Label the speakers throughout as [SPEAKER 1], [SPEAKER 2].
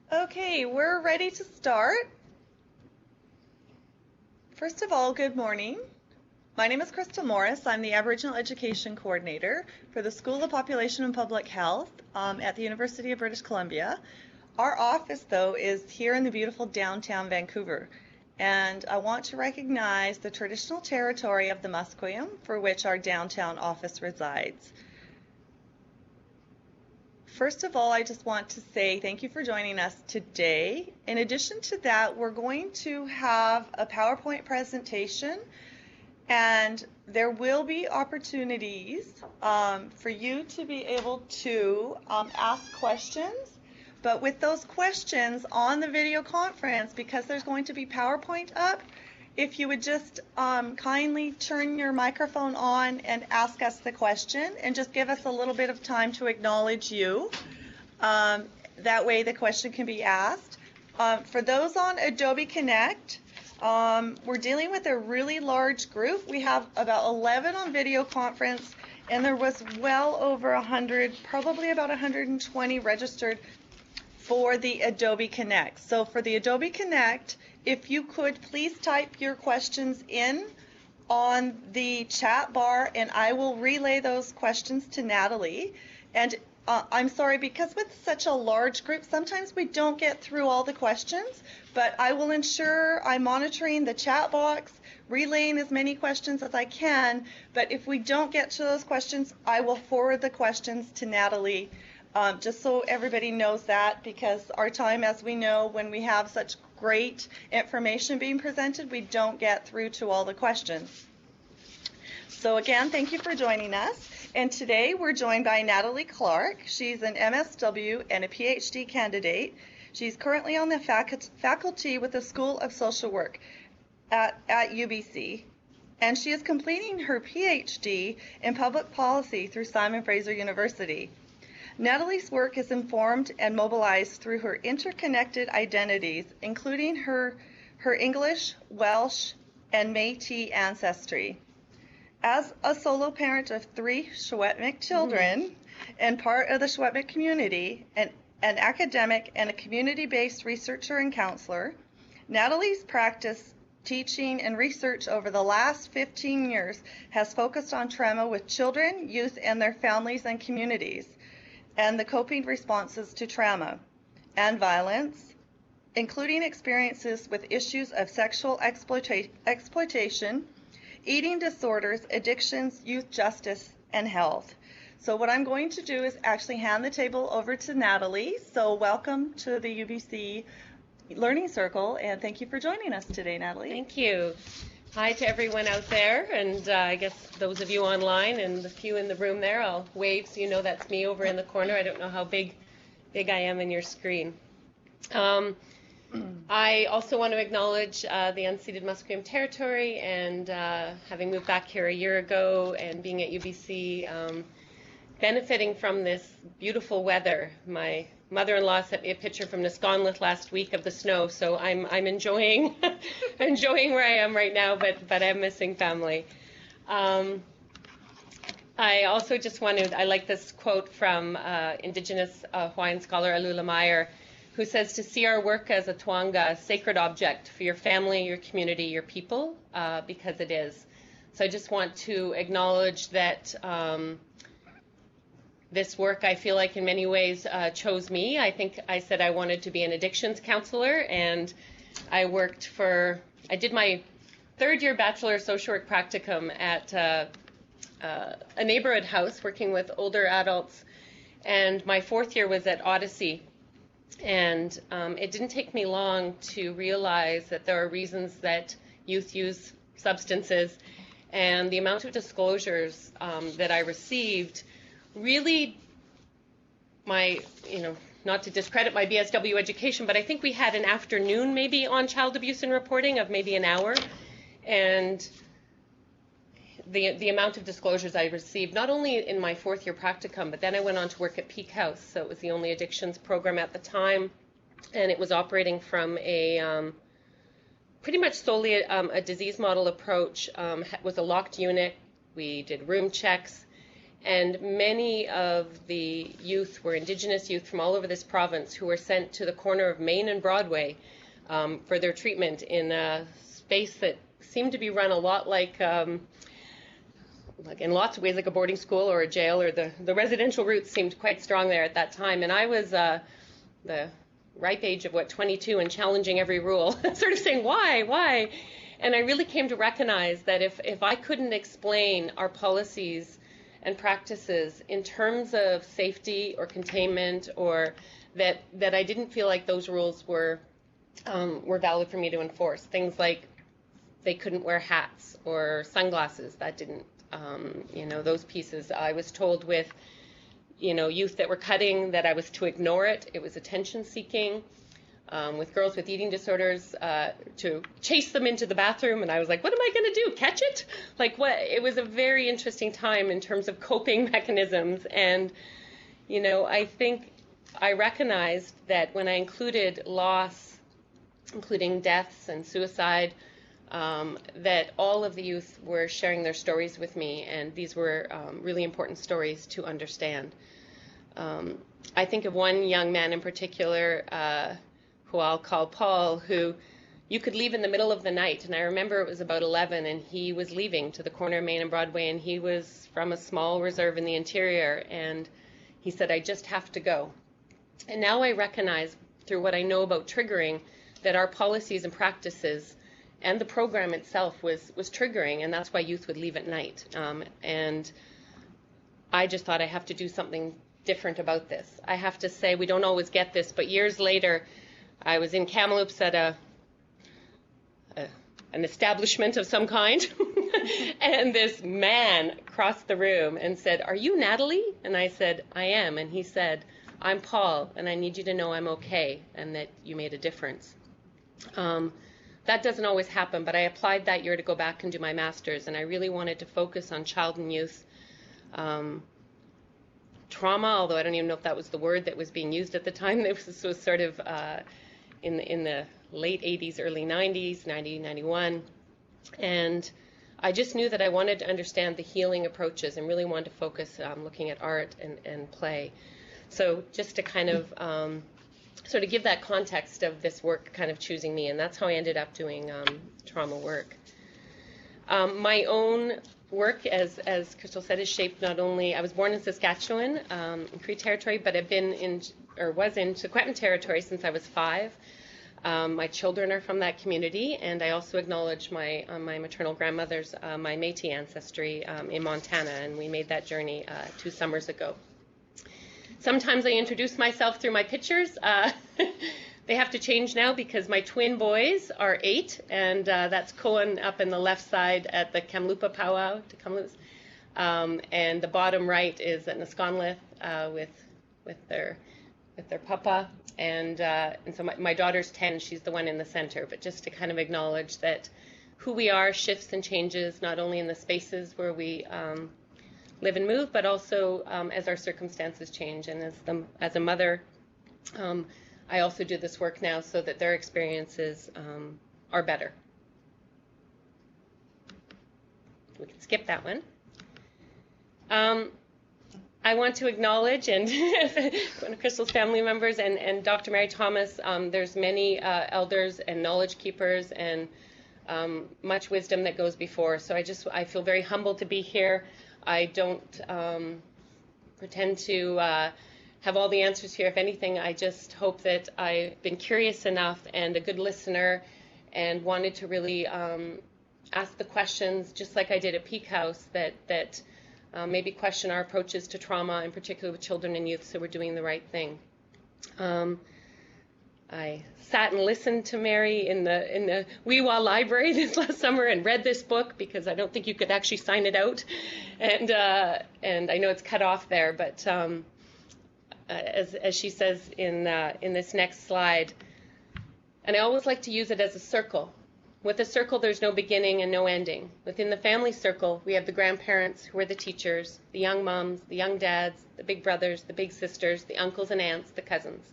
[SPEAKER 1] Okay, we're ready to start. First of all, good morning. My name is Crystal Morris. I'm the Aboriginal Education Coordinator for the School of Population and Public Health at the University of British Columbia. Our office, though, is here in the beautiful downtown Vancouver. And I want to recognize the traditional territory of the Musqueam, for which our downtown office resides. First of all, I just want to say thank you for joining us today. In addition to that, we're going to have a PowerPoint presentation, and there will be opportunities for you to be able to ask questions. But with those questions on the video conference, because there's going to be PowerPoint up, if you would just kindly turn your microphone on and ask us the question, and just give us a little bit of time to acknowledge you. That way the question can be asked. For those on Adobe Connect, we're dealing with a really large group. We have about 11 on video conference, and there was well over 100, probably about 120 registered for the Adobe Connect. So for the Adobe Connect, if you could please type your questions in on the chat bar, and I will relay those questions to Natalie. And I'm sorry, because with such a large group, sometimes we don't get through all the questions, but I will ensure I'm monitoring the chat box, relaying as many questions as I can. But if we don't get to those questions, I will forward the questions to Natalie, just so everybody knows that, because our time, as we know, when we have such great information being presented, we don't get through to all the questions. So again, thank you for joining us. And today we're joined by Natalie Clark. She's an MSW and a PhD candidate. She's currently on the faculty with the School of Social Work at UBC. And she is completing her PhD in public policy through Simon Fraser University. Natalie's work is informed and mobilized through her interconnected identities, including her English, Welsh, and Métis ancestry. As a solo parent of 3 Secwépemc children and part of the Secwépemc community, an academic and a community-based researcher and counselor, Natalie's practice, teaching, and research over the last 15 years has focused on trauma with children, youth, and their families and communities, and the coping responses to trauma and violence, including experiences with issues of sexual exploitation, eating disorders, addictions, youth justice, and health. So what I'm going to do is actually hand the table over to Natalie. So welcome to the UBC Learning Circle, and thank you for joining us today, Natalie.
[SPEAKER 2] Thank you. Hi to everyone out there, and I guess those of you online and the few in the room there, I'll wave so you know that's me over in the corner. I don't know how big I am in your screen. I also want to acknowledge the unceded Musqueam territory, and having moved back here a year ago and being at UBC, benefiting from this beautiful weather. My mother-in-law sent me a picture from Nisconluth last week of the snow, so I'm enjoying enjoying where I am right now, but I'm missing family. I also just wanted, I like this quote from Indigenous Hawaiian scholar Alula Meyer, who says to see our work as a tuanga, a sacred object for your family, your community, your people, because it is. So I just want to acknowledge that this work, I feel like in many ways chose me. I think I said I wanted to be an addictions counselor, and I did my 3rd year Bachelor of Social Work practicum at a neighborhood house working with older adults, and my 4th year was at Odyssey. And it didn't take me long to realize that there are reasons that youth use substances, and the amount of disclosures that I received really, not to discredit my BSW education, but I think we had an afternoon maybe on child abuse and reporting of maybe an hour, and the amount of disclosures I received, not only in my 4th year practicum, but then I went on to work at Peak House. So it was the only addictions program at the time, and it was operating from a pretty much solely a disease model approach. Was a locked unit. We did room checks, And many of the youth were Indigenous youth from all over this province who were sent to the corner of Main and Broadway for their treatment in a space that seemed to be run a lot like in lots of ways like a boarding school or a jail, or the residential roots seemed quite strong there at that time. And I was the ripe age of, 22, and challenging every rule, sort of saying, why? And I really came to recognize that if I couldn't explain our policies and practices in terms of safety or containment, or that I didn't feel like those rules were valid for me to enforce. Things like they couldn't wear hats or sunglasses. That didn't, those pieces. I was told with, youth that were cutting that I was to ignore it. It was attention seeking. With girls with eating disorders, to chase them into the bathroom, and I was like, what am I going to do, catch it? Like, what? It was a very interesting time in terms of coping mechanisms. And I think I recognized that when I included loss, including deaths and suicide, that all of the youth were sharing their stories with me, and these were really important stories to understand. I think of one young man in particular, who I'll call Paul, who you could leave in the middle of the night. And I remember it was about 11, and he was leaving to the corner of Main and Broadway, and he was from a small reserve in the interior, and he said, I just have to go. And now I recognize, through what I know about triggering, that our policies and practices and the program itself was triggering, and that's why youth would leave at night. And I just thought, I have to do something different about this. I have to say, we don't always get this, but years later, I was in Kamloops at an establishment of some kind, and this man crossed the room and said, are you Natalie? And I said, I am. And he said, I'm Paul, and I need you to know I'm okay and that you made a difference. That doesn't always happen, but I applied that year to go back and do my master's, and I really wanted to focus on child and youth trauma, although I don't even know if that was the word that was being used at the time. This was sort of in the late 80s, early 90s, 90, 91. And I just knew that I wanted to understand the healing approaches and really wanted to focus looking at art and play. So just to kind of sort of give that context of this work kind of choosing me, and that's how I ended up doing trauma work. My own work, as Crystal said, is shaped not only, I was born in Saskatchewan, in Cree territory, but I've been in, or was in Secwepemc territory since I was 5. My children are from that community, and I also acknowledge my maternal grandmother's, my Métis ancestry in Montana, and we made that journey 2 summers ago. Sometimes I introduce myself through my pictures. They have to change now because my twin boys are 8, and that's Cohen up in the left side at the Kamloopa powwow to Kamloops, and the bottom right is at Nisconlith with their papa, and so my daughter's 10. She's the one in the center. But just to kind of acknowledge that who we are shifts and changes, not only in the spaces where we live and move, but also as our circumstances change. And as a mother, I also do this work now so that their experiences are better. We can skip that one. I want to acknowledge, and one of Crystal's family members and Dr. Mary Thomas, there's many elders and knowledge keepers and much wisdom that goes before. So I feel very humbled to be here. I don't pretend to have all the answers here. If anything, I just hope that I've been curious enough and a good listener and wanted to really ask the questions, just like I did at Peak House, that maybe question our approaches to trauma, in particular with children and youth, so we're doing the right thing. I sat and listened to Mary in the Weewa library this last summer and read this book because I don't think you could actually sign it out, and I know it's cut off there, but as she says in this next slide, and I always like to use it as a circle. With a circle, there's no beginning and no ending. Within the family circle, we have the grandparents who are the teachers, the young moms, the young dads, the big brothers, the big sisters, the uncles and aunts, the cousins.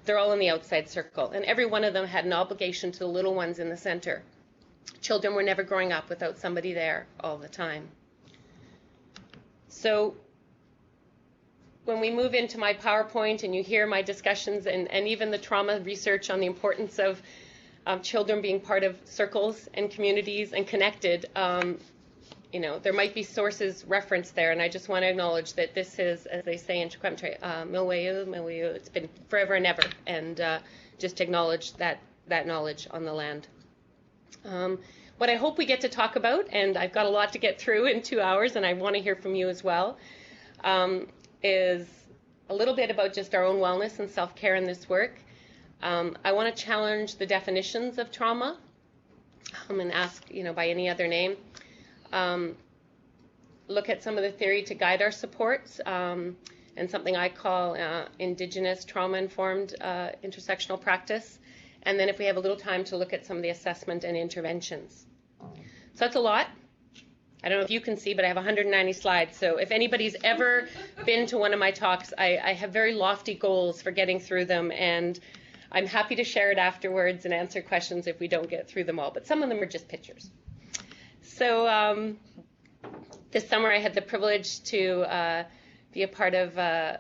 [SPEAKER 2] They're all in the outside circle, and every one of them had an obligation to the little ones in the center. Children were never growing up without somebody there all the time. So when we move into my PowerPoint and you hear my discussions and even the trauma research on the importance of children being part of circles and communities and connected, you know, there might be sources referenced there, and I just want to acknowledge that this is, as they say in Chikwemtre, Milwayu, it's been forever and ever, and just acknowledge that knowledge on the land. What I hope we get to talk about, and I've got a lot to get through in 2 hours, and I want to hear from you as well, is a little bit about just our own wellness and self-care in this work. I want to challenge the definitions of trauma and ask, you know, by any other name. Look at some of the theory to guide our supports, and something I call Indigenous trauma-informed intersectional practice. And then if we have a little time to look at some of the assessment and interventions. So that's a lot. I don't know if you can see, but I have 190 slides. So if anybody's ever been to one of my talks, I have very lofty goals for getting through them, and I'm happy to share it afterwards and answer questions if we don't get through them all. But some of them are just pictures. So this summer I had the privilege to be a part of a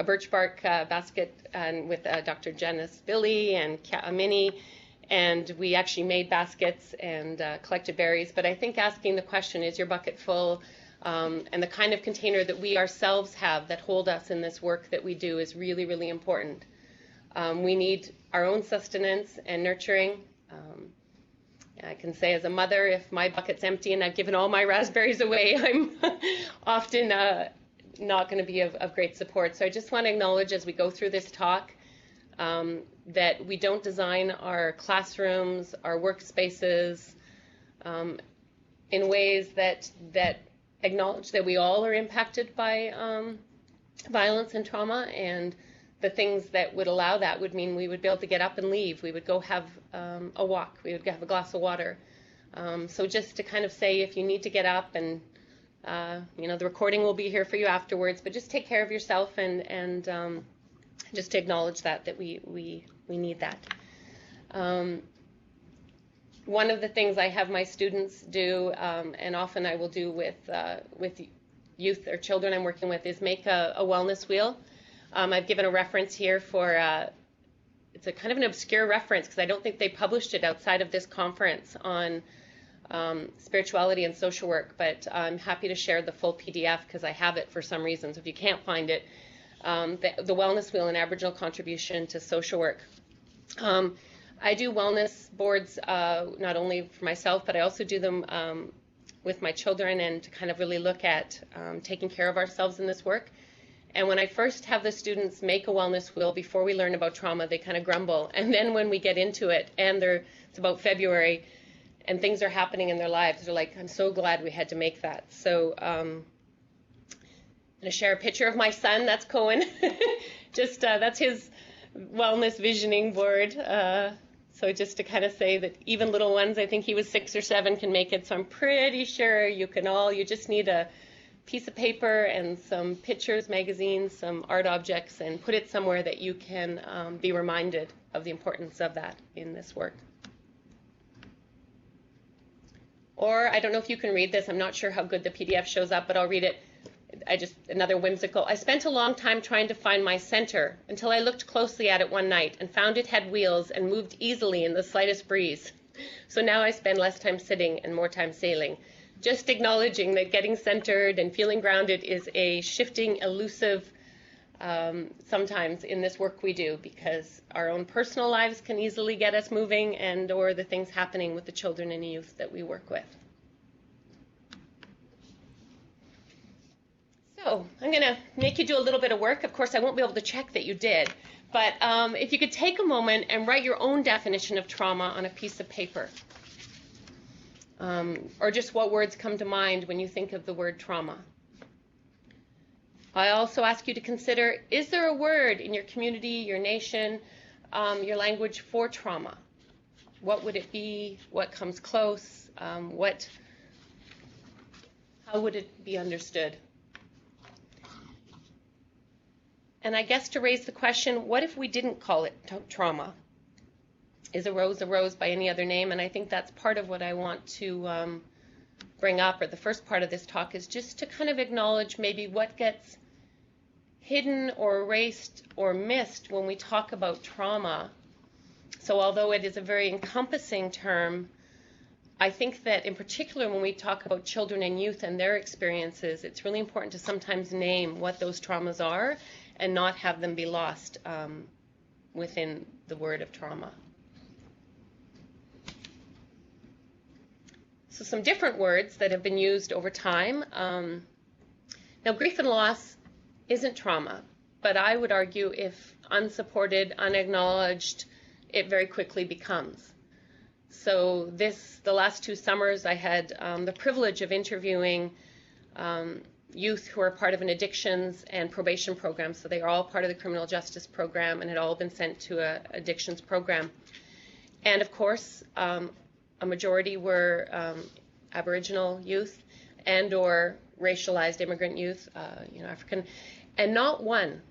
[SPEAKER 2] birch bark basket and with Dr. Janice Billy and Minnie, and we actually made baskets and collected berries. But I think asking the question, is your bucket full, and the kind of container that we ourselves have that hold us in this work that we do is really, really important. We need our own sustenance and nurturing. I can say as a mother, if my bucket's empty and I've given all my raspberries away, I'm often not going to be of great support. So I just want to acknowledge as we go through this talk that we don't design our classrooms, our workspaces in ways that acknowledge that we all are impacted by violence and trauma, and the things that would allow that would mean we would be able to get up and leave. We would go have a walk. We would have a glass of water. So just to kind of say, if you need to get up, and you know, the recording will be here for you afterwards, but just take care of yourself, and just to acknowledge that we need that. One of the things I have my students do, and often I will do with youth or children I'm working with, is make a wellness wheel. I've given a reference here for, it's a kind of an obscure reference because I don't think they published it outside of this conference on spirituality and social work, but I'm happy to share the full PDF because I have it for some reason. So if you can't find it, the Wellness Wheel, an Aboriginal contribution to social work. I do wellness boards not only for myself, but I also do them with my children, and to kind of really look at taking care of ourselves in this work. And when I first have the students make a wellness wheel before we learn about trauma, they kind of grumble. And then when we get into it, and it's about February, and things are happening in their lives, they're like, I'm so glad we had to make that. So I'm going to share a picture of my son. That's Cohen. That's his wellness visioning board. So just to kind of say that even little ones, I think he was 6 or 7, can make it. So I'm pretty sure you just need a piece of paper and some pictures, magazines, some art objects, and put it somewhere that you can be reminded of the importance of that in this work. Or I don't know if you can read this. I'm not sure how good the PDF shows up, but I'll read it. Another whimsical. I spent a long time trying to find my center until I looked closely at it one night and found it had wheels and moved easily in the slightest breeze. So now I spend less time sitting and more time sailing. Just acknowledging that getting centered and feeling grounded is a shifting, elusive sometimes in this work we do, because our own personal lives can easily get us moving, and or the things happening with the children and youth that we work with. So I'm going to make you do a little bit of work. Of course, I won't be able to check that you did, but if you could take a moment and write your own definition of trauma on a piece of paper. Or just what words come to mind when you think of the word trauma. I also ask you to consider, is there a word in your community, your nation, your language for trauma? What would it be? What comes close? How would it be understood? And I guess to raise the question, what if we didn't call it trauma? Is a rose by any other name? And I think that's part of what I want to bring up, or the first part of this talk, is just to kind of acknowledge maybe what gets hidden or erased or missed when we talk about trauma. So although it is a very encompassing term, I think that in particular when we talk about children and youth and their experiences, it's really important to sometimes name what those traumas are and not have them be lost within the word of trauma. So some different words that have been used over time. Now, grief and loss isn't trauma, but I would argue if unsupported, unacknowledged, it very quickly becomes. So the last 2 summers, I had the privilege of interviewing youth who are part of an addictions and probation program. So they are all part of the criminal justice program and had all been sent to a addictions program. And of course, a majority were Aboriginal youth and or racialized immigrant youth, African, and not one,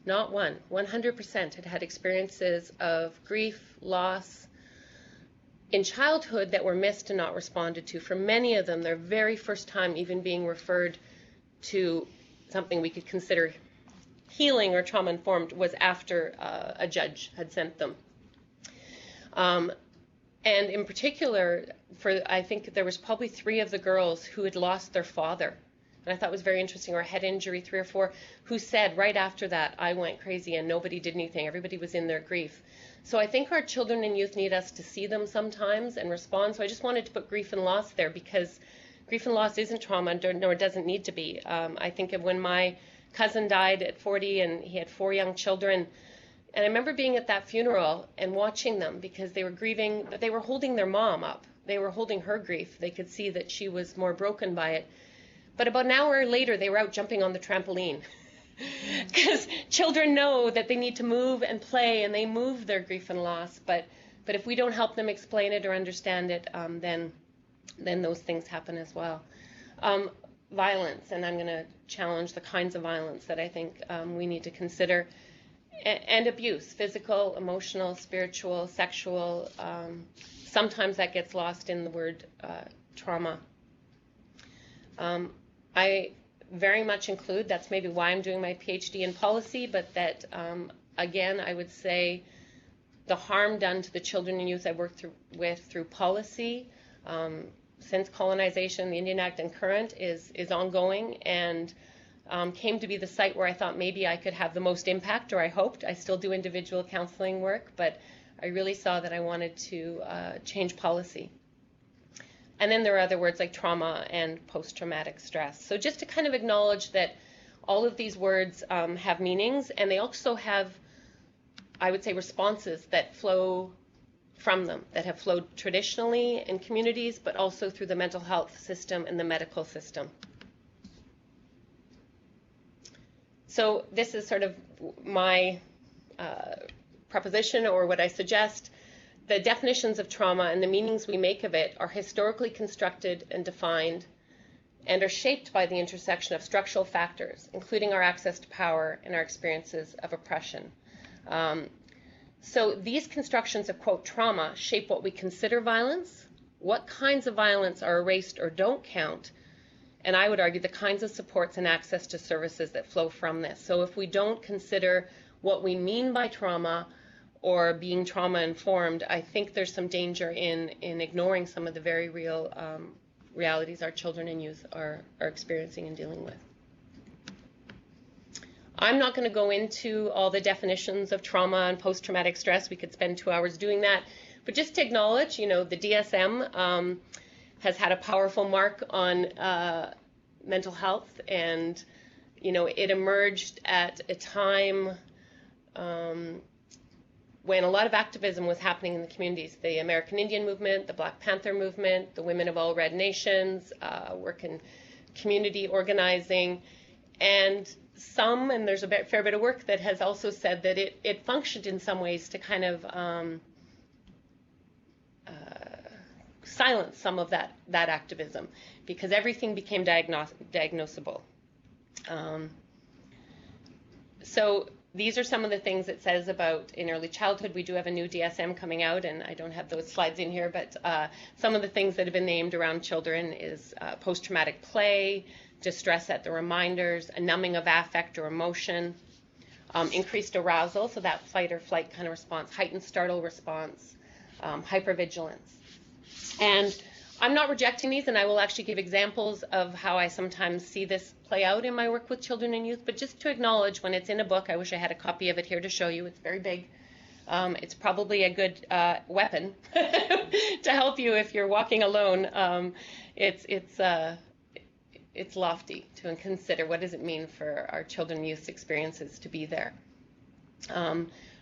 [SPEAKER 2] 100% had had experiences of grief, loss in childhood that were missed and not responded to. For many of them, their very first time even being referred to something we could consider healing or trauma-informed was after a judge had sent them. And in particular, I think there was probably 3 of the girls who had lost their father. And I thought it was very interesting, or a head injury, 3 or 4, who said right after that, I went crazy and nobody did anything. Everybody was in their grief. So I think our children and youth need us to see them sometimes and respond. So I just wanted to put grief and loss there because grief and loss isn't trauma, nor doesn't need to be. I think of when my cousin died at 40 and he had 4 young children. And I remember being at that funeral and watching them because they were grieving, but they were holding their mom up. They were holding her grief. They could see that she was more broken by it. But about an hour later, they were out jumping on the trampoline because children know that they need to move and play, and they move their grief and loss. But if we don't help them explain it or understand it, then those things happen as well. Violence, and I'm going to challenge the kinds of violence that I think we need to consider. And abuse, physical, emotional, spiritual, sexual. Sometimes that gets lost in the word trauma. I very much include, that's maybe why I'm doing my PhD in policy, but that, again, I would say the harm done to the children and youth I work with through policy, since colonization, the Indian Act and current, is ongoing, and came to be the site where I thought maybe I could have the most impact, or I hoped. I still do individual counseling work, but I really saw that I wanted to change policy. And then there are other words like trauma and post-traumatic stress. So just to kind of acknowledge that all of these words have meanings, and they also have, I would say, responses that flow from them, that have flowed traditionally in communities, but also through the mental health system and the medical system. So this is sort of my proposition, or what I suggest. The definitions of trauma and the meanings we make of it are historically constructed and defined and are shaped by the intersection of structural factors, including our access to power and our experiences of oppression. So these constructions of, quote, trauma shape what we consider violence, what kinds of violence are erased or don't count, and I would argue the kinds of supports and access to services that flow from this. So if we don't consider what we mean by trauma or being trauma-informed, I think there's some danger in ignoring some of the very real realities our children and youth are experiencing and dealing with. I'm not going to go into all the definitions of trauma and post-traumatic stress. We could spend 2 hours doing that. But just to acknowledge, the DSM has had a powerful mark on mental health, and it emerged at a time when a lot of activism was happening in the communities. The American Indian movement, the Black Panther movement, the Women of All Red Nations, work in community organizing, and there's a fair bit of work that has also said that it functioned in some ways to kind of silence some of that activism, because everything became diagnosable. So these are some of the things it says about in early childhood. We do have a new DSM coming out, and I don't have those slides in here, but some of the things that have been named around children is post-traumatic play, distress at the reminders, a numbing of affect or emotion, increased arousal, so that fight or flight kind of response, heightened startle response, hypervigilance. And I'm not rejecting these, and I will actually give examples of how I sometimes see this play out in my work with children and youth, but just to acknowledge when it's in a book, I wish I had a copy of it here to show you. It's very big. It's probably a good weapon to help you if you're walking alone. It's lofty to consider what does it mean for our children and youth's experiences to be there.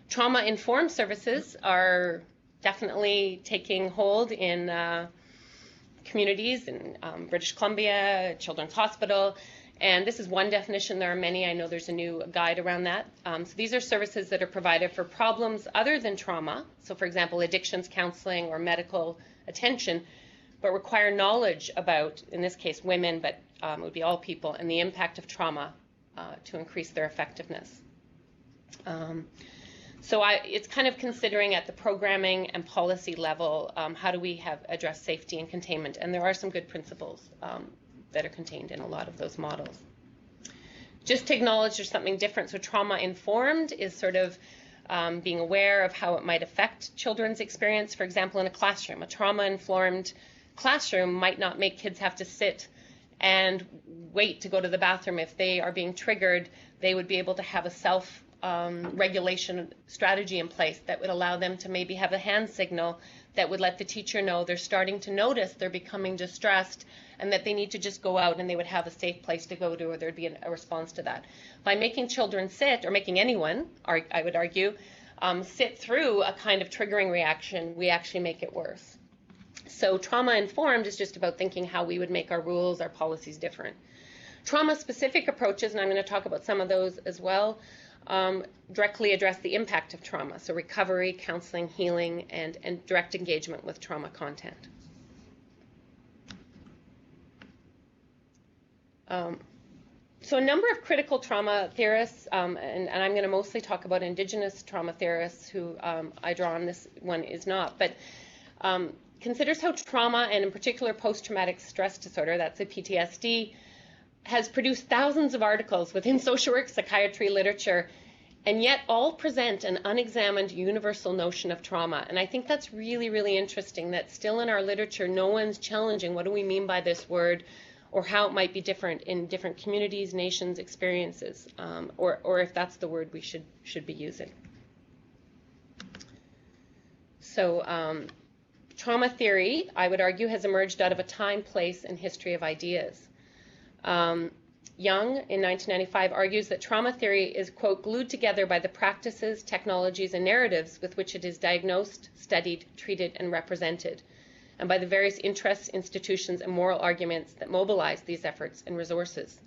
[SPEAKER 2] Trauma-informed services are definitely taking hold in communities in British Columbia, Children's Hospital, and this is one definition. There are many. I know there's a new guide around that. So these are services that are provided for problems other than trauma, so for example, addictions counseling or medical attention, but require knowledge about, in this case, women, but it would be all people, and the impact of trauma to increase their effectiveness. So it's kind of considering at the programming and policy level, how do we address safety and containment? And there are some good principles that are contained in a lot of those models. Just to acknowledge there's something different. So trauma-informed is sort of being aware of how it might affect children's experience. For example, in a classroom, a trauma-informed classroom might not make kids have to sit and wait to go to the bathroom. If they are being triggered, they would be able to have a self-regulation strategy in place that would allow them to maybe have a hand signal that would let the teacher know they're starting to notice they're becoming distressed and that they need to just go out, and they would have a safe place to go to, or there'd be a response to that. By making children sit, or making anyone, I would argue, sit through a kind of triggering reaction, we actually make it worse. So trauma-informed is just about thinking how we would make our rules, our policies different. Trauma-specific approaches, and I'm going to talk about some of those as well, directly address the impact of trauma. So recovery, counseling, healing, and direct engagement with trauma content. So a number of critical trauma theorists, and I'm going to mostly talk about Indigenous trauma theorists who I draw on, this one is not, but considers how trauma, and in particular post-traumatic stress disorder, that's a PTSD, has produced thousands of articles within social work, psychiatry, literature, and yet all present an unexamined universal notion of trauma. And I think that's really, really interesting that still in our literature, no one's challenging what do we mean by this word, or how it might be different in different communities, nations, experiences, or if that's the word we should be using. So trauma theory, I would argue, has emerged out of a time, place, and history of ideas. Young, in 1995, argues that trauma theory is, quote, glued together by the practices, technologies, and narratives with which it is diagnosed, studied, treated, and represented, and by the various interests, institutions, and moral arguments that mobilize these efforts and resources.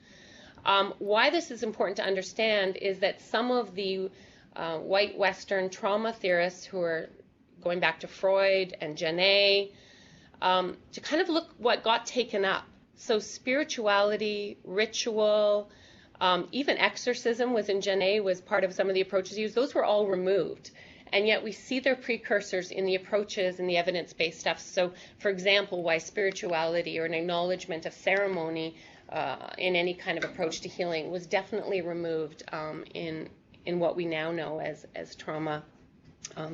[SPEAKER 2] Why this is important to understand is that some of the white Western trauma theorists who are going back to Freud and Janet, to kind of look what got taken up. So spirituality, ritual, even exorcism was in Janet, was part of some of the approaches used. Those were all removed. And yet we see their precursors in the approaches and the evidence-based stuff. So, for example, why spirituality or an acknowledgement of ceremony in any kind of approach to healing was definitely removed in what we now know as trauma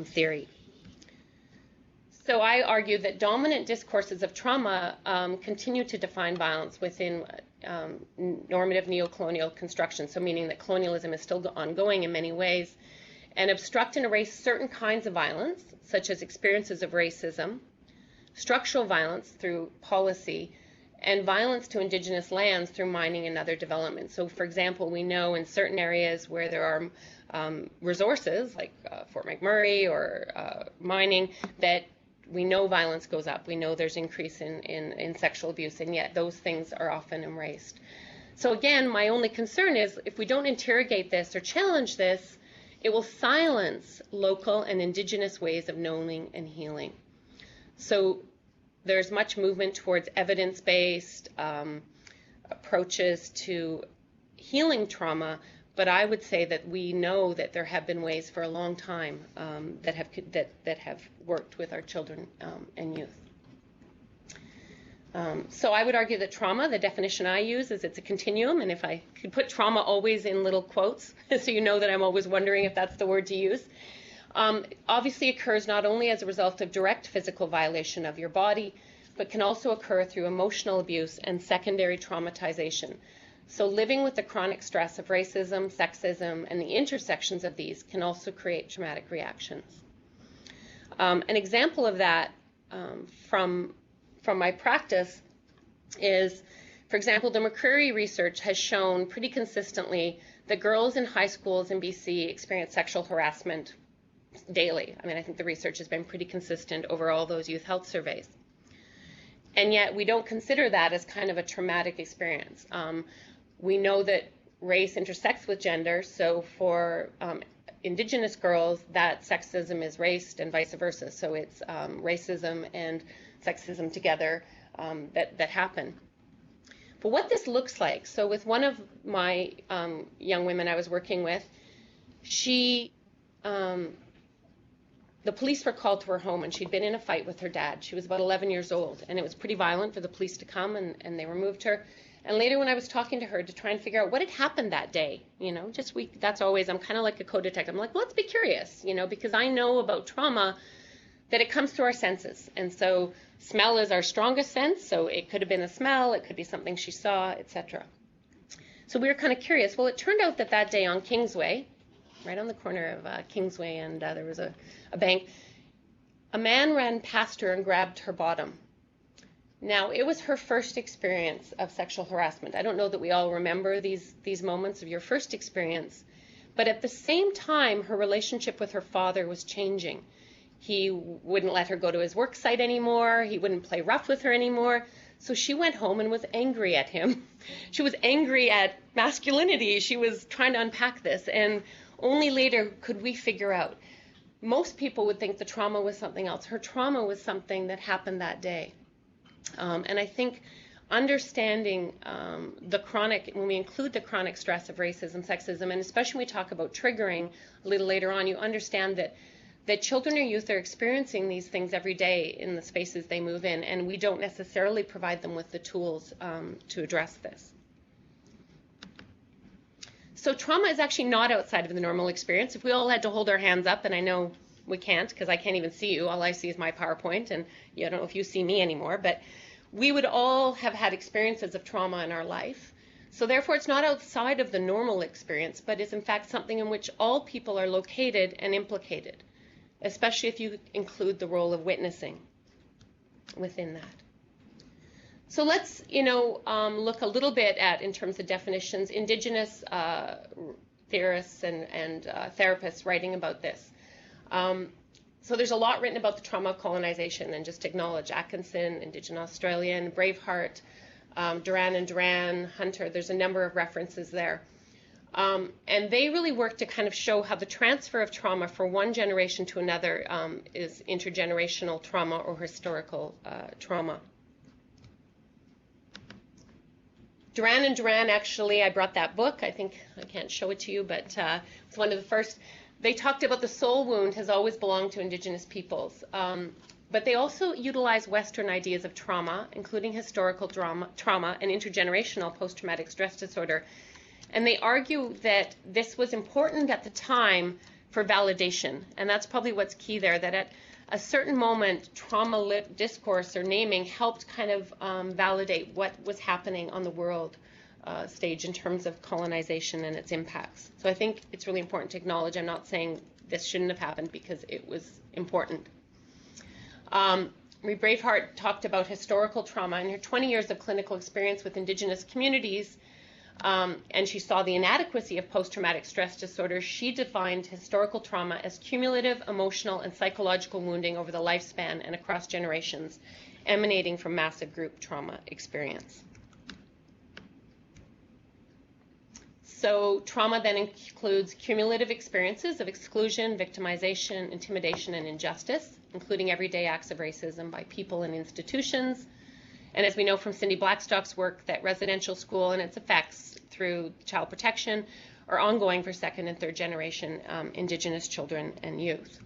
[SPEAKER 2] theory. So I argue that dominant discourses of trauma continue to define violence within normative neocolonial construction, so meaning that colonialism is still ongoing in many ways, and obstruct and erase certain kinds of violence, such as experiences of racism, structural violence through policy, and violence to Indigenous lands through mining and other development. So, for example, we know in certain areas where there are resources, like Fort McMurray or mining, that we know violence goes up. We know there's increase in sexual abuse, and yet those things are often erased. So again, my only concern is if we don't interrogate this or challenge this, it will silence local and Indigenous ways of knowing and healing. So there's much movement towards evidence-based approaches to healing trauma, but I would say that we know that there have been ways for a long time that have worked with our children and youth. So I would argue that trauma, the definition I use is it's a continuum, and if I could put trauma always in little quotes, so you know that I'm always wondering if that's the word to use, obviously occurs not only as a result of direct physical violation of your body, but can also occur through emotional abuse and secondary traumatization. So living with the chronic stress of racism, sexism, and the intersections of these can also create traumatic reactions. An example of that from my practice is, for example, the McCreary research has shown pretty consistently that girls in high schools in BC experience sexual harassment daily. I mean, I think the research has been pretty consistent over all those youth health surveys. And yet we don't consider that as kind of a traumatic experience. We know that race intersects with gender, so for Indigenous girls, that sexism is raced and vice versa. So it's racism and sexism together that happen. But what this looks like, so with one of my young women I was working with, the police were called to her home, and she'd been in a fight with her dad. She was about 11 years old, and it was pretty violent for the police to come, and they removed her. And later when I was talking to her to try and figure out what had happened that day, that's always, I'm kind of like a co-detective. I'm like, well, let's be curious, because I know about trauma that it comes through our senses. And so smell is our strongest sense, so it could have been a smell, it could be something she saw, etc. So we were kind of curious. Well, it turned out that day on Kingsway, right on the corner of Kingsway and there was a bank, a man ran past her and grabbed her bottom. Now, it was her first experience of sexual harassment. I don't know that we all remember these moments of your first experience, but at the same time, her relationship with her father was changing. He wouldn't let her go to his work site anymore. He wouldn't play rough with her anymore. So she went home and was angry at him. She was angry at masculinity. She was trying to unpack this, and only later could we figure out. Most people would think the trauma was something else. Her trauma was something that happened that day. And I think understanding the chronic, when we include the chronic stress of racism, sexism, and especially when we talk about triggering a little later on, you understand that children or youth are experiencing these things every day in the spaces they move in, and we don't necessarily provide them with the tools to address this. So trauma is actually not outside of the normal experience. If we all had to hold our hands up, and I know we can't because I can't even see you, all I see is my PowerPoint, and I don't know if you see me anymore, but we would all have had experiences of trauma in our life. So therefore it's not outside of the normal experience, but is in fact something in which all people are located and implicated, especially if you include the role of witnessing within that. So let's, look a little bit at, in terms of definitions, Indigenous theorists and therapists writing about this. So there's a lot written about the trauma of colonization, and just acknowledge Atkinson, Indigenous Australian, Braveheart, Duran and Duran, Hunter. There's a number of references there. And they really work to kind of show how the transfer of trauma from one generation to another is intergenerational trauma or historical trauma. Duran and Duran, actually, I brought that book. I think I can't show it to you, but it's one of the first. They talked about the soul wound has always belonged to Indigenous peoples. But they also utilize Western ideas of trauma, including historical trauma and intergenerational post-traumatic stress disorder. And they argue that this was important at the time for validation. And that's probably what's key there, that at a certain moment, trauma-lit discourse or naming helped kind of validate what was happening on the world stage in terms of colonization and its impacts. So I think it's really important to acknowledge. I'm not saying this shouldn't have happened, because it was important. Marie Braveheart talked about historical trauma. In her 20 years of clinical experience with Indigenous communities, and she saw the inadequacy of post-traumatic stress disorder, she defined historical trauma as cumulative emotional and psychological wounding over the lifespan and across generations, emanating from massive group trauma experience. So trauma then includes cumulative experiences of exclusion, victimization, intimidation, and injustice, including everyday acts of racism by people and institutions. And as we know from Cindy Blackstock's work, that residential school and its effects through child protection are ongoing for second and third generation Indigenous children and youth.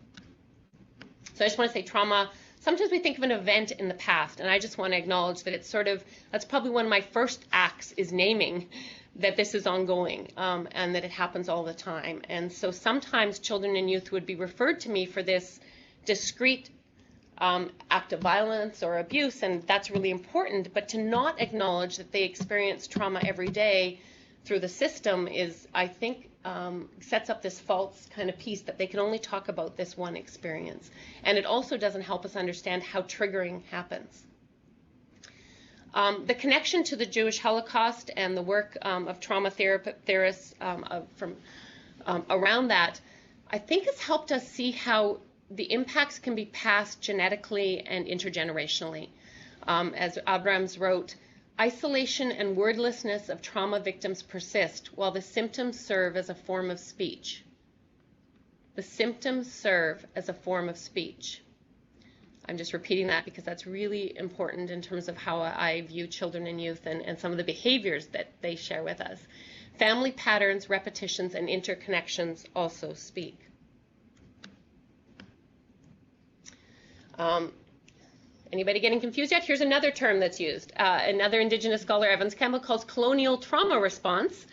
[SPEAKER 2] So I just want to say trauma sometimes we think of an event in the past, and I just want to acknowledge that it's sort of, that's probably one of my first acts, is naming that this is ongoing, and that it happens all the time. And so sometimes children and youth would be referred to me for this discrete act of violence or abuse, and that's really important, but to not acknowledge that they experience trauma every day through the system is, I think, sets up this false kind of piece that they can only talk about this one experience. And it also doesn't help us understand how triggering happens. The connection to the Jewish Holocaust and the work of trauma theorists from around that, I think has helped us see how the impacts can be passed genetically and intergenerationally. As Abrams wrote, isolation and wordlessness of trauma victims persist while the symptoms serve as a form of speech. The symptoms serve as a form of speech. I'm just repeating that because that's really important in terms of how I view children and youth and some of the behaviors that they share with us. Family patterns, repetitions, and interconnections also speak. Anybody getting confused yet? Here's another term that's used. Another Indigenous scholar, Evans Campbell, calls colonial trauma response.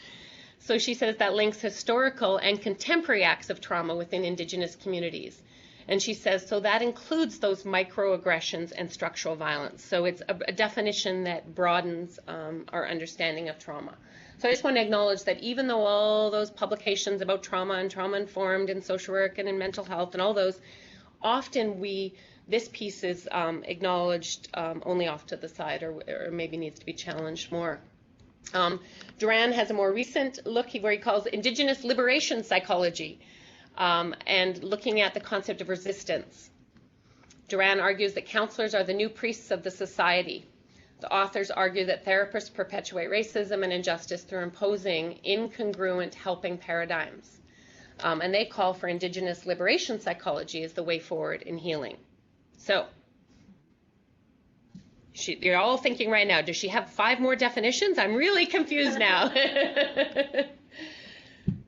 [SPEAKER 2] So she says that links historical and contemporary acts of trauma within Indigenous communities. And she says, so that includes those microaggressions and structural violence. So it's a definition that broadens our understanding of trauma. So I just want to acknowledge that even though all those publications about trauma and trauma-informed and social work and in mental health and all those, often this piece is acknowledged only off to the side, or maybe needs to be challenged more. Duran has a more recent look where he calls Indigenous liberation psychology, and looking at the concept of resistance. Duran argues that counselors are the new priests of the society. The authors argue that therapists perpetuate racism and injustice through imposing incongruent helping paradigms. And they call for Indigenous liberation psychology as the way forward in healing. So, you're all thinking right now, does she have 5 more definitions? I'm really confused now.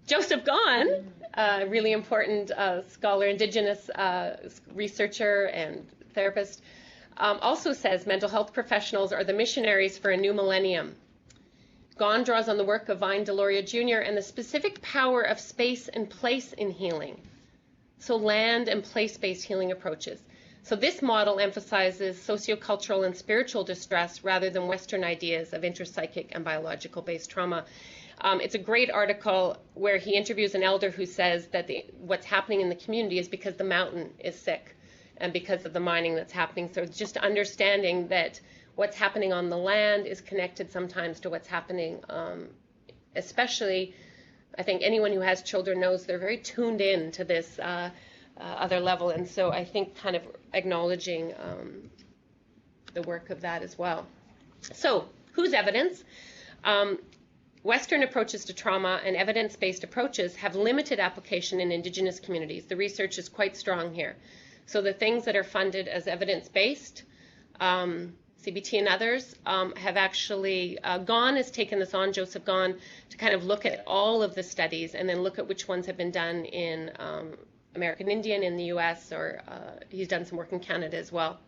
[SPEAKER 2] Joseph Gahn, a really important scholar, Indigenous researcher and therapist, also says mental health professionals are the missionaries for a new millennium. Gahn draws on the work of Vine Deloria Jr. and the specific power of space and place in healing. So land and place-based healing approaches. So this model emphasizes sociocultural and spiritual distress rather than Western ideas of interpsychic and biological-based trauma. It's a great article where he interviews an elder who says that what's happening in the community is because the mountain is sick and because of the mining that's happening. So it's just understanding that what's happening on the land is connected sometimes to what's happening, especially, I think anyone who has children knows they're very tuned in to this other level. And so I think kind of acknowledging the work of that as well. So whose evidence? Western approaches to trauma and evidence-based approaches have limited application in Indigenous communities. The research is quite strong here. So the things that are funded as evidence-based, CBT and others, have actually, Gahn has taken this on, Joseph Gahn, to kind of look at all of the studies and then look at which ones have been done in American Indian in the US, or he's done some work in Canada as well.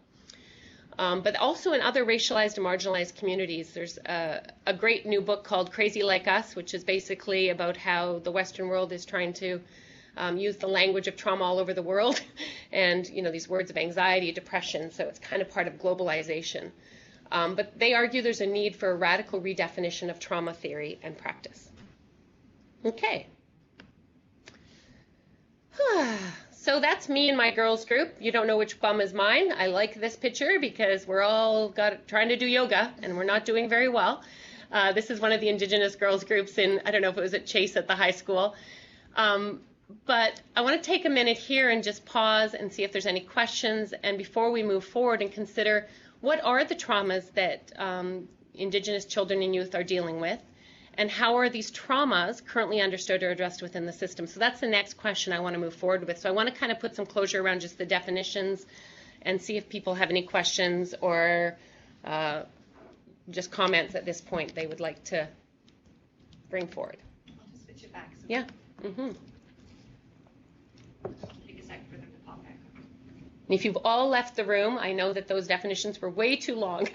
[SPEAKER 2] But also in other racialized and marginalized communities. There's a great new book called Crazy Like Us, which is basically about how the Western world is trying to use the language of trauma all over the world, and these words of anxiety, depression, so it's kind of part of globalization. But they argue there's a need for a radical redefinition of trauma theory and practice. Okay. So that's me and my girls group. You don't know which bum is mine. I like this picture because we're all trying to do yoga and we're not doing very well. This is one of the Indigenous girls groups in, I don't know if it was at Chase at the high school. But I want to take a minute here and just pause and see if there's any questions. And before we move forward and consider what are the traumas that Indigenous children and youth are dealing with, and how are these traumas currently understood or addressed within the system? So that's the next question I want to move forward with. So I want to kind of put some closure around just the definitions and see if people have any questions or just comments at this point they would like to bring forward.
[SPEAKER 3] I'll just switch it back. So
[SPEAKER 2] Yeah. Mm-hmm.
[SPEAKER 3] take a second for them to pop back.
[SPEAKER 2] And if you've all left the room, I know that those definitions were way too long.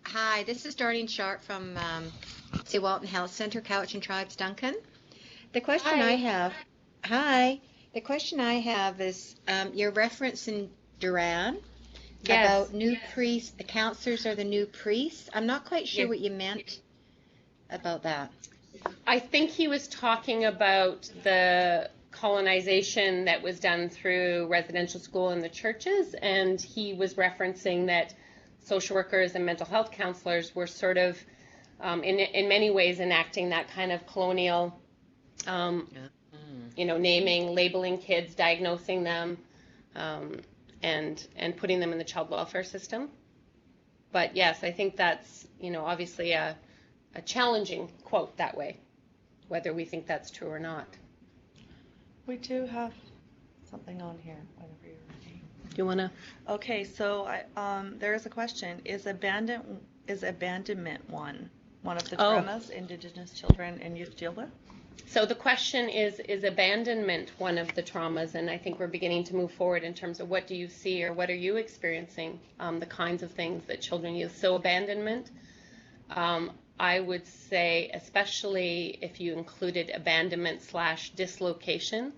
[SPEAKER 3] Hi, this is Darlene Sharp from Seawalton Health Center, Couch and Tribes, Duncan. The question
[SPEAKER 2] Hi.
[SPEAKER 3] I have is your reference in Duran
[SPEAKER 2] Yes.
[SPEAKER 3] about new priests, the counselors are the new priests. I'm not quite sure
[SPEAKER 2] Yes.
[SPEAKER 3] what you meant about that.
[SPEAKER 2] I think he was talking about the colonization that was done through residential school in the churches, and he was referencing that social workers and mental health counselors were sort of, in many ways, enacting that kind of colonial, naming, labeling kids, diagnosing them, and putting them in the child welfare system. But yes, I think that's, obviously a challenging quote that way, whether we think that's true or not.
[SPEAKER 1] We do have something on here, whenever you're ready.
[SPEAKER 2] Do you want to?
[SPEAKER 1] Okay, so there is a question. Is abandonment one of the traumas Indigenous children and youth deal with?
[SPEAKER 2] So the question is abandonment one of the traumas? And I think we're beginning to move forward in terms of what do you see or what are you experiencing, the kinds of things that children use. So abandonment, I would say, especially if you included abandonment / dislocation,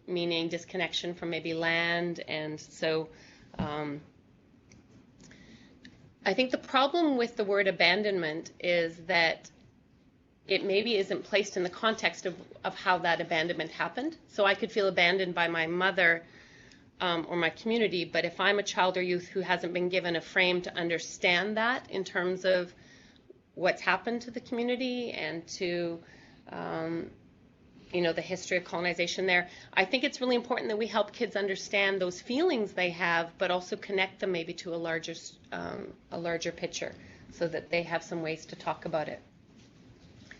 [SPEAKER 2] meaning disconnection from maybe land. And so I think the problem with the word abandonment is that it maybe isn't placed in the context of how that abandonment happened. So I could feel abandoned by my mother or my community, but if I'm a child or youth who hasn't been given a frame to understand that in terms of what's happened to the community and to the history of colonization there, I think it's really important that we help kids understand those feelings they have, but also connect them maybe to a larger picture so that they have some ways to talk about it.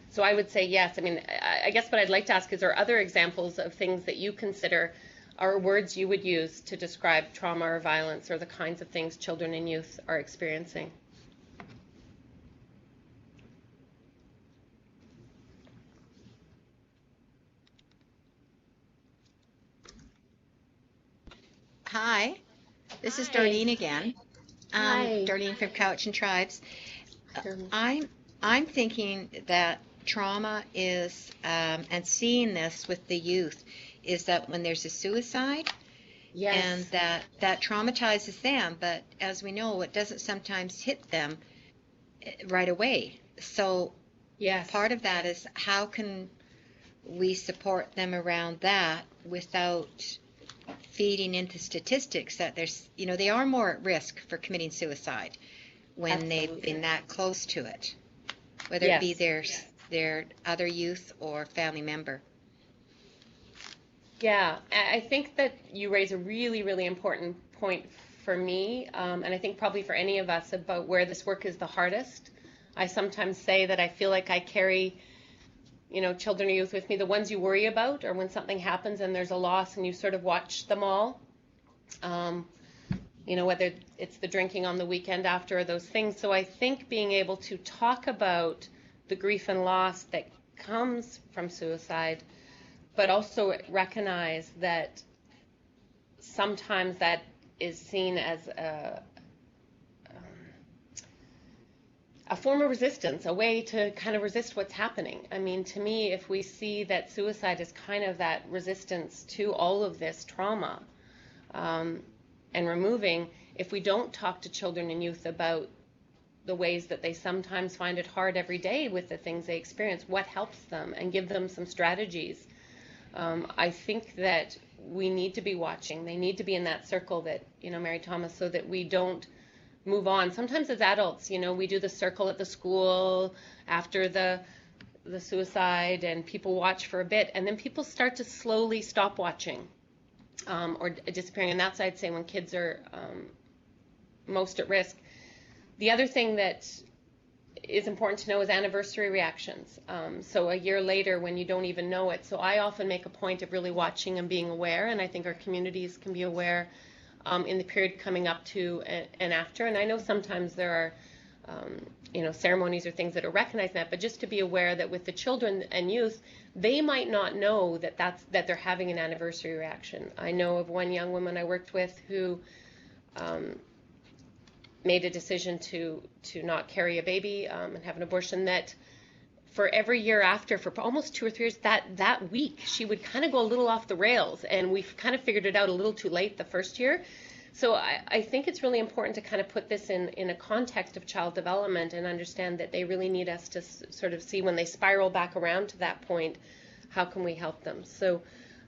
[SPEAKER 2] So I would say yes. I mean, I guess what I'd like to ask is, are other examples of things that you consider are words you would use to describe trauma or violence or the kinds of things children and youth are experiencing?
[SPEAKER 3] Hi, this is
[SPEAKER 2] Hi.
[SPEAKER 3] Darlene again.
[SPEAKER 2] Hi.
[SPEAKER 3] Darlene from Couch and Tribes. I'm thinking that trauma is, and seeing this with the youth, is that when there's a suicide,
[SPEAKER 2] Yes.
[SPEAKER 3] and that traumatizes them, but as we know, it doesn't sometimes hit them right away. So
[SPEAKER 2] Yes.
[SPEAKER 3] part of that is how can we support them around that without feeding into statistics that there's, they are more at risk for committing suicide when they've been that close to it, whether it be their other youth or family member.
[SPEAKER 2] Yeah, I think that you raise a really, really important point for me, and I think probably for any of us, about where this work is the hardest. I sometimes say that I feel like I carry, children or youth with me, the ones you worry about, or when something happens and there's a loss and you sort of watch them all, whether it's the drinking on the weekend after or those things. So I think being able to talk about the grief and loss that comes from suicide, but also recognize that sometimes that is seen as a form of resistance, a way to kind of resist what's happening. I mean, to me, if we see that suicide is kind of that resistance to all of this trauma and removing, if we don't talk to children and youth about the ways that they sometimes find it hard every day with the things they experience, what helps them, and give them some strategies, I think that we need to be watching. They need to be in that circle that, Mary Thomas, so that we don't move on. Sometimes as adults, we do the circle at the school after the suicide, and people watch for a bit, and then people start to slowly stop watching or disappearing. And that's, I'd say, when kids are most at risk. The other thing that is important to know is anniversary reactions. So a year later when you don't even know it. So I often make a point of really watching and being aware, and I think our communities can be aware in the period coming up to and after. And I know sometimes there ceremonies or things that are recognizing that, but just to be aware that with the children and youth, they might not know that they're having an anniversary reaction. I know of one young woman I worked with who made a decision to not carry a baby and have an abortion, that for every year after, for almost 2 or 3 years, that week, she would kind of go a little off the rails, and we kind of figured it out a little too late the first year. So I think it's really important to kind of put this in a context of child development and understand that they really need us to sort of see when they spiral back around to that point, how can we help them? So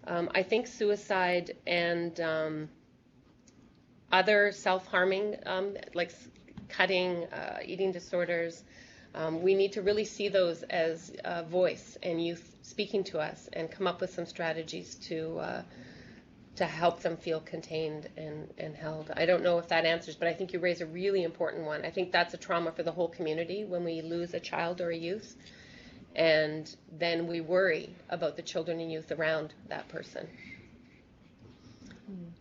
[SPEAKER 2] I think suicide and other self-harming, like cutting, eating disorders, we need to really see those as a voice and youth speaking to us and come up with some strategies to help them feel contained and held. I don't know if that answers, but I think you raise a really important one. I think that's a trauma for the whole community when we lose a child or a youth, and then we worry about the children and youth around that person.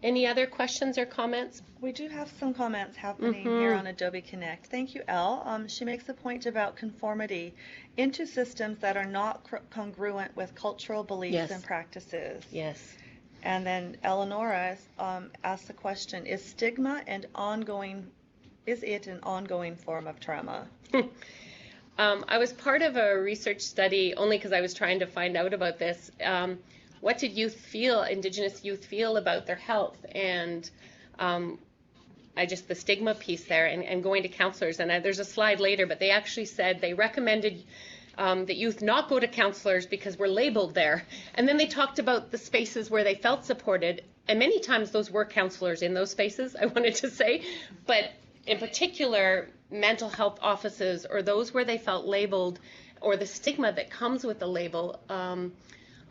[SPEAKER 2] Any other questions or comments?
[SPEAKER 1] We do have some comments happening here on Adobe Connect. Thank you, Elle. She makes a point about conformity into systems that are not congruent with cultural beliefs and practices.
[SPEAKER 2] Yes.
[SPEAKER 1] And then Eleonora asked the question, is stigma and is it an ongoing form of trauma?
[SPEAKER 2] I was part of a research study only because I was trying to find out about this. What did Indigenous youth feel about their health? And the stigma piece there and going to counselors. And there's a slide later, but they actually said they recommended that youth not go to counselors because we're labeled there. And then they talked about the spaces where they felt supported. And many times those were counselors in those spaces, I wanted to say. But in particular, mental health offices or those where they felt labeled or the stigma that comes with the label,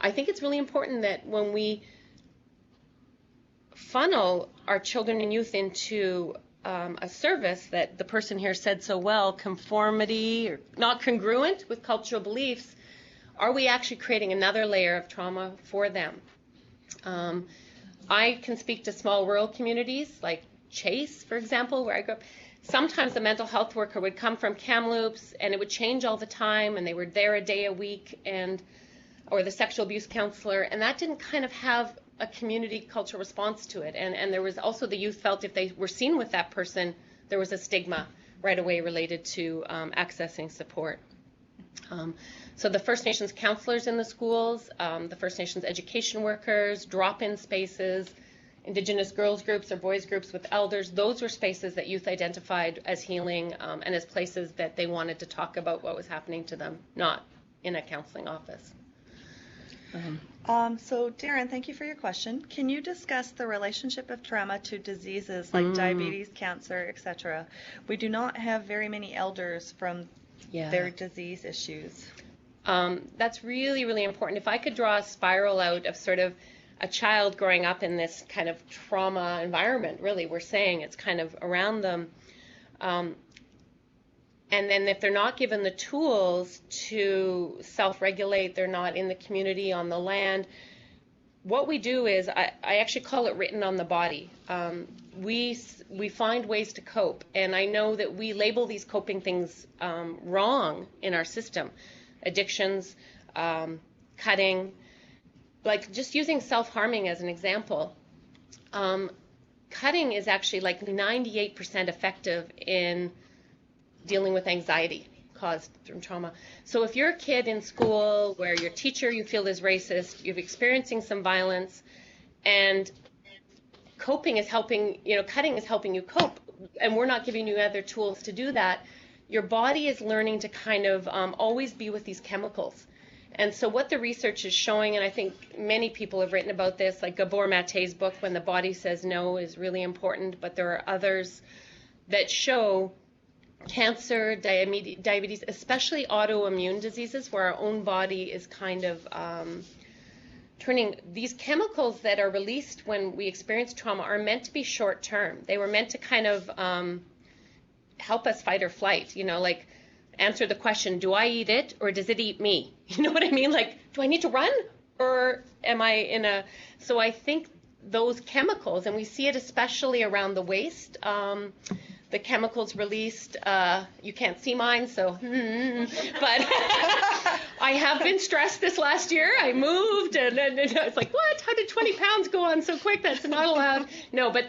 [SPEAKER 2] I think it's really important that when we funnel our children and youth into a service that the person here said so well, conformity or not congruent with cultural beliefs, are we actually creating another layer of trauma for them? I can speak to small rural communities like Chase, for example, where I grew up. Sometimes the mental health worker would come from Kamloops and it would change all the time and they were there a day a week, or the sexual abuse counselor, and that didn't kind of have a community cultural response to it. And there was also the youth felt if they were seen with that person, there was a stigma right away related to accessing support. So the First Nations counselors in the schools, the First Nations education workers, drop-in spaces, Indigenous girls groups or boys groups with elders, those were spaces that youth identified as healing and as places that they wanted to talk about what was happening to them, not in a counseling office.
[SPEAKER 1] So Darren, thank you for your question. Can you discuss the relationship of trauma to diseases like diabetes, cancer, etc.? We do not have very many elders from their disease issues.
[SPEAKER 2] That's really, really important. If I could draw a spiral out of sort of a child growing up in this kind of trauma environment, really, we're saying it's kind of around them. And then if they're not given the tools to self-regulate, they're not in the community, on the land, what we do is, I actually call it written on the body. We find ways to cope. And I know that we label these coping things wrong in our system. Addictions, cutting, like just using self-harming as an example. Cutting is actually like 98% effective in dealing with anxiety caused from trauma. So if you're a kid in school where your teacher you feel is racist, you're experiencing some violence, and coping is helping, cutting is helping you cope, and we're not giving you other tools to do that, your body is learning to kind of always be with these chemicals. And so what the research is showing, and I think many people have written about this, like Gabor Mate's book, When the Body Says No, is really important, but there are others that show cancer, diabetes, especially autoimmune diseases where our own body is kind of turning, these chemicals that are released when we experience trauma are meant to be short term. They were meant to kind of help us fight or flight, like answer the question, do I eat it or does it eat me? You know what I mean? Like, do I need to run or am I so I think those chemicals, and we see it especially around the waist, the chemicals released. You can't see mine, so, but I have been stressed this last year. I moved, and it's like, what? How did 20 pounds go on so quick? That's not allowed. No, but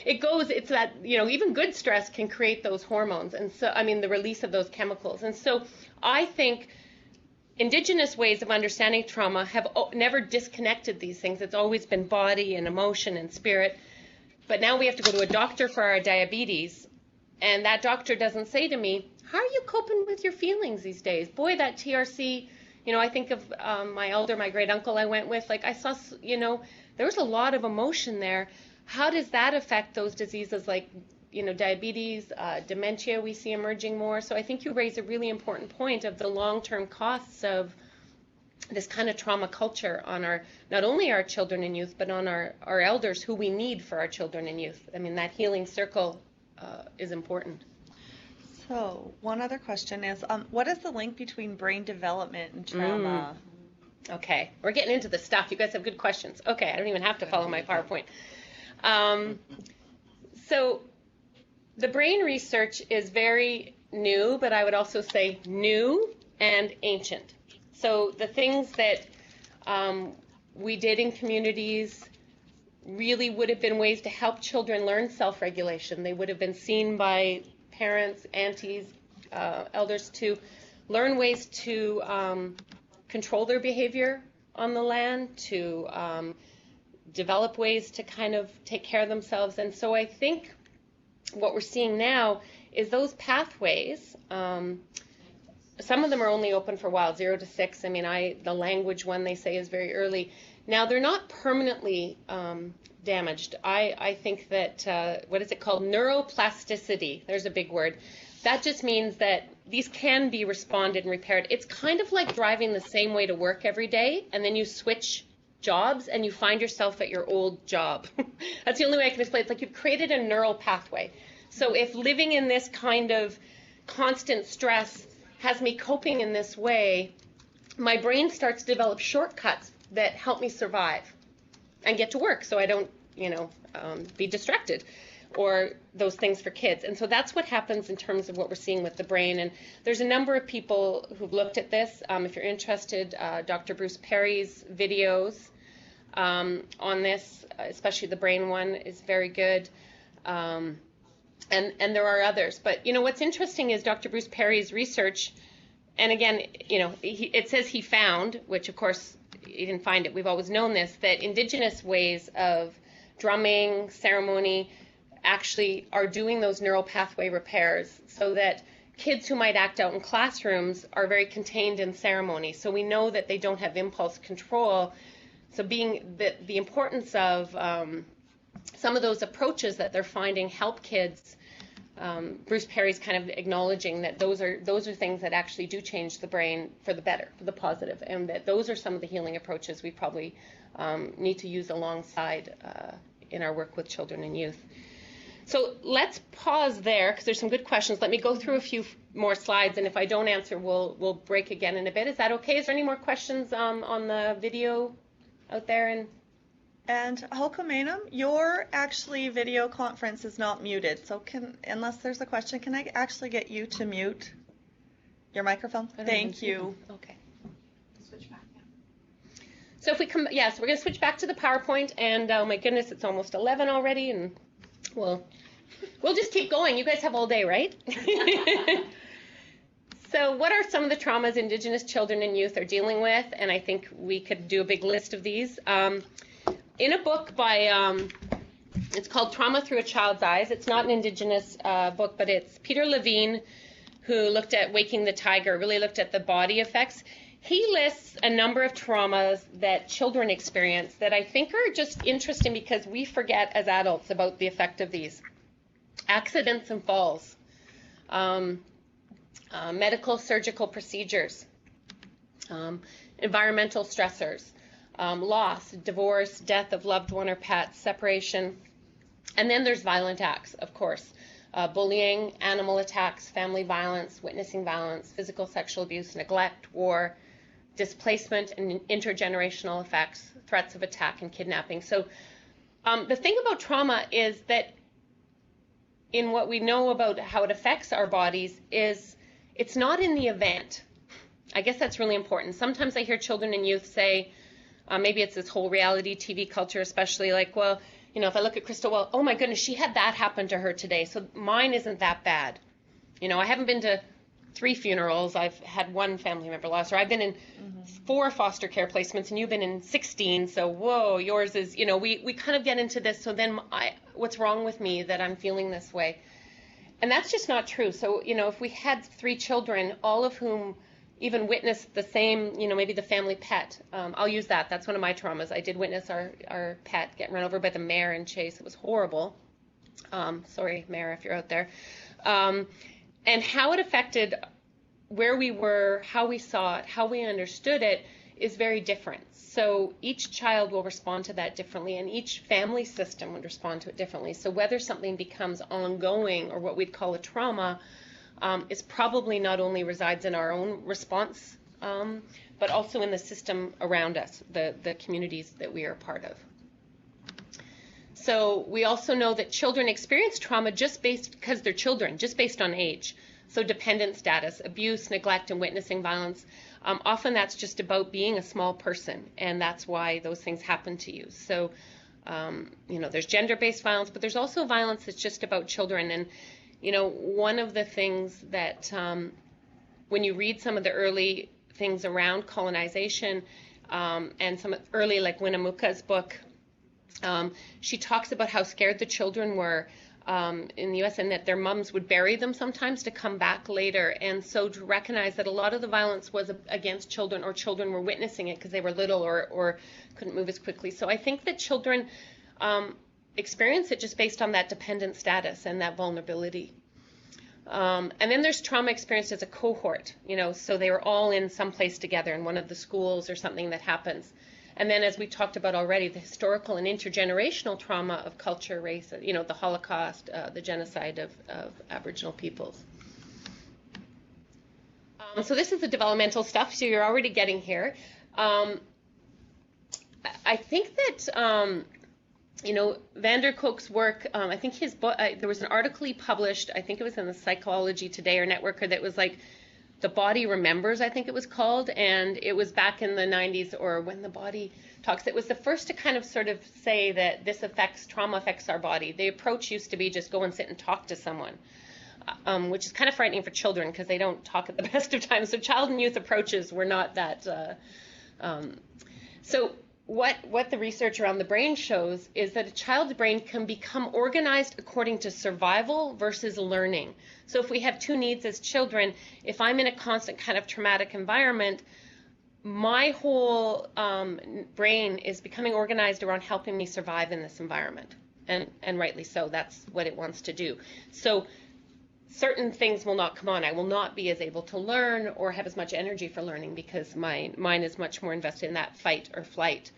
[SPEAKER 2] it's that, even good stress can create those hormones, and so, the release of those chemicals. And so I think Indigenous ways of understanding trauma have never disconnected these things. It's always been body and emotion and spirit. But now we have to go to a doctor for our diabetes, and that doctor doesn't say to me, how are you coping with your feelings these days? Boy, that TRC, I think of my great uncle I went with, I saw, there was a lot of emotion there. How does that affect those diseases like, diabetes, dementia we see emerging more? So I think you raise a really important point of the long-term costs of this kind of trauma culture on not only our children and youth, but on our elders who we need for our children and youth. That healing circle is important.
[SPEAKER 1] So one other question is, what is the link between brain development and trauma?
[SPEAKER 2] Okay, we're getting into the stuff. You guys have good questions. Okay, I don't even have to follow my PowerPoint. So the brain research is very new, but I would also say new and ancient. So the things that we did in communities really would have been ways to help children learn self-regulation. They would have been seen by parents, aunties, elders to learn ways to control their behavior on the land, to develop ways to kind of take care of themselves. And so I think what we're seeing now is those pathways. Some of them are only open for a while, 0 to 6. The language one they say is very early. Now, they're not permanently damaged. I think that, what is it called? Neuroplasticity. There's a big word. That just means that these can be responded and repaired. It's kind of like driving the same way to work every day, and then you switch jobs and you find yourself at your old job. That's the only way I can explain it. It's like you've created a neural pathway. So if living in this kind of constant stress has me coping in this way, my brain starts to develop shortcuts that help me survive and get to work so I don't, be distracted, or those things for kids. And so that's what happens in terms of what we're seeing with the brain. And there's a number of people who've looked at this. If you're interested, Dr. Bruce Perry's videos on this, especially the brain one, is very good. And there are others. But, what's interesting is Dr. Bruce Perry's research, and again, it says he found, which of course he didn't find it, we've always known this, that Indigenous ways of drumming, ceremony, actually are doing those neural pathway repairs so that kids who might act out in classrooms are very contained in ceremony. So we know that they don't have impulse control. So being the importance of some of those approaches that they're finding help kids, Bruce Perry's kind of acknowledging that those are things that actually do change the brain for the better, for the positive, and that those are some of the healing approaches we probably need to use alongside in our work with children and youth. So let's pause there because there's some good questions. Let me go through a few more slides, and if I don't answer, we'll break again in a bit. Is that okay? Is there any more questions on the video out there?
[SPEAKER 1] And Hulkamanum, your video conference is not muted. So unless there's a question, can I actually get you to mute your microphone? Thank you.
[SPEAKER 2] Okay. Switch back now. So if we come, so we're going to switch back to the PowerPoint, and oh my goodness, it's almost 11 already, and we'll just keep going. You guys have all day, right? So what are some of the traumas Indigenous children and youth are dealing with? And I think we could do a big list of these. In a book by, it's called Trauma Through a Child's Eyes. It's not an Indigenous book, but it's Peter Levine, who looked at Waking the Tiger, really looked at the body effects. He lists a number of traumas that children experience that I think are just interesting because we forget as adults about the effect of these. Accidents and falls, medical surgical procedures, environmental stressors, loss, divorce, death of loved one or pet, separation, and then there's violent acts, of course. Bullying, animal attacks, family violence, witnessing violence, physical sexual abuse, neglect, war, displacement, and intergenerational effects, threats of attack and kidnapping. So the thing about trauma is that in what we know about how it affects our bodies is it's not in the event. I guess that's really important. Sometimes I hear children and youth say, maybe it's this whole reality TV culture, especially like, well, you know, if I look at Crystal, well, oh my goodness, she had that happen to her today, so mine isn't that bad. You know, I haven't been to 3 funerals. I've had 1 family member lost, or I've been in 4 foster care placements, and you've been in 16. So whoa, yours is. You know, we kind of get into this. So then, what's wrong with me that I'm feeling this way? And that's just not true. So you know, if we had 3 children, all of whom even witnessed the same, you know, maybe the family pet. I'll use that. That's one of my traumas. I did witness our pet get run over by the mare in Chase. It was horrible. Sorry, mare, if you're out there. And how it affected where we were, how we saw it, how we understood it is very different. So each child will respond to that differently, and each family system would respond to it differently. So whether something becomes ongoing or what we'd call a trauma is probably not only resides in our own response, but also in the system around us, the communities that we are part of. So we also know that children experience trauma just because they're children, just based on age. So dependent status, abuse, neglect, and witnessing violence, often that's just about being a small person, and that's why those things happen to you. So, you know, there's gender-based violence, but there's also violence that's just about children. And, you know, one of the things that when you read some of the early things around colonization and some early, like Winnemucca's book, she talks about how scared the children were in the U.S. and that their mums would bury them sometimes to come back later. And so to recognize that a lot of the violence was against children, or children were witnessing it because they were little or couldn't move as quickly. So I think that children experience it just based on that dependent status and that vulnerability. And then there's trauma experienced as a cohort, you know, so they were all in some place together in one of the schools or something that happens. And then, as we talked about already, the historical and intergenerational trauma of culture, race, you know, the Holocaust, the genocide of Aboriginal peoples. So this is the developmental stuff, so you're already getting here. I think that, you know, Van der Kolk's work, I think his book, there was an article he published, I think it was in the Psychology Today or Networker, that was like, The Body Remembers, I think it was called, and it was back in the 90s, or When the Body Talks. It was the first to kind of sort of say that this trauma affects our body. The approach used to be just go and sit and talk to someone, which is kind of frightening for children because they don't talk at the best of times. So child and youth approaches were not that. So what the research around the brain shows is that a child's brain can become organized according to survival versus learning. So if we have 2 needs as children, if I'm in a constant kind of traumatic environment, my whole brain is becoming organized around helping me survive in this environment. And rightly so, that's what it wants to do. So certain things will not come on. I will not be as able to learn or have as much energy for learning because my mind is much more invested in that fight or flight.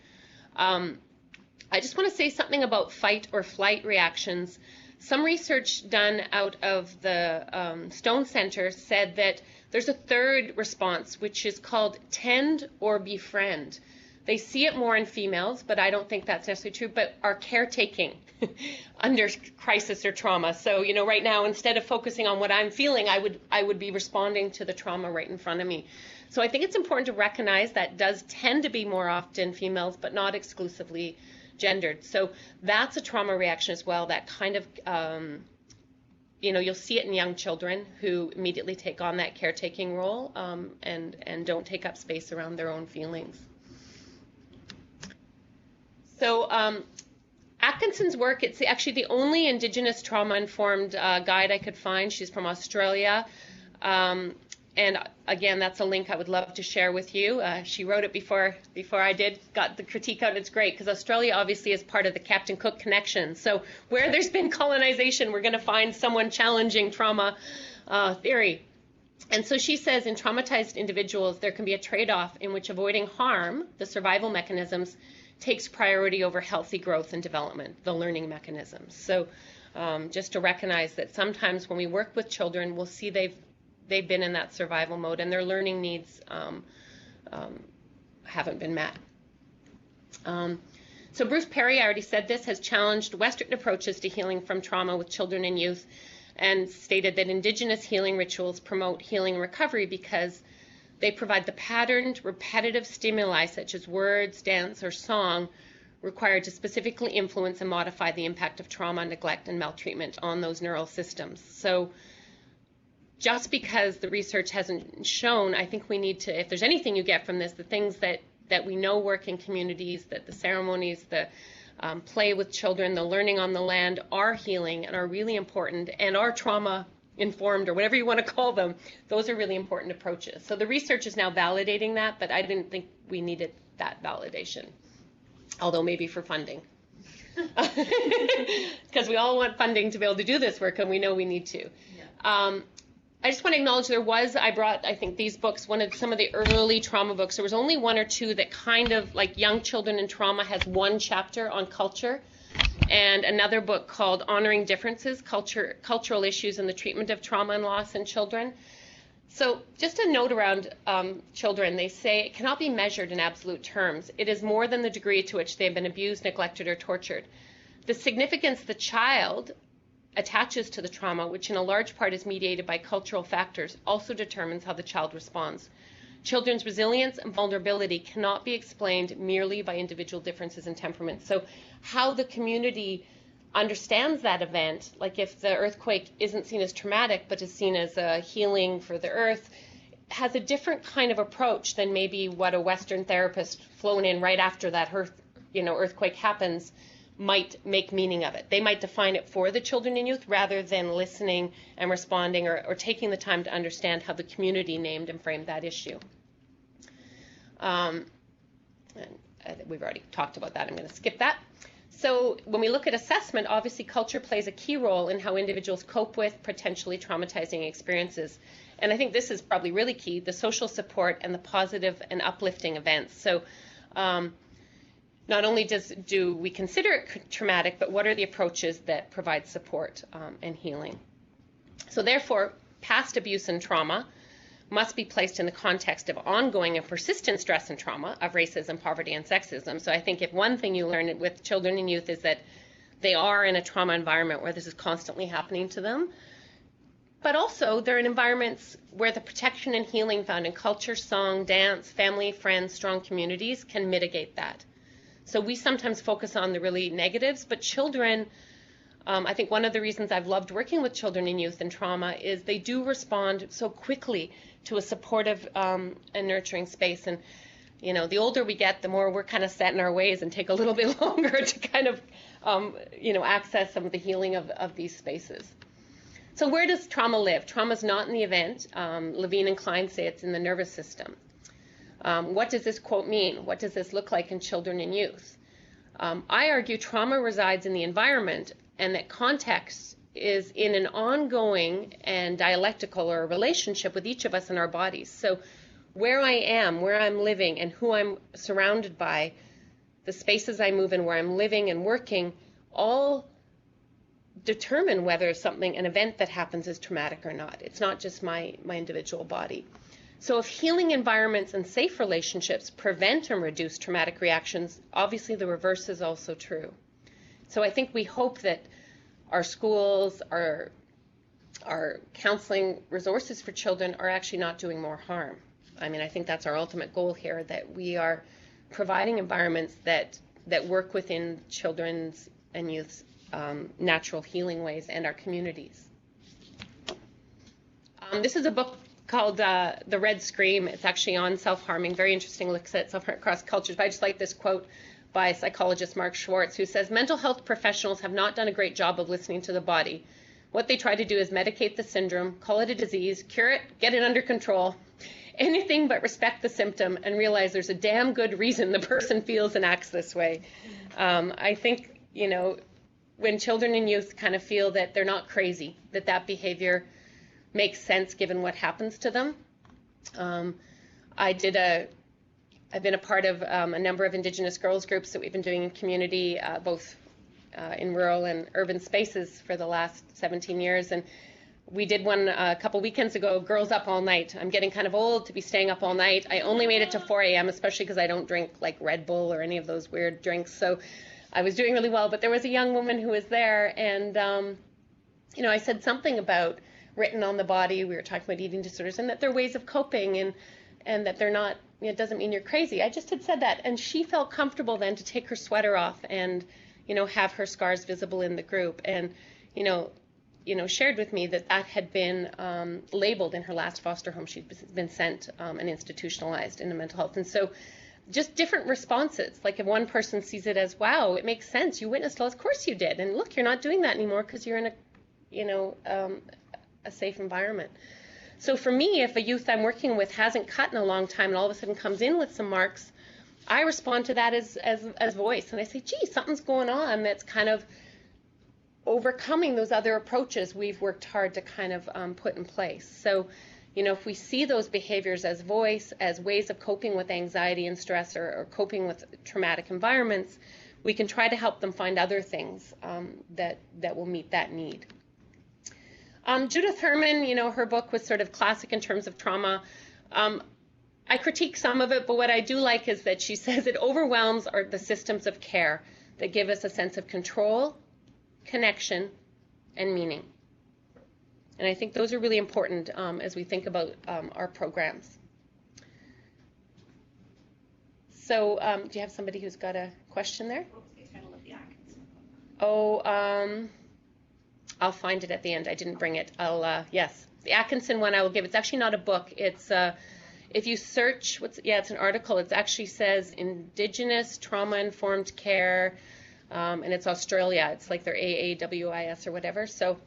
[SPEAKER 2] I just want to say something about fight or flight reactions. Some research done out of the Stone Center said that there's a third response, which is called tend or befriend. They see it more in females, but I don't think that's necessarily true, but are caretaking under crisis or trauma. So, you know, right now, instead of focusing on what I'm feeling, I would be responding to the trauma right in front of me. So I think it's important to recognize that does tend to be more often females, but not exclusively gendered. So that's a trauma reaction as well, that kind of, you know, you'll see it in young children who immediately take on that caretaking role and don't take up space around their own feelings. So Atkinson's work, it's actually the only Indigenous trauma-informed guide I could find. She's from Australia. And again, that's a link I would love to share with you. She wrote it before I got the critique out. It's great because Australia obviously is part of the Captain Cook connection. So where there's been colonization, we're going to find someone challenging trauma theory. And so she says in traumatized individuals, there can be a trade-off in which avoiding harm, the survival mechanisms, takes priority over healthy growth and development, the learning mechanisms. So just to recognize that sometimes when we work with children, we'll see they've been in that survival mode and their learning needs haven't been met. So Bruce Perry, I already said this, has challenged Western approaches to healing from trauma with children and youth, and stated that Indigenous healing rituals promote healing and recovery because they provide the patterned, repetitive stimuli such as words, dance, or song required to specifically influence and modify the impact of trauma, neglect, and maltreatment on those neural systems. So just because the research hasn't shown, I think we need to, if there's anything you get from this, the things that we know work in communities, that the ceremonies, the play with children, the learning on the land are healing and are really important, and are trauma informed, or whatever you want to call them. Those are really important approaches. So the research is now validating that, but I didn't think we needed that validation, although maybe for funding. Because we all want funding to be able to do this work, and we know we need to. Yeah. I just want to acknowledge I brought, I think, these books, some of the early trauma books. There was only one or two that kind of, like Young Children in Trauma has one chapter on culture, and another book called Honoring Differences, Cultural Issues in the Treatment of Trauma and Loss in Children. So just a note around children, they say it cannot be measured in absolute terms. It is more than the degree to which they have been abused, neglected, or tortured. The significance the child attaches to the trauma, which in a large part is mediated by cultural factors, also determines how the child responds. Children's resilience and vulnerability cannot be explained merely by individual differences in temperament. So how the community understands that event, like if the earthquake isn't seen as traumatic but is seen as a healing for the earth, has a different kind of approach than maybe what a Western therapist flown in right after that earthquake happens might make meaning of it. They might define it for the children and youth rather than listening and responding or taking the time to understand how the community named and framed that issue. And we've already talked about that. I'm going to skip that. So when we look at assessment, obviously culture plays a key role in how individuals cope with potentially traumatizing experiences. And I think this is probably really key, the social support and the positive and uplifting events. So not only do we consider it traumatic, but what are the approaches that provide support and healing? So therefore, past abuse and trauma must be placed in the context of ongoing and persistent stress and trauma of racism, poverty, and sexism. So I think if one thing you learn with children and youth is that they are in a trauma environment where this is constantly happening to them, but also they're in environments where the protection and healing found in culture, song, dance, family, friends, strong communities can mitigate that. So we sometimes focus on the really negatives, but children, I think one of the reasons I've loved working with children and youth in trauma is they do respond so quickly to a supportive and nurturing space. And, the older we get, the more we're kind of set in our ways and take a little bit longer to kind of, access some of the healing of these spaces. So where does trauma live? Trauma is not in the event. Levine and Klein say it's in the nervous system. What does this quote mean? What does this look like in children and youth? I argue trauma resides in the environment, and that context is in an ongoing and dialectical or relationship with each of us in our bodies. So where I am, where I'm living, and who I'm surrounded by, the spaces I move in, where I'm living and working, all determine whether an event that happens is traumatic or not. It's not just my individual body. So if healing environments and safe relationships prevent and reduce traumatic reactions, obviously the reverse is also true. So I think we hope that our schools, our counseling resources for children are actually not doing more harm. I mean, I think that's our ultimate goal here, that we are providing environments that work within children's and youth's natural healing ways and our communities. This is a book called The Red Scream. It's actually on self-harming, very interesting, looks at self-harm across cultures. But I just like this quote by psychologist Mark Schwartz, who says, mental health professionals have not done a great job of listening to the body. What they try to do is medicate the syndrome, call it a disease, cure it, get it under control, anything but respect the symptom and realize there's a damn good reason the person feels and acts this way. I think, when children and youth kind of feel that they're not crazy, that behavior makes sense given what happens to them. I've been a part of a number of Indigenous girls groups that we've been doing in community, both in rural and urban spaces for the last 17 years. And We did one a couple weekends ago, Girls Up All Night. I'm getting kind of old to be staying up all night. I only made it to 4 a.m., especially because I don't drink like Red Bull or any of those weird drinks. So I was doing really well. But there was a young woman who was there, and, I said something about written on the body. We were talking about eating disorders and that they're ways of coping, and that they're not, it doesn't mean you're crazy. I just had said that. And she felt comfortable then to take her sweater off and, have her scars visible in the group. And, shared with me that had been labeled in her last foster home. She'd been sent and institutionalized into mental health. And so just different responses. Like if one person sees it as, wow, it makes sense. You witnessed all, of course you did. And look, you're not doing that anymore because you're in a safe environment. So for me, if a youth I'm working with hasn't cut in a long time and all of a sudden comes in with some marks, I respond to that as voice. And I say, gee, something's going on that's kind of overcoming those other approaches we've worked hard to kind of put in place. So, if we see those behaviors as voice, as ways of coping with anxiety and stress or coping with traumatic environments, we can try to help them find other things that will meet that need. Judith Herman, her book was sort of classic in terms of trauma. I critique some of it, but what I do like is that she says it overwhelms the systems of care that give us a sense of control, connection, and meaning. And I think those are really important as we think about our programs. So do you have somebody who's got a question there? I'll find it at the end. I didn't bring it. Yes. The Atkinson one I will give. It's actually not a book. It's if you search, it's an article. It actually says Indigenous Trauma-Informed Care, and it's Australia. It's like their AAWIS or whatever. So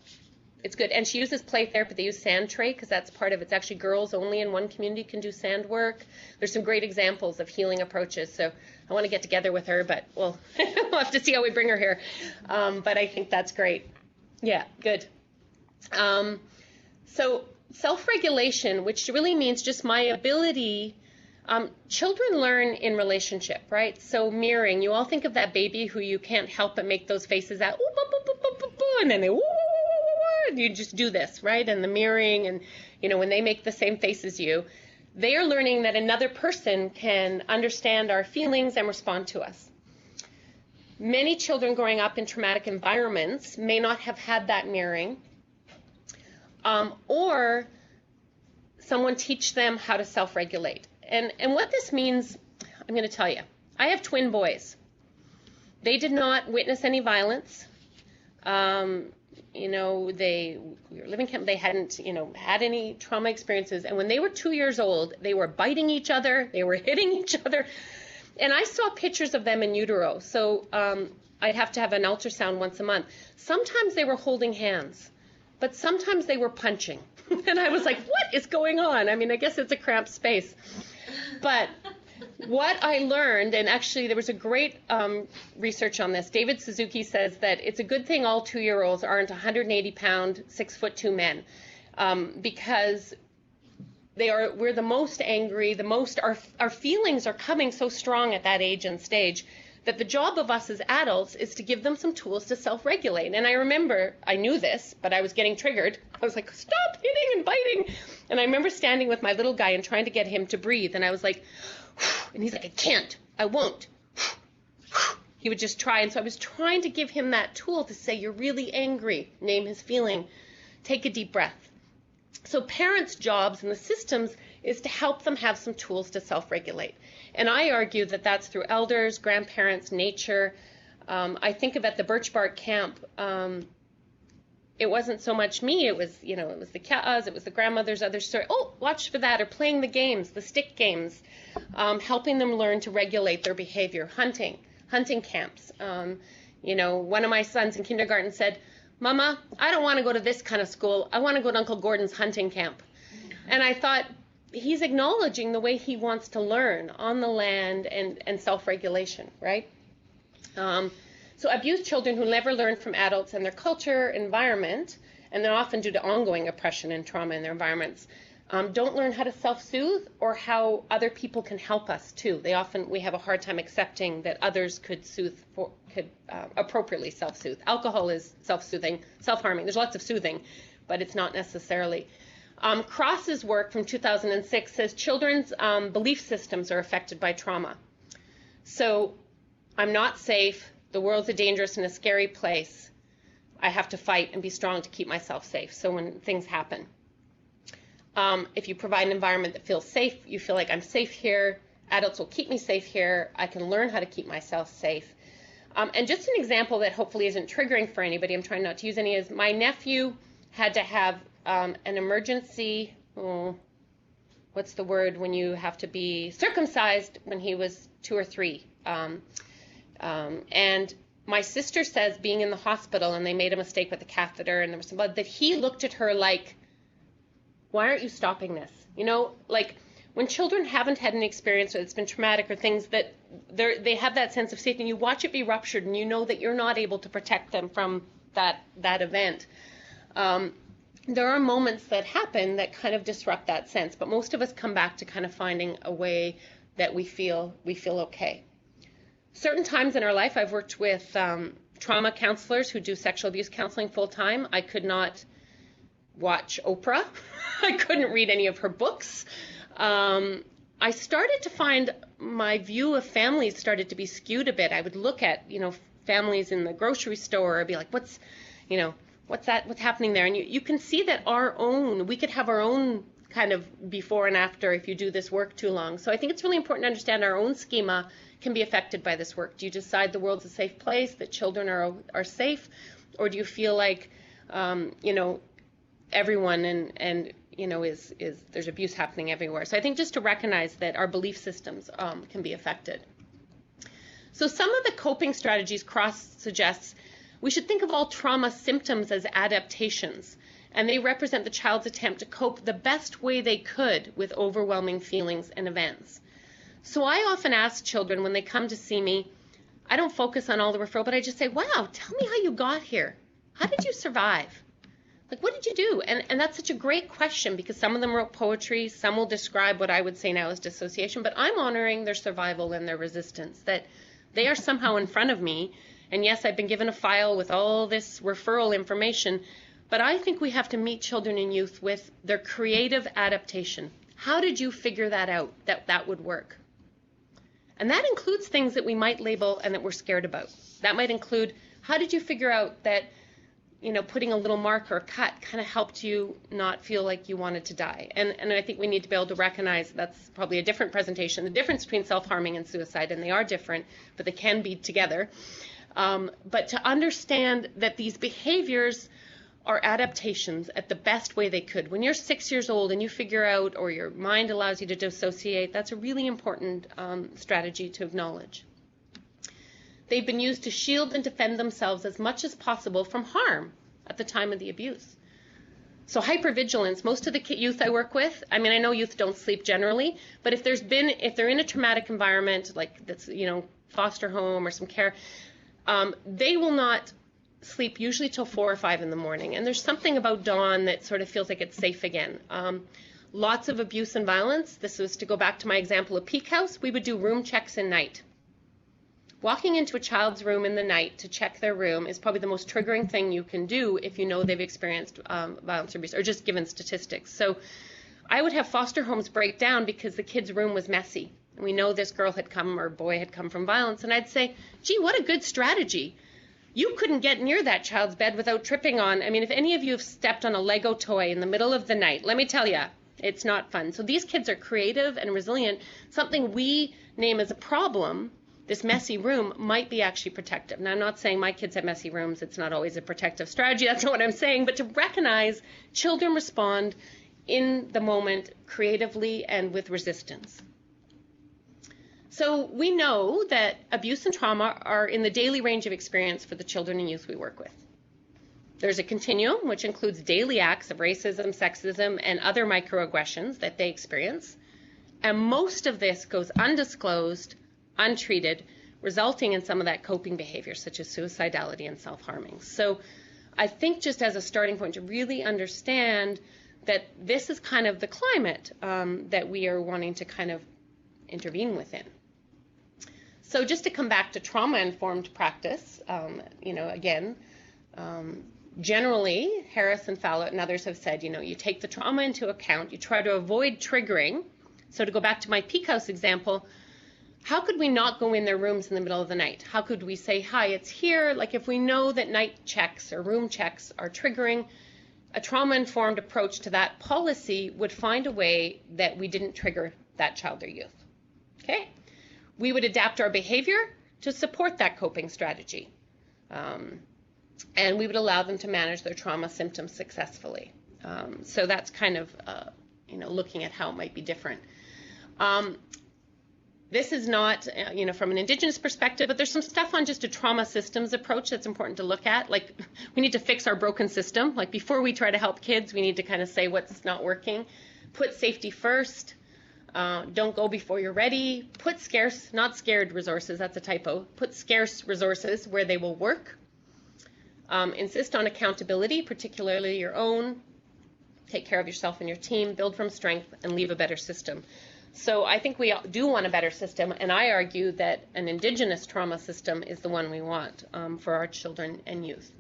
[SPEAKER 2] it's good. And she uses play therapy. They use sand tray because that's part of it. It's actually girls only in one community can do sand work. There's some great examples of healing approaches. So I want to get together with her, but we'll have to see how we bring her here. But I think that's great. Yeah, good. So self-regulation, which really means just my ability. Children learn in relationship, right? So mirroring, you all think of that baby who you can't help but make those faces at, and then they, and you just do this, right? And the mirroring, and when they make the same face as you, they are learning that another person can understand our feelings and respond to us. Many children growing up in traumatic environments may not have had that mirroring, or someone teach them how to self-regulate. And what this means, I'm going to tell you. I have twin boys. They did not witness any violence. We were living camp. They hadn't, had any trauma experiences. And when they were 2 years old, they were biting each other. They were hitting each other. And I saw pictures of them in utero. So I'd have to have an ultrasound once a month. Sometimes they were holding hands, but sometimes they were punching. And I was like, what is going on? I mean, I guess it's a cramped space. But what I learned, and actually there was a great research on this. David Suzuki says that it's a good thing all 2-year-olds aren't 180-pound, 6'2" men, because we're the most angry, our feelings are coming so strong at that age and stage that the job of us as adults is to give them some tools to self-regulate. And I remember, I knew this, but I was getting triggered. I was like, stop hitting and biting. And I remember standing with my little guy and trying to get him to breathe. And I was like, and he's like, I can't, I won't. He would just try. And so I was trying to give him that tool to say, you're really angry, name his feeling, take a deep breath. So parents' jobs and the systems is to help them have some tools to self-regulate. And I argue that that's through elders, grandparents, nature. I think of at the Birch Bark camp, it wasn't so much me, it was, it was the Ka'as, it was the grandmothers, other story. Oh, watch for that, or playing the games, the stick games, helping them learn to regulate their behavior. Hunting camps. One of my sons in kindergarten said, Mama, I don't want to go to this kind of school. I want to go to Uncle Gordon's hunting camp. And I thought, he's acknowledging the way he wants to learn on the land and self-regulation, right? So abused children who never learn from adults and their culture, environment, and they're often due to ongoing oppression and trauma in their environments, don't learn how to self-soothe or how other people can help us too. We have a hard time accepting that others could appropriately self-soothe. Alcohol is self-soothing, self-harming. There's lots of soothing, but it's not necessarily. Cross's work from 2006 says children's belief systems are affected by trauma. So I'm not safe, the world's a dangerous and a scary place, I have to fight and be strong to keep myself safe. So when things happen, if you provide an environment that feels safe, you feel like I'm safe here, adults will keep me safe here, I can learn how to keep myself safe. And just an example that hopefully isn't triggering for anybody, I'm trying not to use any, is my nephew had to have an emergency, what's the word when you have to be circumcised when he was 2 or 3. And my sister says, being in the hospital and they made a mistake with the catheter and there was some blood, that he looked at her like, why aren't you stopping this? You know, like when children haven't had an experience or it's been traumatic or things that they have that sense of safety and you watch it be ruptured and you know that you're not able to protect them from that event. There are moments that happen that kind of disrupt that sense, but most of us come back to kind of finding a way that we feel okay. Certain times in our life, I've worked with trauma counselors who do sexual abuse counseling full time. I could not watch Oprah. I couldn't read any of her books. I started to find my view of families started to be skewed a bit. I would look at, families in the grocery store and be like, what's happening there? And you can see that we could have our own kind of before and after if you do this work too long. So I think it's really important to understand our own schema can be affected by this work. Do you decide the world's a safe place, that children are safe, or do you feel like, everyone and there's abuse happening everywhere? So I think just to recognize that our belief systems can be affected. So some of the coping strategies Cross suggests, we should think of all trauma symptoms as adaptations, and they represent the child's attempt to cope the best way they could with overwhelming feelings and events. So I often ask children when they come to see me, I don't focus on all the referral, but I just say, wow, tell me how you got here. How did you survive? Like, what did you do? And that's such a great question because some of them wrote poetry, some will describe what I would say now as dissociation, but I'm honoring their survival and their resistance, that they are somehow in front of me. And yes, I've been given a file with all this referral information, but I think we have to meet children and youth with their creative adaptation. How did you figure that out, that would work? And that includes things that we might label and that we're scared about. That might include, how did you figure out that, putting a little mark or a cut kind of helped you not feel like you wanted to die? And I think we need to be able to recognize that's probably a different presentation, the difference between self-harming and suicide, and they are different, but they can be together. But to understand that these behaviors are adaptations at the best way they could. When you're 6 years old and you figure out, or your mind allows you to dissociate, that's a really important strategy to acknowledge. They've been used to shield and defend themselves as much as possible from harm at the time of the abuse. So hypervigilance, most of the youth I work with, I know youth don't sleep generally, but if they're in a traumatic environment, like that's, foster home or some care, they will not sleep usually till 4 or 5 in the morning. And there's something about dawn that sort of feels like it's safe again. Lots of abuse and violence. This was to go back to my example of Peak House. We would do room checks in night. Walking into a child's room in the night to check their room is probably the most triggering thing you can do if you know they've experienced violence or abuse, or just given statistics. So I would have foster homes break down because the kid's room was messy. And we know this girl had come or boy had come from violence. And I'd say, gee, what a good strategy. You couldn't get near that child's bed without tripping on. If any of you have stepped on a Lego toy in the middle of the night, let me tell you, it's not fun. So these kids are creative and resilient. Something we name as a problem, this messy room, might be actually protective. Now, I'm not saying my kids have messy rooms. It's not always a protective strategy. That's not what I'm saying. But to recognize children respond in the moment creatively and with resistance. So we know that abuse and trauma are in the daily range of experience for the children and youth we work with. There's a continuum, which includes daily acts of racism, sexism, and other microaggressions that they experience. And most of this goes undisclosed, untreated, resulting in some of that coping behavior, such as suicidality and self-harming. So I think just as a starting point to really understand that this is kind of the climate that we are wanting to kind of intervene within. So just to come back to trauma-informed practice, Generally, Harris and Fallot and others have said, you take the trauma into account, you try to avoid triggering. So to go back to my Peak House example, how could we not go in their rooms in the middle of the night? How could we say, hi, it's here? Like if we know that night checks or room checks are triggering, a trauma-informed approach to that policy would find a way that we didn't trigger that child or youth. Okay? We would adapt our behavior to support that coping strategy. And we would allow them to manage their trauma symptoms successfully. So that's kind of, looking at how it might be different. This is not, from an Indigenous perspective, but there's some stuff on just a trauma systems approach that's important to look at. Like, we need to fix our broken system. Like, before we try to help kids, we need to kind of say what's not working. Put safety first. Don't go before you're ready. Put scarce, not scared resources, that's a typo. Put scarce resources where they will work. Insist on accountability, particularly your own. Take care of yourself and your team. Build from strength and leave a better system. So I think we do want a better system, and I argue that an Indigenous trauma system is the one we want for our children and youth.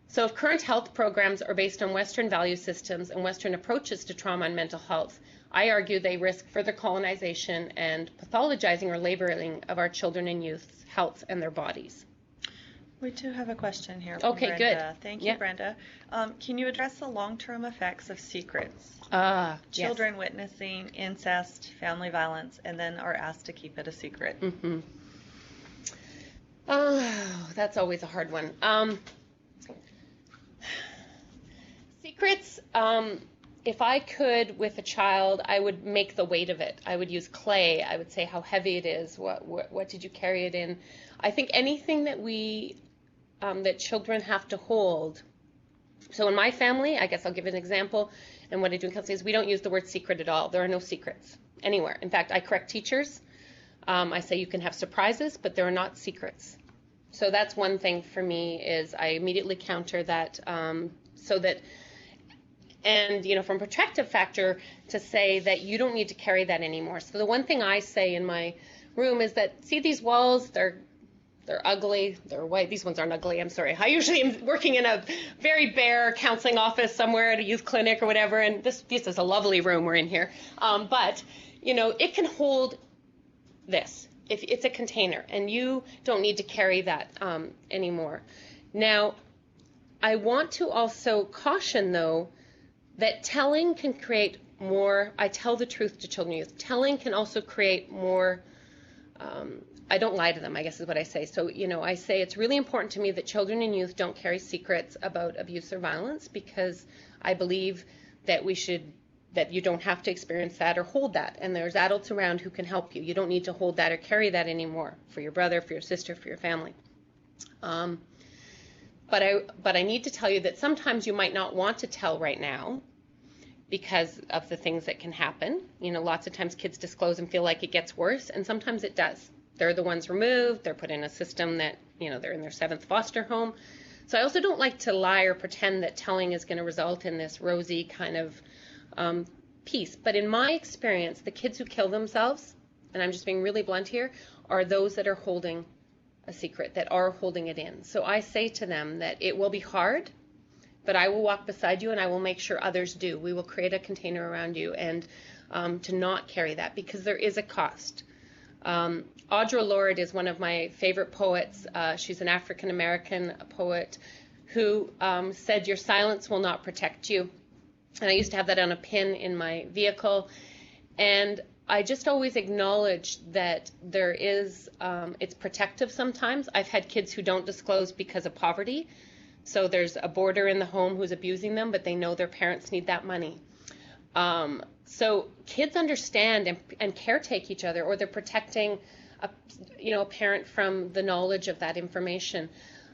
[SPEAKER 2] So if current health programs are based on Western value systems and Western approaches to trauma and mental health, I argue they risk further colonization and pathologizing or labeling of our children and youth's health and their bodies.
[SPEAKER 1] We do have a question here from
[SPEAKER 2] Okay,
[SPEAKER 1] Brenda.
[SPEAKER 2] good.
[SPEAKER 1] Thank you, Brenda. Can you address the long-term effects of secrets? Children witnessing incest, family violence, and then are asked to keep it a secret.
[SPEAKER 2] Mm-hmm. Oh, that's always a hard one. Secrets, if I could with a child, I would make the weight of it. I would use clay. I would say how heavy it is. What did you carry it in? I think anything that that children have to hold. So in my family, I guess I'll give an example, and what I do in counseling is we don't use the word secret at all. There are no secrets anywhere. In fact, I correct teachers. I say you can have surprises, but there are not secrets. So that's one thing for me is I immediately counter that so that, and from protective factor to say that you don't need to carry that anymore. So the one thing I say in my room is that, see these walls, they're ugly, they're white. These ones aren't ugly, I'm sorry. I usually am working in a very bare counseling office somewhere at a youth clinic or whatever, and this is a lovely room we're in here. But, it can hold this. If it's a container, and you don't need to carry that anymore. Now, I want to also caution, though, that telling can create more, I tell the truth to children and youth. Telling can also create more, I don't lie to them, I guess is what I say. So, I say it's really important to me that children and youth don't carry secrets about abuse or violence, because I believe that that you don't have to experience that or hold that. And there's adults around who can help you. You don't need to hold that or carry that anymore for your brother, for your sister, for your family. But I need to tell you that sometimes you might not want to tell right now because of the things that can happen. Lots of times kids disclose and feel like it gets worse, and sometimes it does. They're the ones removed, they're put in a system that, they're in their 7th foster home. So I also don't like to lie or pretend that telling is going to result in this rosy kind of peace. But in my experience, the kids who kill themselves, and I'm just being really blunt here, are those that are holding a secret, that are holding it in. So I say to them that it will be hard, but I will walk beside you and I will make sure others do. We will create a container around you, and to not carry that, because there is a cost. Audre Lorde is one of my favorite poets. She's an African-American poet who said, "Your silence will not protect you." And I used to have that on a pin in my vehicle. And I just always acknowledge that there is, it's protective sometimes. I've had kids who don't disclose because of poverty. So there's a boarder in the home who's abusing them, but they know their parents need that money. So kids understand and caretake each other, or they're protecting a parent from the knowledge of that information.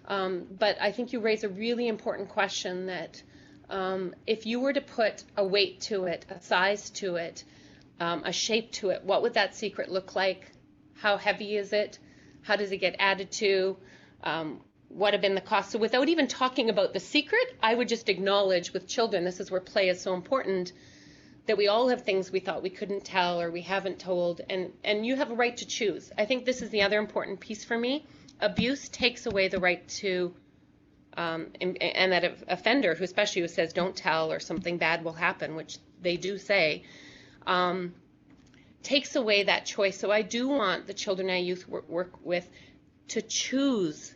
[SPEAKER 2] But I think you raise a really important question that if you were to put a weight to it, a size to it, a shape to it, what would that secret look like? How heavy is it? How does it get added to? What have been the costs? So without even talking about the secret, I would just acknowledge with children, this is where play is so important, that we all have things we thought we couldn't tell or we haven't told, and you have a right to choose. I think this is the other important piece for me. Abuse takes away the right to and that offender, who especially who says don't tell or something bad will happen, which they do say, takes away that choice. So I do want the children I youth work with to choose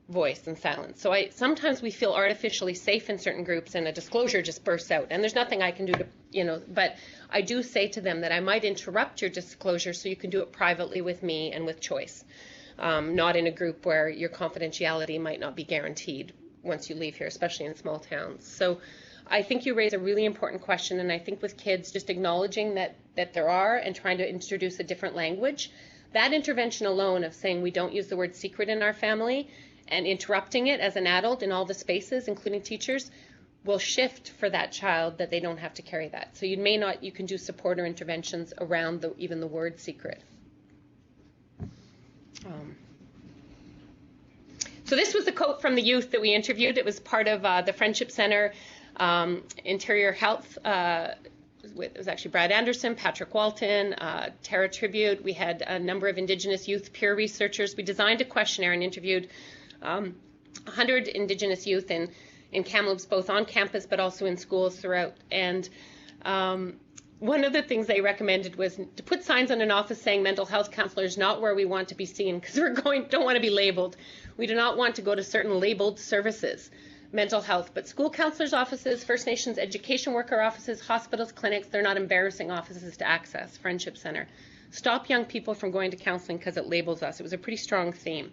[SPEAKER 2] voice and silence. So sometimes we feel artificially safe in certain groups and a disclosure just bursts out, and there's nothing I can do to, but I do say to them that I might interrupt your disclosure so you can do it privately with me and with choice, not in a group where your confidentiality might not be guaranteed once you leave here, especially in small towns. So I think you raise a really important question, and I think with kids, just acknowledging that there are and trying to introduce a different language, that intervention alone of saying we don't use the word secret in our family and interrupting it as an adult in all the spaces, including teachers, will shift for that child that they don't have to carry that. So you can do support or interventions around even the word secret. So this was the quote from the youth that we interviewed. It was part of the Friendship Center Interior Health. It was actually Brad Anderson, Patrick Walton, Tara Tribute. We had a number of Indigenous youth peer researchers. We designed a questionnaire and interviewed 100 Indigenous youth in Kamloops, both on campus but also in schools throughout. And one of the things they recommended was to put signs on an office saying mental health counselor is not where we want to be seen, because don't want to be labeled. We do not want to go to certain labeled services, mental health, but school counselors' offices, First Nations education worker offices, hospitals, clinics, they're not embarrassing offices to access. Friendship Center. Stop young people from going to counseling because it labels us. It was a pretty strong theme.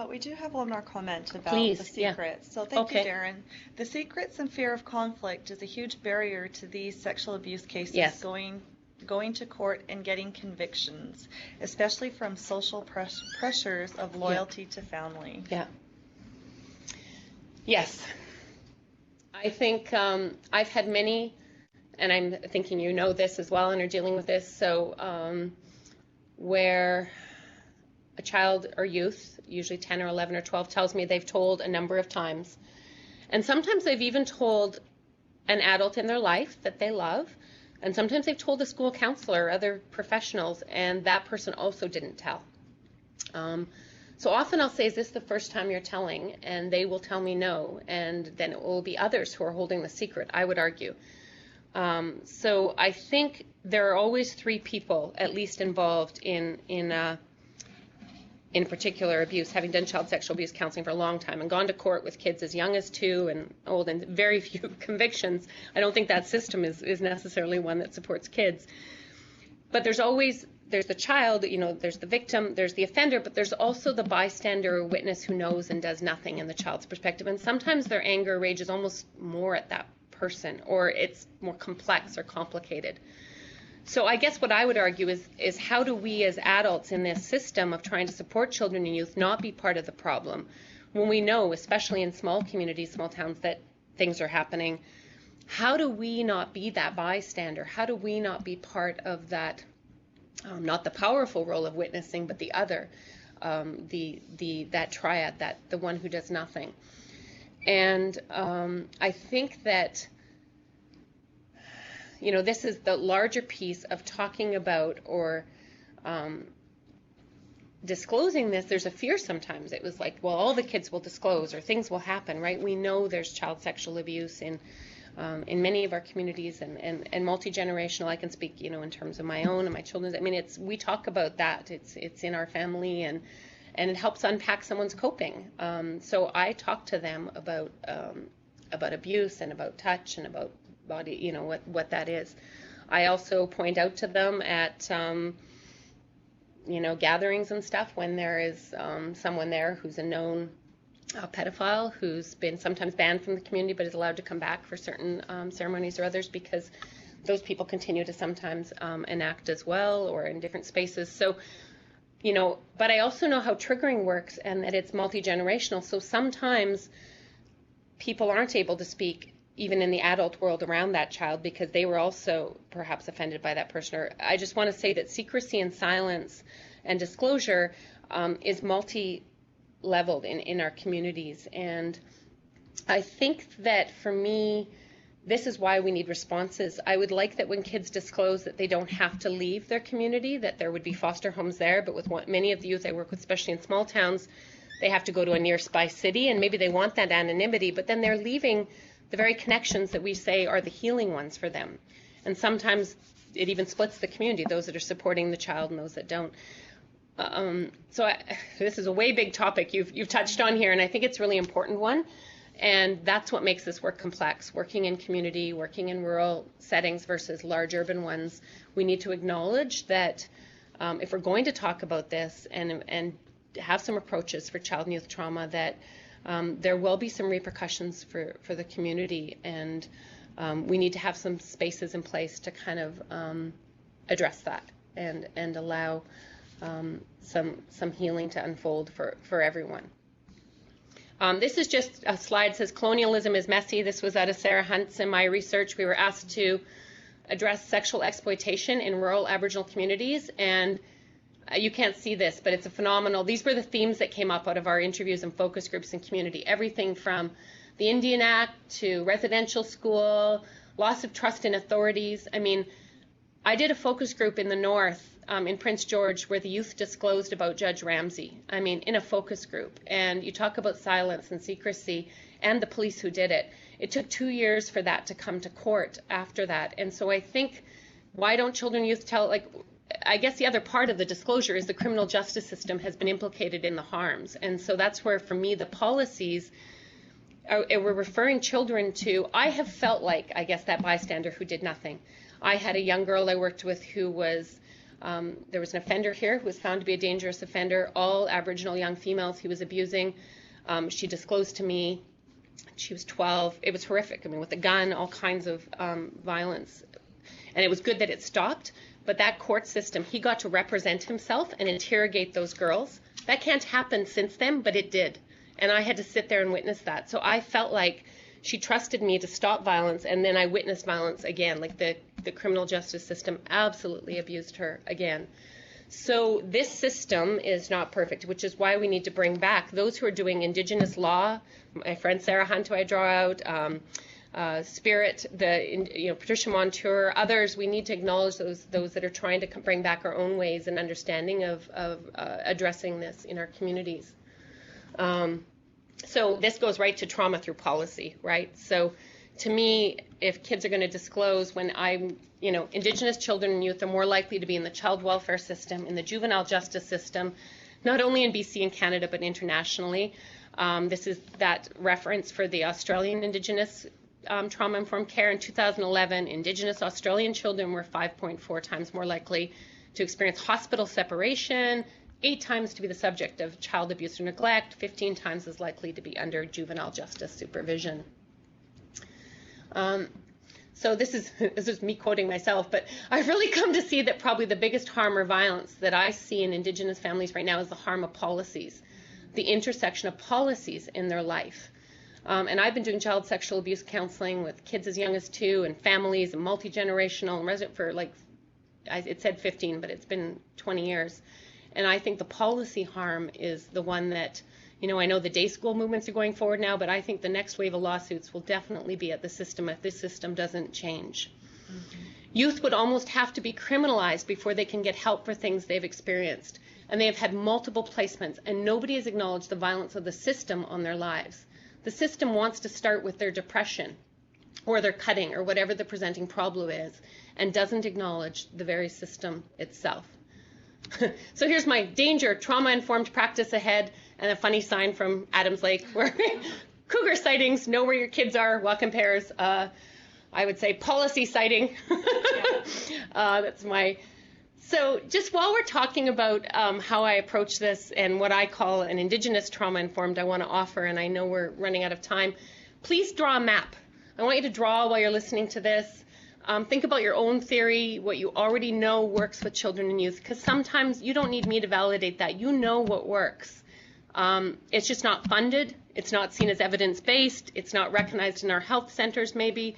[SPEAKER 1] We do have one more comment about
[SPEAKER 2] Please,
[SPEAKER 1] the secrets.
[SPEAKER 2] yeah.
[SPEAKER 1] So thank you, Darren. The secrets and fear of conflict is a huge barrier to these sexual abuse cases
[SPEAKER 2] Yes.
[SPEAKER 1] going to court and getting convictions, especially from social pressures of loyalty to family.
[SPEAKER 2] Yeah. Yes. I think I've had many, and I'm thinking you know this as well and are dealing with this, so where a child or youth, usually 10 or 11 or 12, tells me they've told a number of times. And sometimes they've even told an adult in their life that they love. And sometimes they've told a school counselor or other professionals, and that person also didn't tell. So often I'll say, is this the first time you're telling? And they will tell me no. And then it will be others who are holding the secret, I would argue. So I think there are always three people at least involved in particular abuse, having done child sexual abuse counseling for a long time and gone to court with kids as young as 2 and old and very few convictions. I don't think that system is necessarily one that supports kids. But there's the child, there's the victim, there's the offender, but there's also the bystander or witness who knows and does nothing in the child's perspective. And sometimes their anger or rage is almost more at that person, or it's more complex or complicated. So I guess what I would argue is how do we as adults in this system of trying to support children and youth not be part of the problem when we know, especially in small communities, small towns, that things are happening? How do we not be that bystander? How do we not be part of that, not the powerful role of witnessing, but the other, that triad, the one who does nothing? And I think that this is the larger piece of talking about or disclosing this. There's a fear sometimes. It was like, well, all the kids will disclose or things will happen, right? We know there's child sexual abuse in many of our communities and multi-generational. I can speak, in terms of my own and my children's. I mean, we talk about that. It's in our family and it helps unpack someone's coping. So I talk to them about abuse and about touch and about body, what that is. I also point out to them at gatherings and stuff when there is someone there who's a known pedophile who's been sometimes banned from the community but is allowed to come back for certain ceremonies or others, because those people continue to sometimes enact as well or in different spaces. So but I also know how triggering works and that it's multi-generational. So sometimes people aren't able to speak even in the adult world around that child because they were also perhaps offended by that person. Or I just want to say that secrecy and silence and disclosure is multi-leveled in our communities. And I think that for me, this is why we need responses. I would like that when kids disclose that they don't have to leave their community, that there would be foster homes there. But with many of the youth I work with, especially in small towns, they have to go to a nearby city, and maybe they want that anonymity, but then they're leaving the very connections that we say are the healing ones for them. And sometimes it even splits the community, those that are supporting the child and those that don't. This is a way big topic you've touched on here, and I think it's a really important one. And that's what makes this work complex. Working in community, working in rural settings versus large urban ones, we need to acknowledge that if we're going to talk about this and have some approaches for child and youth trauma, that there will be some repercussions for the community, and we need to have some spaces in place to kind of address that and allow some healing to unfold for everyone. This is just a slide that says colonialism is messy. This was out of Sarah Hunt's in my research. We were asked to address sexual exploitation in rural Aboriginal communities, and you can't see this, but it's a phenomenal. These were the themes that came up out of our interviews and focus groups in community. Everything from the Indian Act to residential school, loss of trust in authorities. I mean, I did a focus group in the north in Prince George where the youth disclosed about Judge Ramsey. I mean, in a focus group. And you talk about silence and secrecy and the police who did it. It took 2 years for that to come to court after that. And so I think, why don't children and youth tell, like, I guess the other part of the disclosure is the criminal justice system has been implicated in the harms. And so that's where, for me, the policies we're referring children to. I have felt like, I guess, that bystander who did nothing. I had a young girl I worked with who was, there was an offender here who was found to be a dangerous offender, all Aboriginal young females he was abusing. She disclosed to me, she was 12. It was horrific. I mean, with a gun, all kinds of violence. And it was good that it stopped. But that court system, he got to represent himself and interrogate those girls. That can't happen since then, but it did. And I had to sit there and witness that. So I felt like she trusted me to stop violence, and then I witnessed violence again. Like the criminal justice system absolutely abused her again. So this system is not perfect, which is why we need to bring back those who are doing Indigenous law. My friend Sarah Hunt, who I draw out, Spirit, Patricia Montour, others. We need to acknowledge those that are trying to bring back our own ways and understanding of addressing this in our communities. So this goes right to trauma through policy, right? So to me, if kids are going to disclose, when Indigenous children and youth are more likely to be in the child welfare system, in the juvenile justice system, not only in BC and Canada, but internationally. This is that reference for the Australian Indigenous trauma-informed care. In 2011, Indigenous Australian children were 5.4 times more likely to experience hospital separation, 8 times to be the subject of child abuse or neglect, 15 times as likely to be under juvenile justice supervision. So this is me quoting myself, but I've really come to see that probably the biggest harm or violence that I see in Indigenous families right now is the harm of policies, the intersection of policies in their life. And I've been doing child sexual abuse counseling with kids as young as 2 and families and multi-generational and resident for it said 15, but it's been 20 years. And I think the policy harm is the one that, I know the day school movements are going forward now, but I think the next wave of lawsuits will definitely be at the system if this system doesn't change. Mm-hmm. Youth would almost have to be criminalized before they can get help for things they've experienced. And they have had multiple placements, and nobody has acknowledged the violence of the system on their lives. The system wants to start with their depression or their cutting or whatever the presenting problem is, and doesn't acknowledge the very system itself. So here's my danger, trauma-informed practice ahead, and a funny sign from Adams Lake where cougar sightings, know where your kids are, welcome pairs. I would say policy sighting. That's my... So just while we're talking about how I approach this and what I call an Indigenous trauma-informed, I want to offer, and I know we're running out of time, please draw a map. I want you to draw while you're listening to this. Think about your own theory, what you already know works with children and youth, because sometimes you don't need me to validate that. You know what works. It's just not funded. It's not seen as evidence-based. It's not recognized in our health centers maybe.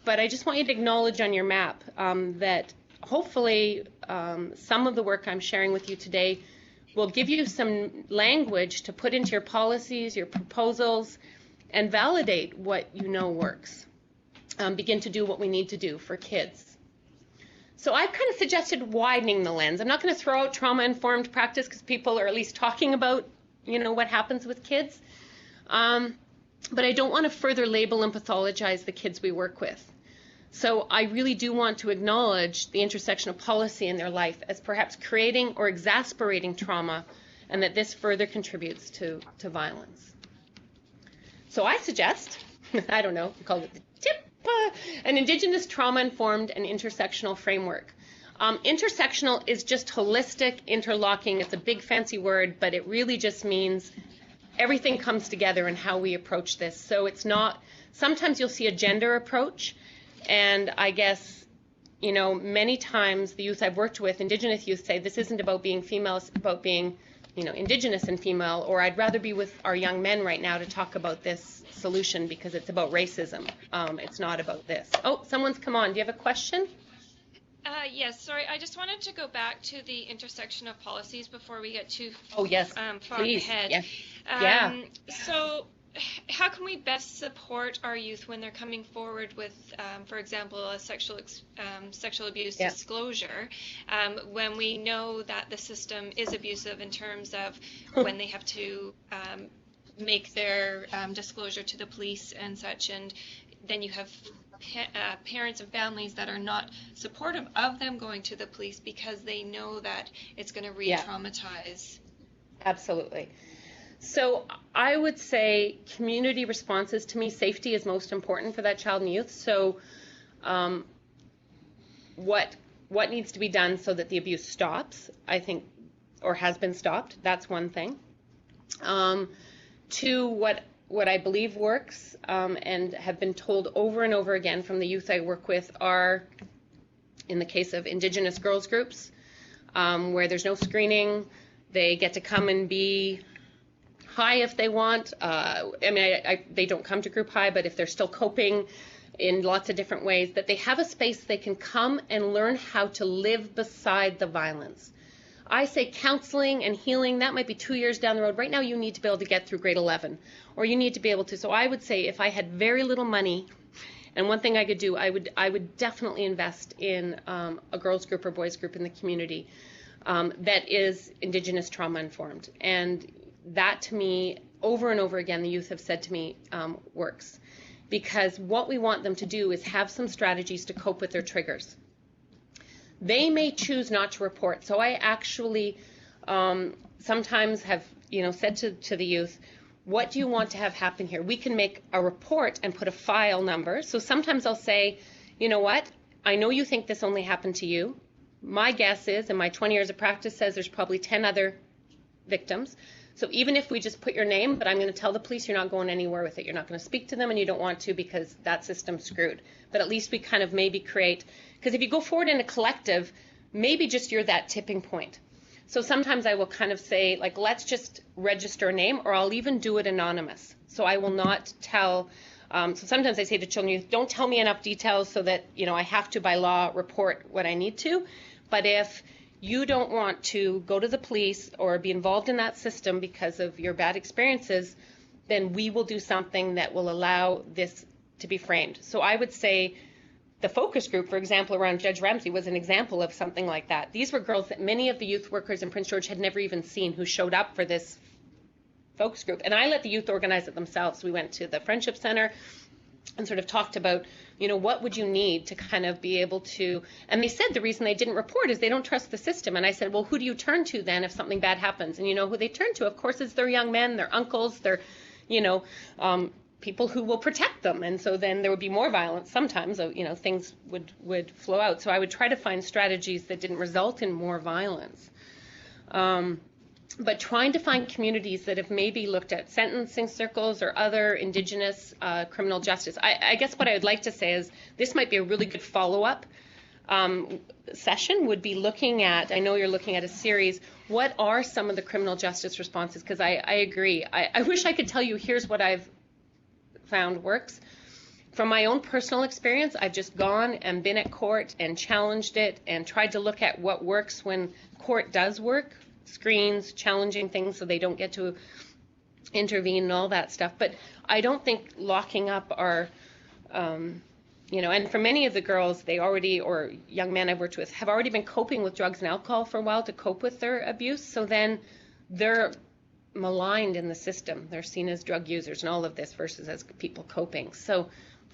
[SPEAKER 2] But I just want you to acknowledge on your map that hopefully some of the work I'm sharing with you today will give you some language to put into your policies, your proposals, and validate what you know works. Begin to do what we need to do for kids. So I've kind of suggested widening the lens. I'm not going to throw out trauma-informed practice because people are at least talking about what happens with kids. But I don't want to further label and pathologize the kids we work with. So I really do want to acknowledge the intersectional policy in their life as perhaps creating or exasperating trauma, and that this further contributes to violence. So I suggest, I don't know, we call it the TIP, an Indigenous trauma-informed and intersectional framework. Intersectional is just holistic, interlocking. It's a big fancy word, but it really just means everything comes together in how we approach this. So it's not, sometimes you'll see a gender approach, and I guess, many times the youth I've worked with, Indigenous youth, say this isn't about being female, it's about being, Indigenous and female, or I'd rather be with our young men right now to talk about this solution because it's about racism. It's not about this. Oh, someone's come on. Do you have a question?
[SPEAKER 4] Yes, sorry, I just wanted to go back to the intersection of policies before we get too far
[SPEAKER 2] please.
[SPEAKER 4] ahead.
[SPEAKER 2] Yes. Yeah.
[SPEAKER 4] So how can we best support our youth when they're coming forward with, for example, a sexual abuse disclosure, when we know that the system is abusive in terms of when they have to make their disclosure to the police and such, and then you have parents and families that are not supportive of them going to the police because they know that it's going to re-traumatize. Absolutely.
[SPEAKER 2] So I would say community responses. To me, safety is most important for that child and youth. So what needs to be done so that the abuse stops, I think, or has been stopped, that's one thing. Two, what I believe works and have been told over and over again from the youth I work with are, in the case of Indigenous girls groups, where there's no screening, they get to come and be high if they want. They don't come to group high, but if they're still coping in lots of different ways, that they have a space they can come and learn how to live beside the violence. I say counseling and healing, that might be 2 years down the road. Right now you need to be able to get through grade 11, or you need to be able to. So I would say if I had very little money, and one thing I could do, I would definitely invest in a girls group or boys group in the community that is Indigenous trauma informed. And that to me, over and over again, the youth have said to me, works. Because what we want them to do is have some strategies to cope with their triggers. They may choose not to report. So I actually sometimes have, said to the youth, what do you want to have happen here? We can make a report and put a file number. So sometimes I'll say, you know what? I know you think this only happened to you. My guess is, and my 20 years of practice says there's probably 10 other victims. So even if we just put your name, but I'm going to tell the police you're not going anywhere with it. You're not going to speak to them, and you don't want to because that system's screwed. But at least we kind of maybe create, because if you go forward in a collective, maybe just you're that tipping point. So sometimes I will kind of say, like, let's just register a name, or I'll even do it anonymous. So I will not tell, so sometimes I say to children, don't tell me enough details so that, I have to by law report what I need to. But if you don't want to go to the police or be involved in that system because of your bad experiences, then we will do something that will allow this to be framed. So I would say the focus group, for example, around Judge Ramsey was an example of something like that. These were girls that many of the youth workers in Prince George had never even seen who showed up for this focus group. And I let the youth organize it themselves. We went to the Friendship Center and sort of talked about, what would you need to kind of be able to, and they said the reason they didn't report is they don't trust the system. And I said, well, who do you turn to then if something bad happens? And who they turn to, of course, is their young men, their uncles, their, people who will protect them. And so then there would be more violence sometimes, things would flow out. So I would try to find strategies that didn't result in more violence. But trying to find communities that have maybe looked at sentencing circles or other Indigenous criminal justice. I guess what I would like to say is this might be a really good follow-up session, would be looking at, I know you're looking at a series, what are some of the criminal justice responses? Because I agree. I wish I could tell you here's what I've found works. From my own personal experience, I've just gone and been at court and challenged it and tried to look at what works when court does work. Screens, challenging things so they don't get to intervene and all that stuff. But I don't think locking up are, and for many of the girls, they already, or young men I've worked with, have already been coping with drugs and alcohol for a while to cope with their abuse. So then they're maligned in the system. They're seen as drug users and all of this versus as people coping. So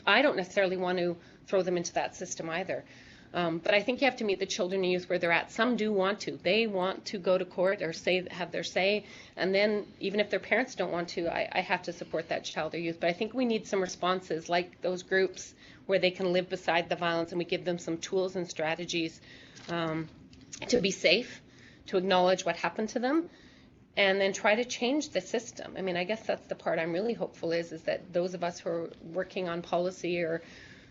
[SPEAKER 2] I don't necessarily want to throw them into that system either. But I think you have to meet the children and youth where they're at. Some do want to. They want to go to court or have their say. And then even if their parents don't want to, I have to support that child or youth. But I think we need some responses like those groups where they can live beside the violence, and we give them some tools and strategies to be safe, to acknowledge what happened to them, and then try to change the system. I mean, I guess that's the part I'm really hopeful is that those of us who are working on policy or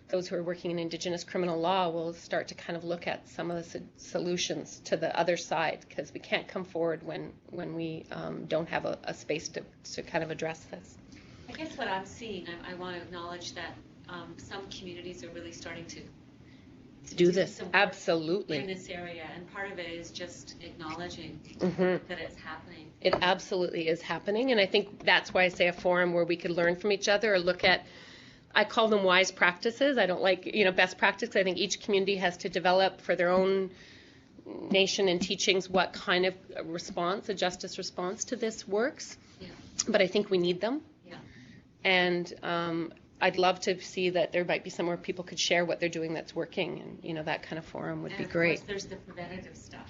[SPEAKER 2] those who are working in Indigenous criminal law will start to kind of look at some of the solutions to the other side, because we can't come forward when we don't have a space to kind of address this.
[SPEAKER 5] I guess what I'm seeing, I want to acknowledge that some communities are really starting to
[SPEAKER 2] do this.
[SPEAKER 5] some work
[SPEAKER 2] Absolutely.
[SPEAKER 5] in this area, and part of it is just acknowledging that it's happening.
[SPEAKER 2] It absolutely is happening, and I think that's why I say a forum where we could learn from each other or look at, I call them wise practices. I don't like, best practice. I think each community has to develop for their own nation and teachings what kind of response, a justice response to this works.
[SPEAKER 5] Yeah.
[SPEAKER 2] But I think we need them.
[SPEAKER 5] Yeah.
[SPEAKER 2] And I'd love to see that there might be somewhere people could share what they're doing that's working, and that kind of forum would be great.
[SPEAKER 5] Of course, there's the preventative stuff.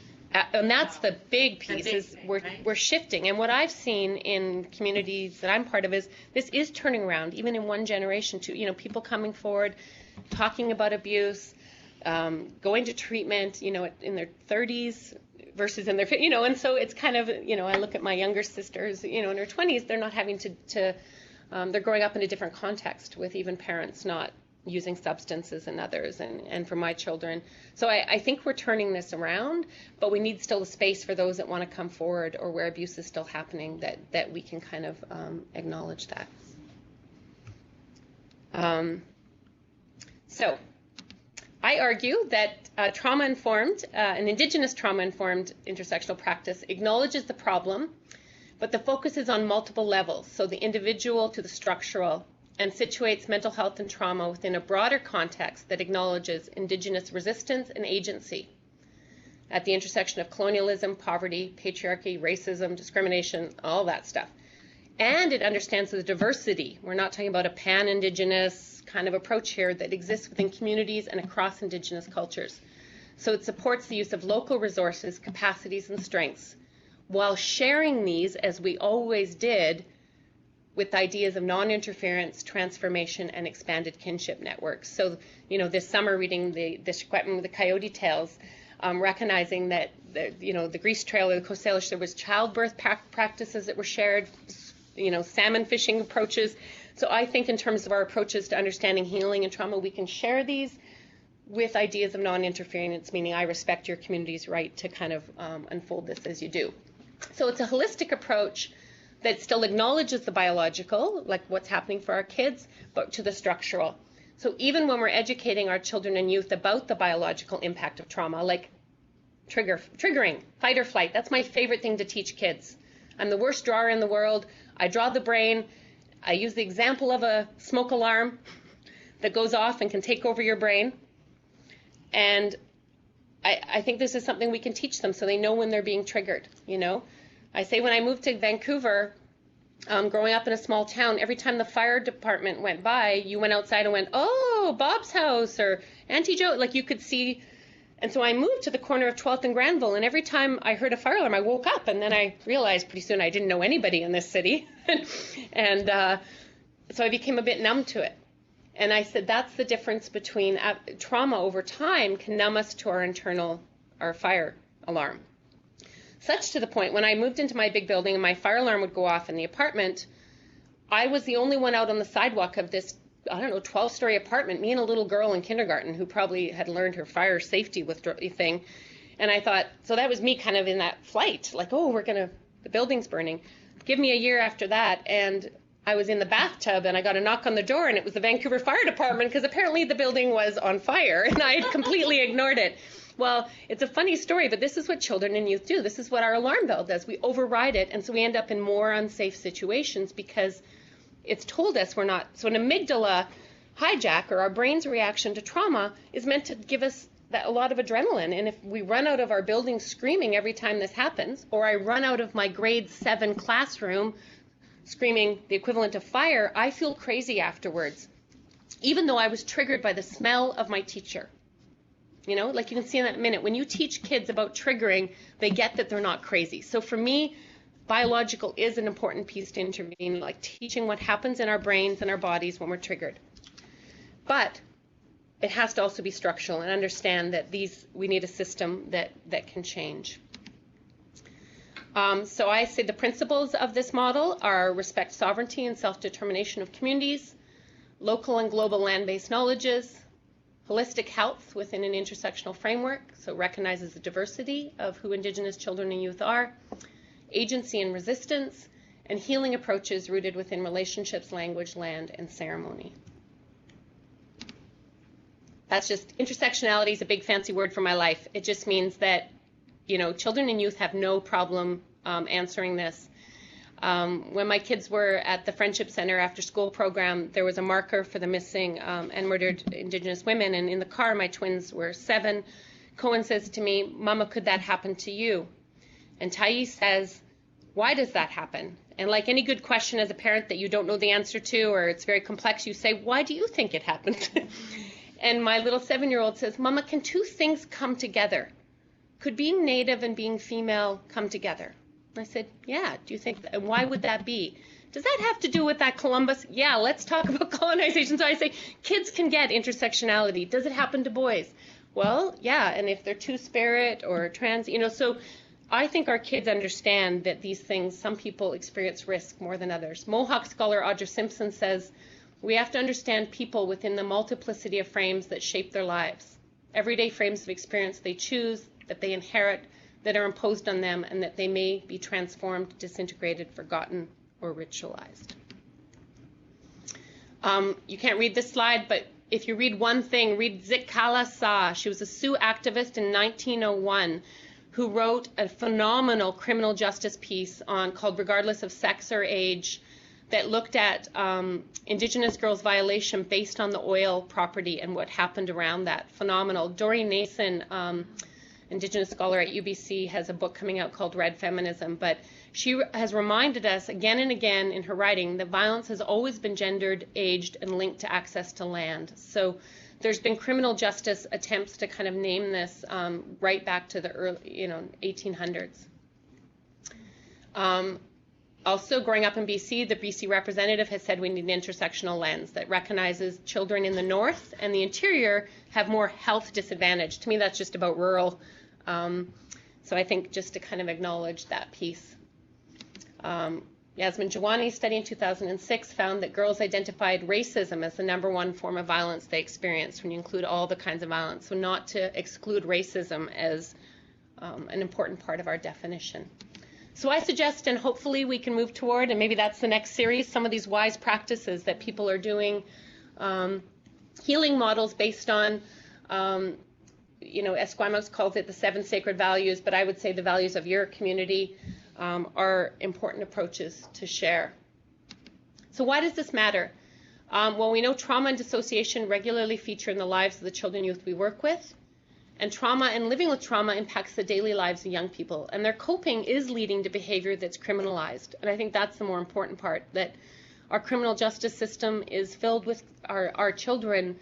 [SPEAKER 2] And that's the big piece,
[SPEAKER 5] big
[SPEAKER 2] is
[SPEAKER 5] thing,
[SPEAKER 2] we're
[SPEAKER 5] right?
[SPEAKER 2] we're shifting. And what I've seen in communities that I'm part of is this is turning around, even in one generation, to people coming forward, talking about abuse, going to treatment, in their 30s versus in their, and so it's kind of, I look at my younger sisters, in her 20s, they're not having to they're growing up in a different context with even parents not using substances and others, and for my children. So I think we're turning this around, but we need still a space for those that want to come forward or where abuse is still happening, that we can kind of acknowledge that. So I argue that trauma-informed, an Indigenous trauma-informed intersectional practice acknowledges the problem, but the focus is on multiple levels, so the individual to the structural, and situates mental health and trauma within a broader context that acknowledges Indigenous resistance and agency at the intersection of colonialism, poverty, patriarchy, racism, discrimination, all that stuff. And it understands the diversity. We're not talking about a pan-Indigenous kind of approach here that exists within communities and across Indigenous cultures. So it supports the use of local resources, capacities, and strengths, while sharing these, as we always did, with ideas of non-interference, transformation, and expanded kinship networks. So, this summer reading the Secwepemc, the Coyote Tales, recognizing that, the Grease Trail or the Coast Salish, there was childbirth practices that were shared, salmon fishing approaches. So I think in terms of our approaches to understanding healing and trauma, we can share these with ideas of non-interference, meaning I respect your community's right to kind of unfold this as you do. So it's a holistic approach that still acknowledges the biological, like what's happening for our kids, but to the structural. So even when we're educating our children and youth about the biological impact of trauma, like triggering, fight or flight, that's my favorite thing to teach kids. I'm the worst drawer in the world. I draw the brain. I use the example of a smoke alarm that goes off and can take over your brain. And I think this is something we can teach them so they know when they're being triggered, I say when I moved to Vancouver, growing up in a small town, every time the fire department went by, you went outside and went, oh, Bob's house or Auntie Joe, like you could see. And so I moved to the corner of 12th and Granville, and every time I heard a fire alarm, I woke up, and then I realized pretty soon I didn't know anybody in this city. And so I became a bit numb to it. And I said, that's the difference between trauma over time can numb us to our fire alarm. Such to the point, when I moved into my big building and my fire alarm would go off in the apartment, I was the only one out on the sidewalk of this, 12-story apartment, me and a little girl in kindergarten who probably had learned her fire safety thing. And I thought, so that was me kind of in that flight, like, oh, the building's burning. Give me a year after that, and I was in the bathtub, and I got a knock on the door, and it was the Vancouver Fire Department, because apparently the building was on fire, and I had completely ignored it. Well, it's a funny story, but this is what children and youth do. This is what our alarm bell does. We override it, and so we end up in more unsafe situations because it's told us we're not. So an amygdala hijack, or our brain's reaction to trauma, is meant to give us a lot of adrenaline. And if we run out of our building screaming every time this happens, or I run out of my grade 7 classroom screaming the equivalent of fire, I feel crazy afterwards, even though I was triggered by the smell of my teacher. You know, like you can see in that minute, when you teach kids about triggering, they get that they're not crazy. So for me, biological is an important piece to intervene, like teaching what happens in our brains and our bodies when we're triggered. But it has to also be structural and understand that we need a system that can change. So I say the principles of this model are respect sovereignty and self-determination of communities, local and global land-based knowledges, holistic health within an intersectional framework, so it recognizes the diversity of who Indigenous children and youth are, agency and resistance, and healing approaches rooted within relationships, language, land, and ceremony. That's just, intersectionality is a big fancy word for my life. It just means that, you know, children and youth have no problem answering this. When my kids were at the Friendship Center after school program, there was a marker for the missing and murdered Indigenous women, and in the car, my twins were 7. Cohen says to me, "Mama, could that happen to you?" And Thais says, "Why does that happen?" And like any good question as a parent that you don't know the answer to, or it's very complex, you say, "Why do you think it happened?" And my little 7-year-old says, "Mama, can 2 things come together? Could being Native and being female come together?" I said, "Yeah, do you think, and why would that be? Does that have to do with that Columbus? Yeah, let's talk about colonization." So I say, kids can get intersectionality. Does it happen to boys? Well, yeah, and if they're two-spirit or trans, you know, so I think our kids understand that these things, some people experience risk more than others. Mohawk scholar Audra Simpson says, "We have to understand people within the multiplicity of frames that shape their lives. Everyday frames of experience they choose, that they inherit, that are imposed on them, and that they may be transformed, disintegrated, forgotten, or ritualized." You can't read this slide, but if you read one thing, read Zitkala Sa. She was a Sioux activist in 1901 who wrote a phenomenal criminal justice piece called Regardless of Sex or Age, that looked at Indigenous girls' violation based on the oil property and what happened around that. Phenomenal. Doreen Nason, Indigenous scholar at UBC, has a book coming out called Red Feminism, but she has reminded us again and again in her writing that violence has always been gendered, aged, and linked to access to land. So there's been criminal justice attempts to kind of name this right back to the early, 1800s. Also, growing up in BC, the BC representative has said we need an intersectional lens that recognizes children in the north and the interior have more health disadvantage. To me, that's just about rural. So I think just to kind of acknowledge that piece. Yasmin Jawani's study in 2006 found that girls identified racism as the #1 form of violence they experienced when you include all the kinds of violence. So not to exclude racism as an important part of our definition. So I suggest, and hopefully we can move toward, and maybe that's the next series, some of these wise practices that people are doing, healing models based on, Esquimaux calls it the 7 sacred values, but I would say the values of your community are important approaches to share. So why does this matter? Well, we know trauma and dissociation regularly feature in the lives of the children and youth we work with. And trauma and living with trauma impacts the daily lives of young people. And their coping is leading to behavior that's criminalized. And I think that's the more important part, that our criminal justice system is filled with our children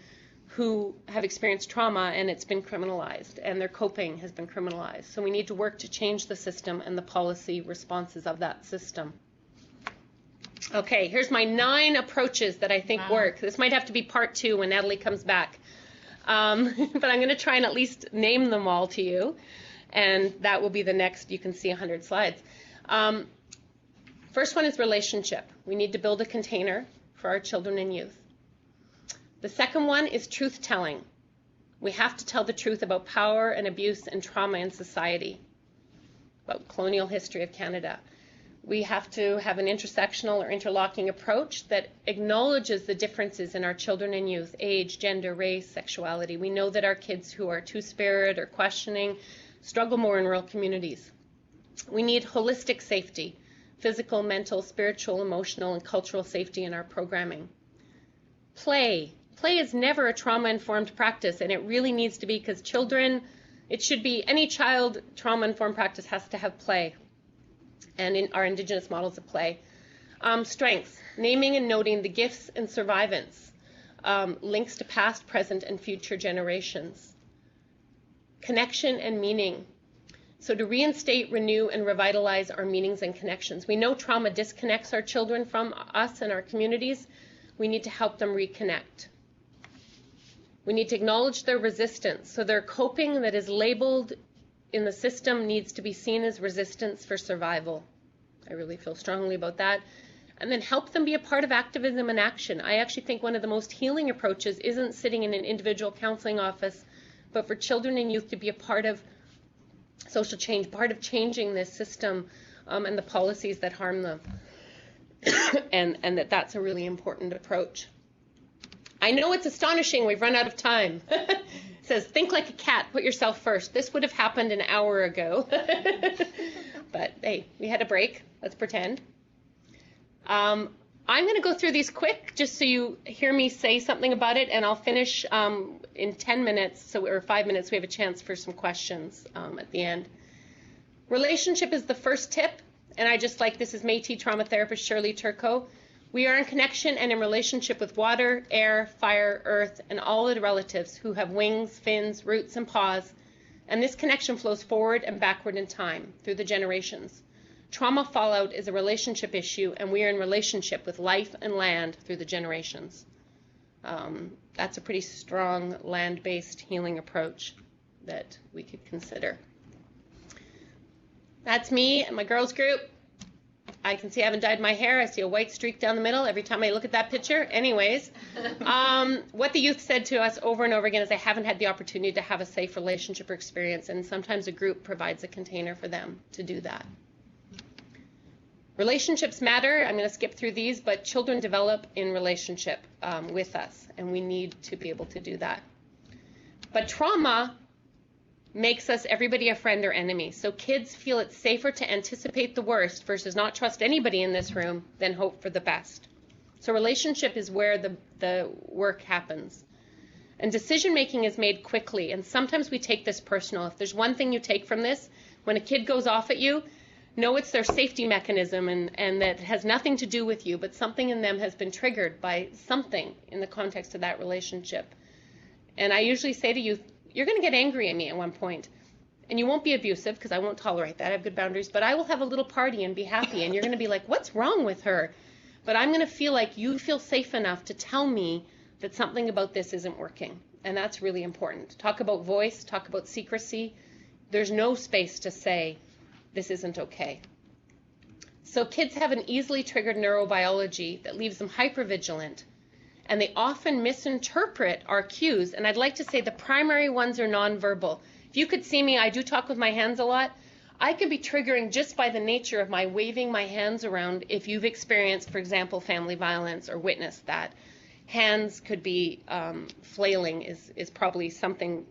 [SPEAKER 2] who have experienced trauma and it's been criminalized and their coping has been criminalized. So we need to work to change the system and the policy responses of that system. Okay, here's my 9 approaches that I think work. This might have to be part 2 when Natalie comes back. But I'm going to try and at least name them all to you, and that will be the next, you can see 100 slides. First one is relationship. We need to build a container for our children and youth. The second one is truth-telling. We have to tell the truth about power and abuse and trauma in society, about colonial history of Canada. We have to have an intersectional or interlocking approach that acknowledges the differences in our children and youth, age, gender, race, sexuality. We know that our kids who are two-spirit or questioning struggle more in rural communities. We need holistic safety, physical, mental, spiritual, emotional, and cultural safety in our programming. Play. Play is never a trauma-informed practice, and it really needs to be, because children, it should be, any child trauma-informed practice has to have play, and in our Indigenous models of play. Strengths, naming and noting the gifts and survivance, links to past, present, and future generations. Connection and meaning. So to reinstate, renew, and revitalize our meanings and connections. We know trauma disconnects our children from us and our communities. We need to help them reconnect. We need to acknowledge their resistance. So their coping that is labeled in the system needs to be seen as resistance for survival. I really feel strongly about that. And then help them be a part of activism and action. I actually think one of the most healing approaches isn't sitting in an individual counseling office, but for children and youth to be a part of social change, part of changing this system and the policies that harm them. and that's a really important approach. I know it's astonishing, we've run out of time. It says, think like a cat, put yourself first. This would have happened an hour ago. But hey, we had a break, let's pretend. I'm going to go through these quick, just so you hear me say something about it, and I'll finish in 10 minutes, or 5 minutes, we have a chance for some questions at the end. Relationship is the first tip, and I just like, this is Métis trauma therapist Shirley Turco. We are in connection and in relationship with water, air, fire, earth, and all of the relatives who have wings, fins, roots, and paws, and this connection flows forward and backward in time through the generations. Trauma fallout is a relationship issue, and we are in relationship with life and land through the generations. That's a pretty strong land-based healing approach that we could consider. That's me and my girls group. I can see I haven't dyed my hair. I see a white streak down the middle every time I look at that picture. Anyways, what the youth said to us over and over again is they haven't had the opportunity to have a safe relationship or experience, and sometimes a group provides a container for them to do that. Relationships matter. I'm going to skip through these, but children develop in relationship with us, and we need to be able to do that. But trauma makes us everybody a friend or enemy. So kids feel it's safer to anticipate the worst versus not trust anybody in this room than hope for the best. So relationship is where the work happens. And decision making is made quickly, and sometimes we take this personal. If there's one thing you take from this, when a kid goes off at you, know it's their safety mechanism, and that has nothing to do with you, but something in them has been triggered by something in the context of that relationship. And I usually say to you, you're going to get angry at me at one point, and you won't be abusive because I won't tolerate that. I have good boundaries, but I will have a little party and be happy, and you're going to be like, what's wrong with her? But I'm going to feel like you feel safe enough to tell me that something about this isn't working, and that's really important. Talk about voice, talk about secrecy. There's no space to say, this isn't okay. So kids have an easily triggered neurobiology that leaves them hypervigilant, and they often misinterpret our cues. And I'd like to say the primary ones are nonverbal. If you could see me, I do talk with my hands a lot. I could be triggering just by the nature of my waving my hands around if you've experienced, for example, family violence or witnessed that. Hands could be flailing is probably something,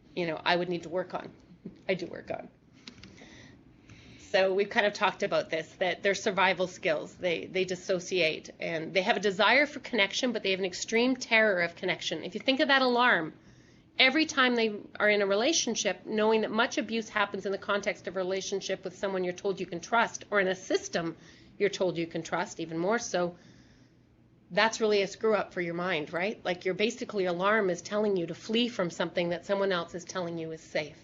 [SPEAKER 2] I would need to work on. I do work on. So we've kind of talked about this, that they're survival skills. They dissociate, and they have a desire for connection, but they have an extreme terror of connection. If you think of that alarm, every time they are in a relationship, knowing that much abuse happens in the context of a relationship with someone you're told you can trust, or in a system you're told you can trust, even more so, that's really a screw up for your mind, right? Like your basically alarm is telling you to flee from something that someone else is telling you is safe.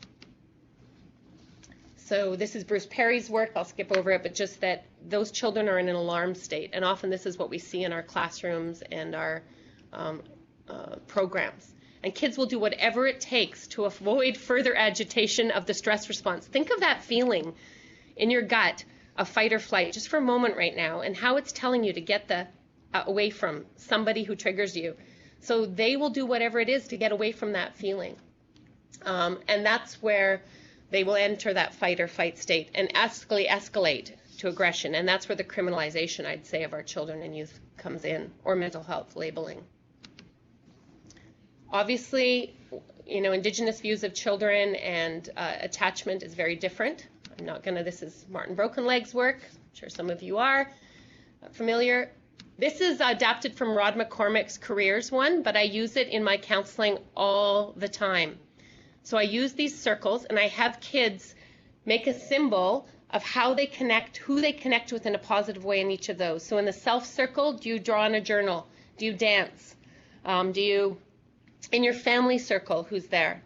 [SPEAKER 2] So this is Bruce Perry's work. I'll skip over it, but just that those children are in an alarm state, and often this is what we see in our classrooms and our programs. And kids will do whatever it takes to avoid further agitation of the stress response. Think of that feeling in your gut of fight or flight just for a moment right now, and how it's telling you to get away from somebody who triggers you. So they will do whatever it is to get away from that feeling. And that's where they will enter that fight or fight state and escalate to aggression. And that's where the criminalization, I'd say, of our children and youth comes in, or mental health labeling. Obviously, Indigenous views of children and attachment is very different. I'm not going to, this is Martin Brokenleg's work. I'm sure some of you are familiar. This is adapted from Rod McCormick's Careers one, but I use it in my counseling all the time. So I use these circles, and I have kids make a symbol of how they connect, who they connect with in a positive way in each of those. So in the self circle, do you draw in a journal? Do you dance? Do you, in your family circle, who's there?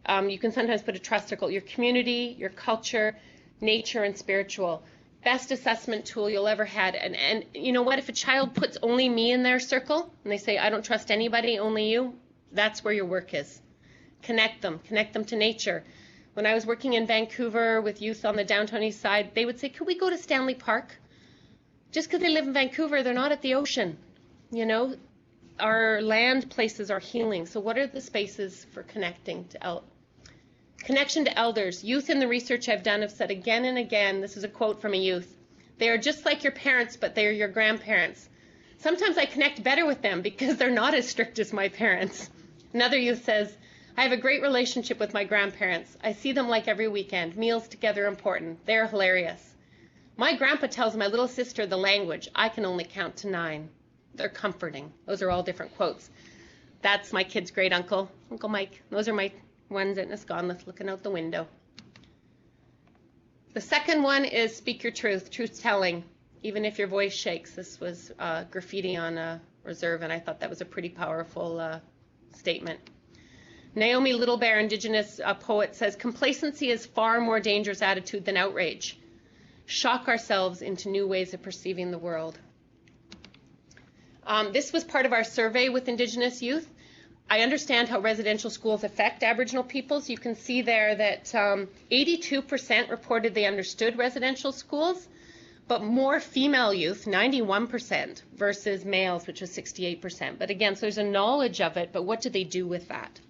[SPEAKER 2] You can sometimes put a trust circle, your community, your culture, nature, and spiritual. Best assessment tool you'll ever had. And you know what? If a child puts only me in their circle, and they say, I don't trust anybody, only you, that's where your work is. Connect them to nature. When I was working in Vancouver with youth on the downtown east side, they would say, could we go to Stanley Park? Just because they live in Vancouver, they're not at the ocean. You know, our land places are healing. So what are the spaces for connecting to connection to elders? Youth in the research I've done have said again and again, this is a quote from a youth, they are just like your parents, but they are your grandparents. Sometimes I connect better with them because they're not as strict as my parents. Another youth says, I have a great relationship with my grandparents. I see them like every weekend. Meals together important. They're hilarious. My grandpa tells my little sister the language. I can only count to 9. They're comforting. Those are all different quotes. That's my kid's great uncle, Uncle Mike. Those are my ones at Nisconlith looking out the window. The second one is speak your truth, truth telling, even if your voice shakes. This was graffiti on a reserve, and I thought that was a pretty powerful statement. Naomi Littlebear, Indigenous poet, says, complacency is far more dangerous attitude than outrage. Shock ourselves into new ways of perceiving the world. This was part of our survey with Indigenous youth. I understand how residential schools affect Aboriginal peoples. You can see there that 82% reported they understood residential schools, but more female youth, 91%, versus males, which was 68%. But again, so there's a knowledge of it, but what do they do with that?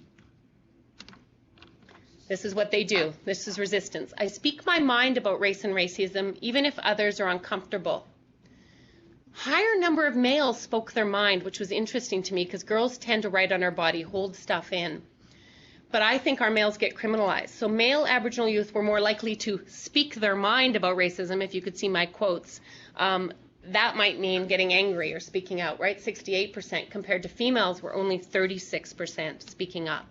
[SPEAKER 2] This is what they do. This is resistance. I speak my mind about race and racism, even if others are uncomfortable. Higher number of males spoke their mind, which was interesting to me because girls tend to write on our body, hold stuff in. But I think our males get criminalized. So male Aboriginal youth were more likely to speak their mind about racism, if you could see my quotes. That might mean getting angry or speaking out, right? 68% compared to females were only 36% speaking up.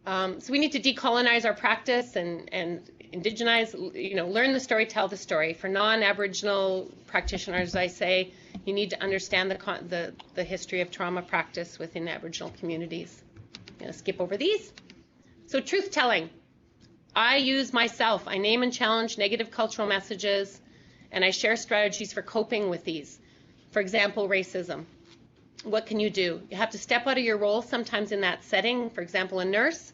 [SPEAKER 2] So we need to decolonize our practice and indigenize, learn the story, tell the story. For non-Aboriginal practitioners, I say you need to understand the history of trauma practice within Aboriginal communities. I'm going to skip over these. So truth-telling. I use myself. I name and challenge negative cultural messages, and I share strategies for coping with these. For example, racism. What can you do? You have to step out of your role sometimes in that setting, for example, a nurse,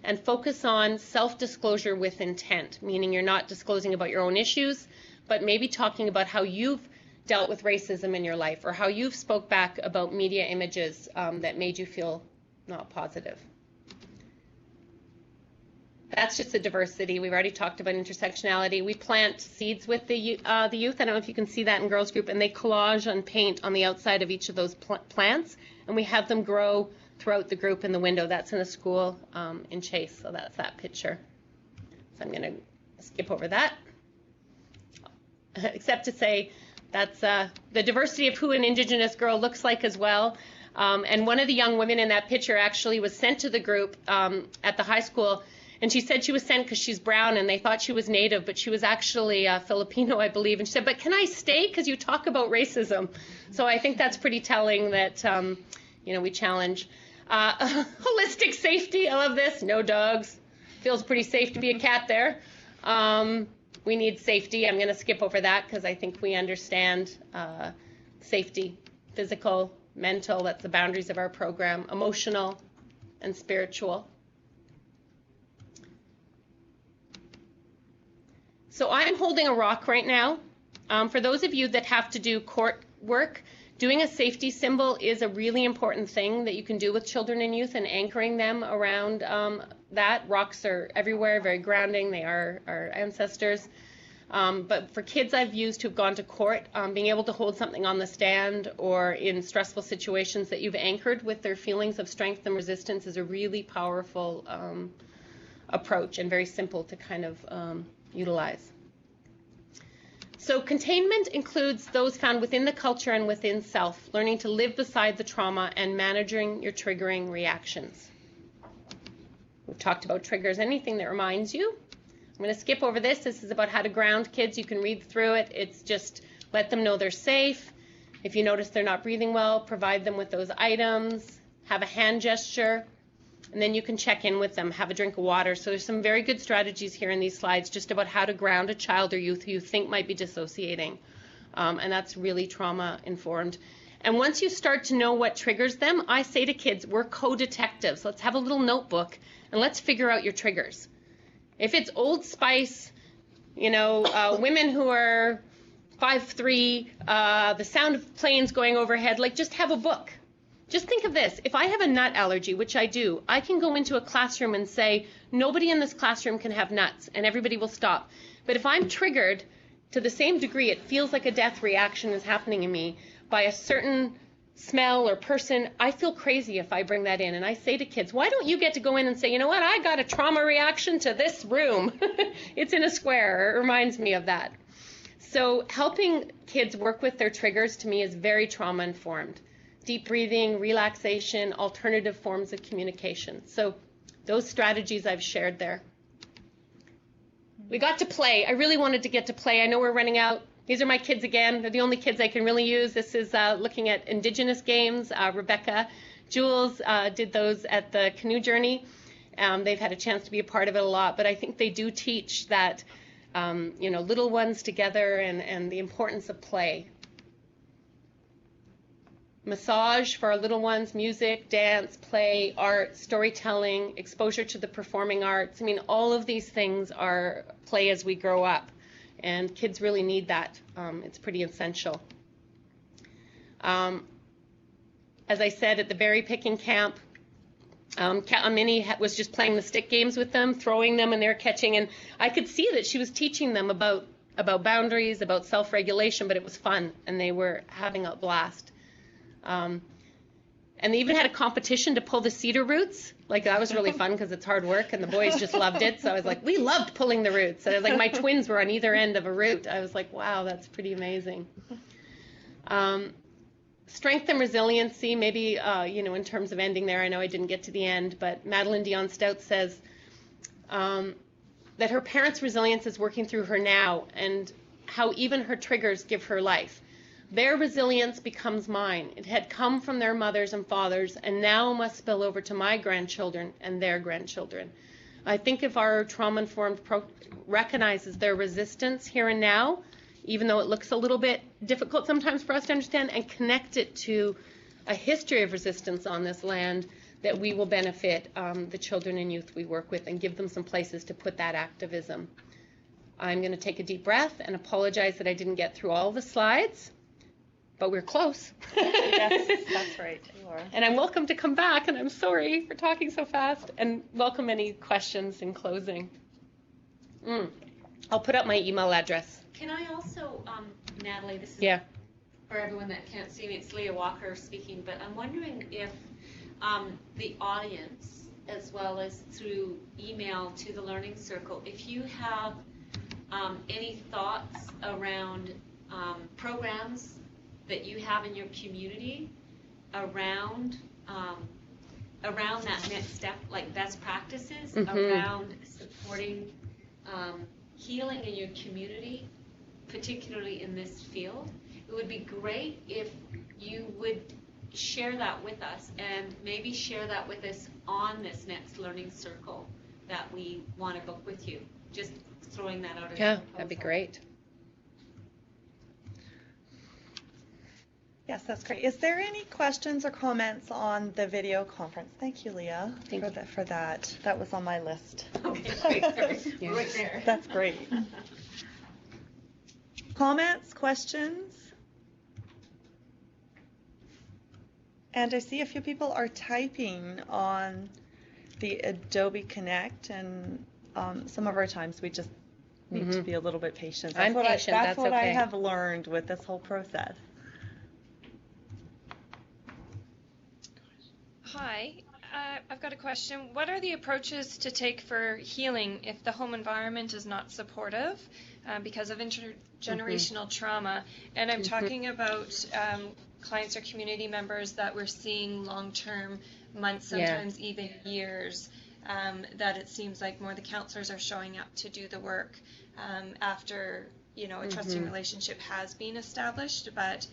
[SPEAKER 2] and focus on self-disclosure with intent, meaning you're not disclosing about your own issues, but maybe talking about how you've dealt with racism in your life or how you've spoke back about media images that made you feel not positive. That's just the diversity. We've already talked about intersectionality. We plant seeds with the youth. I don't know if you can see that in girls group, and they collage and paint on the outside of each of those plants, and we have them grow throughout the group in the window. That's in a school in Chase, so that's that picture. So I'm going to skip over that, except to say that's the diversity of who an Indigenous girl looks like as well. And one of the young women in that picture actually was sent to the group at the high school. And she said she was sent because she's brown, and they thought she was Native, but she was actually Filipino, I believe. And she said, but can I stay because you talk about racism? So I think that's pretty telling that, we challenge. Holistic safety, I love this. No dogs. Feels pretty safe to be a cat there. We need safety. I'm going to skip over that because I think we understand safety, physical, mental, that's the boundaries of our program, emotional, and spiritual. So I'm holding a rock right now. For those of you that have to do court work, doing a safety symbol is a really important thing that you can do with children and youth, and anchoring them around that. Rocks are everywhere, very grounding. They are our ancestors. But for kids I've used who've gone to court, being able to hold something on the stand or in stressful situations that you've anchored with their feelings of strength and resistance is a really powerful approach and very simple to kind of utilize. So containment includes those found within the culture and within self, learning to live beside the trauma and managing your triggering reactions. We've talked about triggers, anything that reminds you. I'm going to skip over this. This is about how to ground kids. You can read through it. It's just let them know they're safe. If you notice they're not breathing well, provide them with those items. Have a hand gesture. And then you can check in with them, have a drink of water. So there's some very good strategies here in these slides just about how to ground a child or youth who you think might be dissociating. And that's really trauma informed. And once you start to know what triggers them, I say to kids, we're co-detectives. Let's have a little notebook and let's figure out your triggers. If it's Old Spice, women who are 5'3", the sound of planes going overhead, like just have a book. Just think of this. If I have a nut allergy, which I do, I can go into a classroom and say, nobody in this classroom can have nuts, and everybody will stop. But if I'm triggered to the same degree, it feels like a death reaction is happening in me by a certain smell or person, I feel crazy if I bring that in. And I say to kids, why don't you get to go in and say, you know what, I got a trauma reaction to this room. It's in a square. It reminds me of that. So helping kids work with their triggers to me is very trauma informed. Deep breathing, relaxation, alternative forms of communication. So those strategies I've shared there. We got to play. I really wanted to get to play. I know we're running out. These are my kids again. They're the only kids I can really use. This is looking at Indigenous games. Rebecca, Jules did those at the canoe journey. They've had a chance to be a part of it a lot, but I think they do teach that, little ones together and the importance of play. Massage for our little ones, music, dance, play, art, storytelling, exposure to the performing arts. I mean, all of these things are play as we grow up, and kids really need that. It's pretty essential. As I said, at the berry picking camp, Minnie was just playing the stick games with them, throwing them, and they're catching, and I could see that she was teaching them about boundaries, about self-regulation, but it was fun, and they were having a blast. And they even had a competition to pull the cedar roots. Like, that was really fun because it's hard work, and the boys just loved it. So I was like, we loved pulling the roots. And like my twins were on either end of a root. I was like, wow, that's pretty amazing. Strength and resiliency, maybe, in terms of ending there. I know I didn't get to the end, but Madeline Dion Stout says that her parents' resilience is working through her now, and how even her triggers give her life. Their resilience becomes mine. It had come from their mothers and fathers, and now must spill over to my grandchildren and their grandchildren. I think if our trauma-informed recognizes their resistance here and now, even though it looks a little bit difficult sometimes for us to understand, and connect it to a history of resistance on this land, that we will benefit the children and youth we work with and give them some places to put that activism. I'm going to take a deep breath and apologize that I didn't get through all the slides. But we're close.
[SPEAKER 1] Yes, that's right. You are.
[SPEAKER 2] And I'm welcome to come back, and I'm sorry for talking so fast, and welcome any questions in closing. I'll put up my email address.
[SPEAKER 5] Can I also, Natalie, this is for everyone that can't see me, it's Leah Walker speaking, but I'm wondering if the audience, as well as through email to the Learning Circle, if you have any thoughts around programs that you have in your community around that next step, like best practices, around supporting healing in your community, particularly in this field. It would be great if you would share that with us, and maybe share that with us on this next Learning Circle that we want to book with you. Just throwing that out.
[SPEAKER 2] Yeah, that'd be great.
[SPEAKER 1] Yes, that's great. Is there any questions or comments on the video conference? Thank you, Leah, for that. That was on my list.
[SPEAKER 5] Okay, great. Yeah. Right there.
[SPEAKER 1] That's great. Comments, questions? And I see a few people are typing on the Adobe Connect, and some of our times we just need to be a little bit patient.
[SPEAKER 2] I'm patient.
[SPEAKER 1] That's what I
[SPEAKER 2] okay.
[SPEAKER 1] have learned with this whole process.
[SPEAKER 4] Hi. I've got a question. What are the approaches to take for healing if the home environment is not supportive because of intergenerational trauma? And I'm talking about clients or community members that we're seeing long-term, months, sometimes even years, that it seems like more the counselors are showing up to do the work after, a trusting relationship has been established, but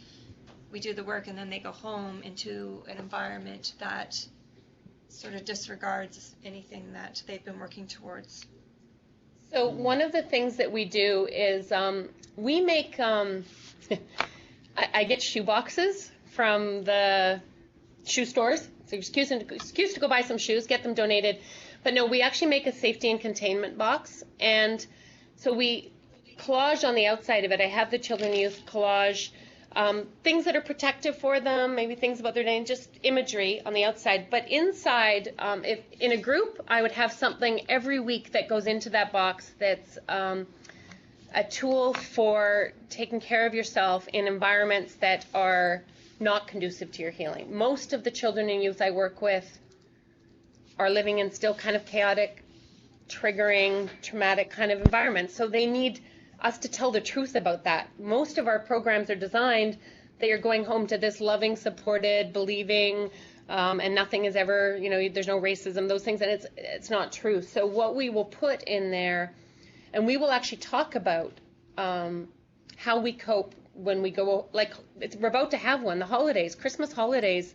[SPEAKER 4] we do the work and then they go home into an environment that sort of disregards anything that they've been working towards.
[SPEAKER 2] So one of the things that we do is we make, I get shoe boxes from the shoe stores. So excuse to go buy some shoes, get them donated. But no, we actually make a safety and containment box. And so we collage on the outside of it. I have the children and youth collage things that are protective for them, maybe things about their name, just imagery on the outside. But inside, if in a group, I would have something every week that goes into that box that's a tool for taking care of yourself in environments that are not conducive to your healing. Most of the children and youth I work with are living in still kind of chaotic, triggering, traumatic kind of environments. So they need us to tell the truth about that. Most of our programs are designed that you're going home to this loving, supported, believing, and nothing is ever, there's no racism, those things, and it's not true. So what we will put in there, and we will actually talk about how we cope when we go, we're about to have one, the holidays, Christmas holidays,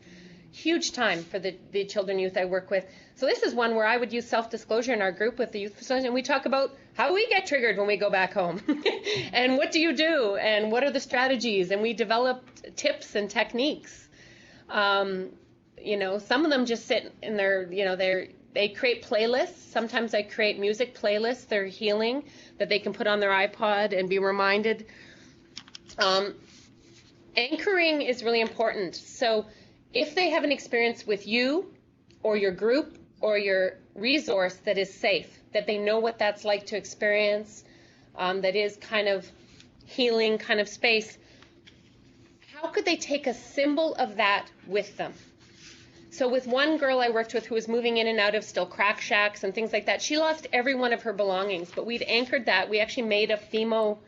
[SPEAKER 2] huge time for the children and youth I work with. So this is one where I would use self-disclosure in our group with the youth facilities, and we talk about how we get triggered when we go back home and what do you do and what are the strategies, and we developed tips and techniques. Some of them just sit in their, they create playlists. Sometimes I create music playlists, they're healing, that they can put on their iPod and be reminded. Anchoring is really important. So if they have an experience with you or your group or your resource that is safe, that they know what that's like to experience, that is kind of healing kind of space, how could they take a symbol of that with them? So with one girl I worked with who was moving in and out of still crack shacks and things like that, she lost every one of her belongings, but we'd anchored that. We actually made a FEMO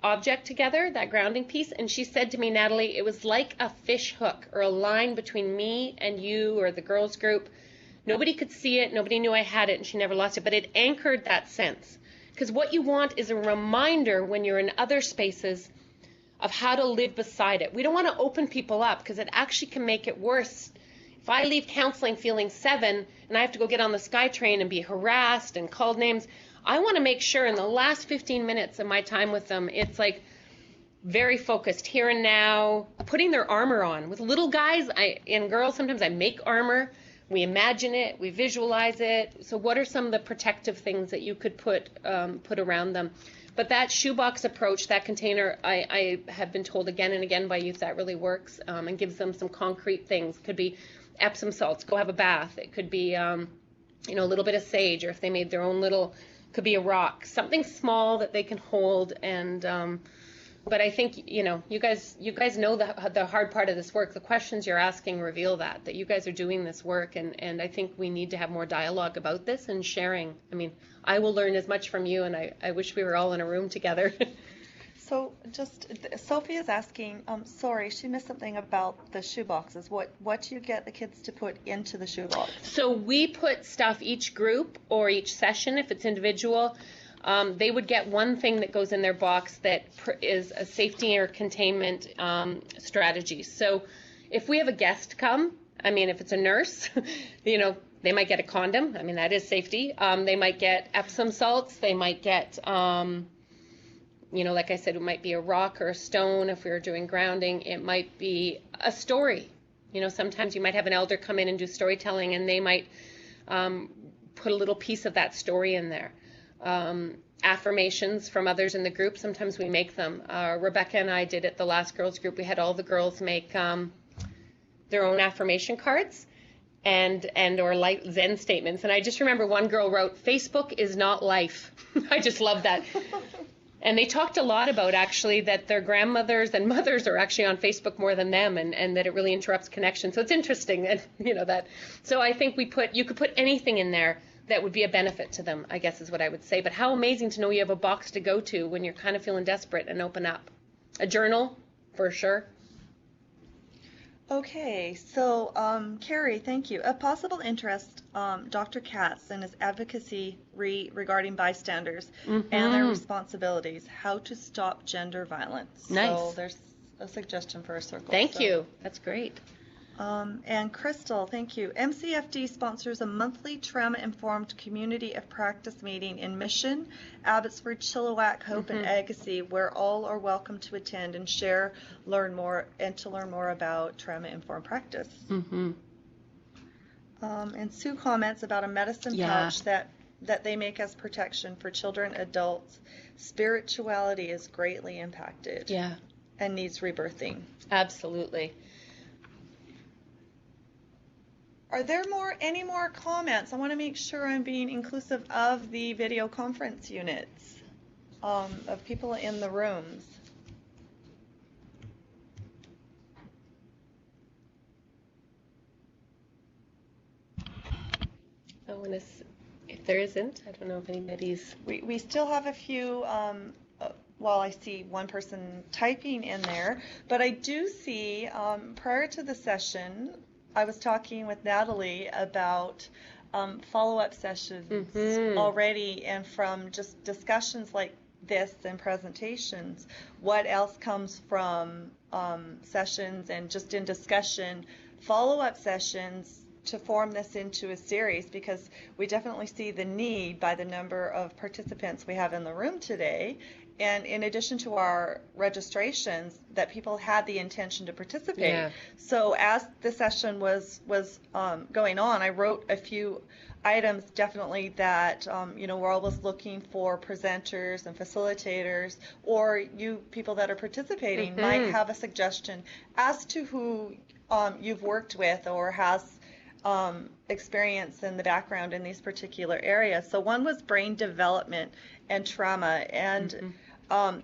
[SPEAKER 2] object together, that grounding piece, and she said to me, Natalie, it was like a fish hook or a line between me and you or the girls group. Nobody could see it, nobody knew I had it, and she never lost it, but it anchored that sense. Because what you want is a reminder when you're in other spaces of how to live beside it. We don't want to open people up because it actually can make it worse. If I leave counseling feeling 7 and I have to go get on the SkyTrain and be harassed and called names, I want to make sure in the last 15 minutes of my time with them, it's like very focused, here and now, putting their armor on. With little guys and girls, sometimes I make armor. We imagine it, we visualize it. So what are some of the protective things that you could put around them? But that shoebox approach, that container, I have been told again and again by youth that really works and gives them some concrete things. It could be Epsom salts, go have a bath. It could be a little bit of sage, or if they made their own little, could be a rock, something small that they can hold. And but I think you guys know the hard part of this work. The questions you're asking reveal that you guys are doing this work, and I think we need to have more dialogue about this and sharing. I mean, I will learn as much from you, and I wish we were all in a room together.
[SPEAKER 1] So Sophia's asking, sorry, she missed something about the shoe boxes. What do you get the kids to put into the shoe box?
[SPEAKER 2] So we put stuff, each group or each session, if it's individual, they would get one thing that goes in their box that is a safety or containment strategy. So if we have a guest come, if it's a nurse, they might get a condom. That is safety. They might get Epsom salts. They might get, like I said, it might be a rock or a stone if we were doing grounding. It might be a story. Sometimes you might have an elder come in and do storytelling, and they might put a little piece of that story in there. Affirmations from others in the group, sometimes we make them. Rebecca and I did it the last girls group. We had all the girls make their own affirmation cards and or like Zen statements. And I just remember one girl wrote, Facebook is not life. I just love that. And they talked a lot about actually that their grandmothers and mothers are actually on Facebook more than them, and that it really interrupts connection. So it's interesting, and that. So I think you could put anything in there that would be a benefit to them, I guess is what I would say. But how amazing to know you have a box to go to when you're kind of feeling desperate and open up. A journal, for sure.
[SPEAKER 1] Okay, so Carrie, thank you. Of possible interest, Dr. Katz and his advocacy regarding bystanders and their responsibilities, how to stop gender violence.
[SPEAKER 2] Nice.
[SPEAKER 1] So there's a suggestion for a circle.
[SPEAKER 2] Thank you. That's great.
[SPEAKER 1] And Crystal, thank you. MCFD sponsors a monthly trauma-informed community of practice meeting in Mission, Abbotsford, Chilliwack, Hope, and Agassiz, where all are welcome to attend and share, learn more about trauma-informed practice. And Sue comments about a medicine pouch that they make as protection for children, adults. Spirituality is greatly impacted. And needs rebirthing.
[SPEAKER 2] Absolutely.
[SPEAKER 1] Are there any more comments? I want to make sure I'm being inclusive of the video conference units, of people in the rooms.
[SPEAKER 2] If there isn't, I don't know if anybody's...
[SPEAKER 1] We still have a few, well, I see one person typing in there, but I do see, prior to the session, I was talking with Natalie about follow-up sessions already, and from just discussions like this and presentations, what else comes from sessions and just in discussion, follow-up sessions to form this into a series, because we definitely see the need by the number of participants we have in the room today. And in addition to our registrations, that people had the intention to participate. So as the session was going on, I wrote a few items definitely that, we're always looking for presenters and facilitators, or you people that are participating might have a suggestion as to who you've worked with or has experience in the background in these particular areas. So one was brain development and trauma, and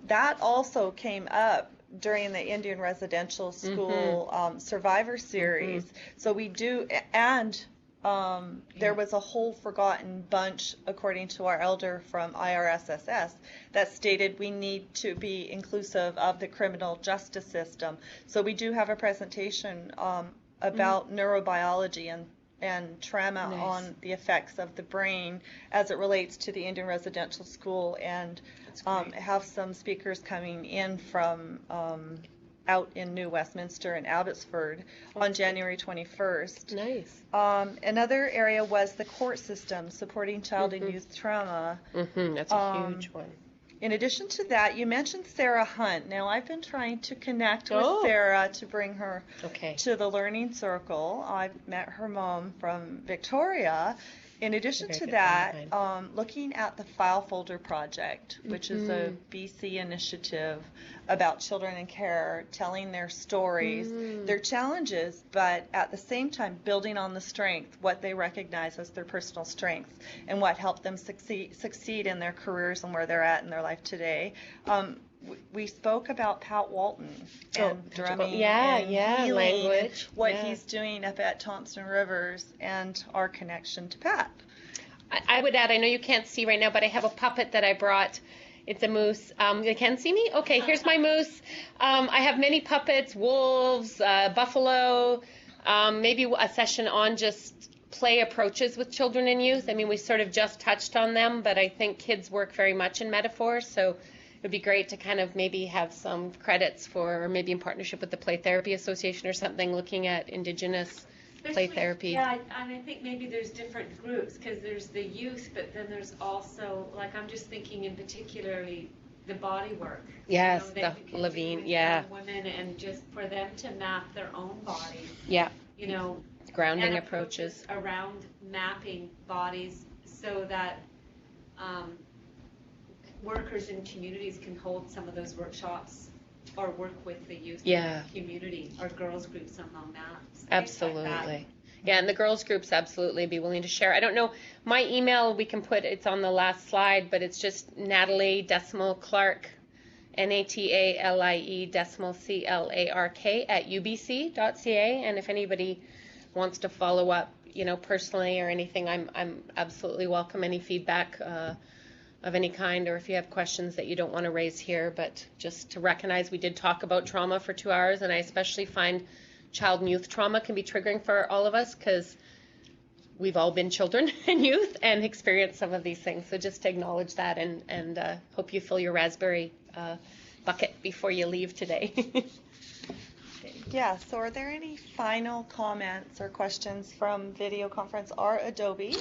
[SPEAKER 1] that also came up during the Indian Residential School Survivor Series. So we do, and there was a whole forgotten bunch, according to our elder from IRSSS, that stated we need to be inclusive of the criminal justice system. So we do have a presentation about neurobiology and trauma on the effects of the brain as it relates to the Indian Residential School, and have some speakers coming in from out in New Westminster and Abbotsford on January 21st.
[SPEAKER 2] Nice.
[SPEAKER 1] Another area was the court system supporting child and youth trauma.
[SPEAKER 2] That's a huge one.
[SPEAKER 1] In addition to that, you mentioned Sarah Hunt. Now, I've been trying to connect with Sarah to bring her to the Learning Circle. I've met her mom from Victoria. In addition to that, looking at the File Folder Project, which is a BC initiative about children in care, telling their stories, their challenges, but at the same time building on the strength, what they recognize as their personal strengths, and what helped them succeed in their careers and where they're at in their life today. We spoke about Pat Walton and drumming and healing, language, and what he's doing up at Thompson Rivers, and our connection to Pat.
[SPEAKER 2] I would add, I know you can't see right now, but I have a puppet that I brought. It's a moose. You can see me? Okay, here's my moose. I have many puppets, wolves, buffalo, maybe a session on just play approaches with children and youth. I mean, we sort of just touched on them, but I think kids work very much in metaphors, so it would be great to kind of maybe have some credits for, or maybe in partnership with the Play Therapy Association or something, looking at Indigenous play therapy.
[SPEAKER 5] Yeah, and I think maybe there's different groups, because there's the youth, but then there's also, like, I'm just thinking in particularly the body work.
[SPEAKER 2] Yes, the Levine,
[SPEAKER 5] women, and just for them to map their own bodies.
[SPEAKER 2] Yeah. Grounding
[SPEAKER 5] and
[SPEAKER 2] approaches
[SPEAKER 5] around mapping bodies, so that workers in communities can hold some of those workshops or work with the youth community or girls groups on maps.
[SPEAKER 2] Absolutely.
[SPEAKER 5] Like
[SPEAKER 2] Yeah, and the girls groups absolutely be willing to share. I don't know, my email we can put, it's on the last slide, but it's just Natalie Clark, Natalie Clark at ubc.ca. And if anybody wants to follow up, personally or anything, I'm absolutely welcome any feedback of any kind, or if you have questions that you don't want to raise here. But just to recognize, we did talk about trauma for 2 hours, and I especially find child and youth trauma can be triggering for all of us, because we've all been children and youth and experienced some of these things. So just to acknowledge that, and hope you fill your raspberry bucket before you leave today.
[SPEAKER 1] Yeah, so are there any final comments or questions from video conference or Adobe?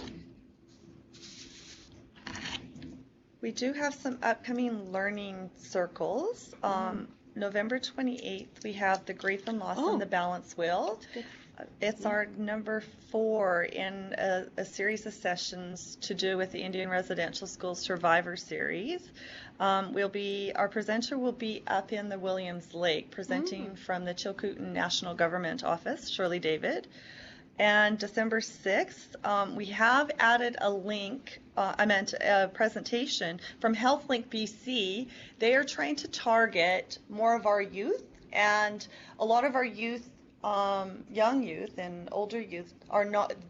[SPEAKER 1] We do have some upcoming learning circles. November 28th, we have the Grief and Loss and the Balance Wheel. It's our number 4 in a series of sessions to do with the Indian Residential School Survivor Series. Our presenter will be up in the Williams Lake, presenting from the Chilcotin National Government Office, Shirley David. And December 6th, we have added a presentation from HealthLink BC. They are trying to target more of our youth, and a lot of our youth, young youth and older youth,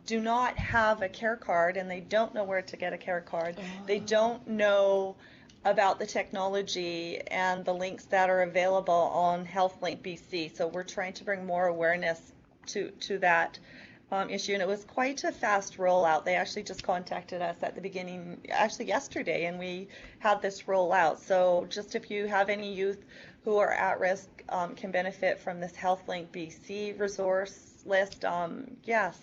[SPEAKER 1] do not have a care card, and they don't know where to get a care card. They don't know about the technology and the links that are available on HealthLink BC. So we're trying to bring more awareness to that issue, and it was quite a fast rollout. They actually just contacted us at the beginning, actually yesterday, and we had this rollout. So just if you have any youth who are at risk, can benefit from this HealthLink BC resource list,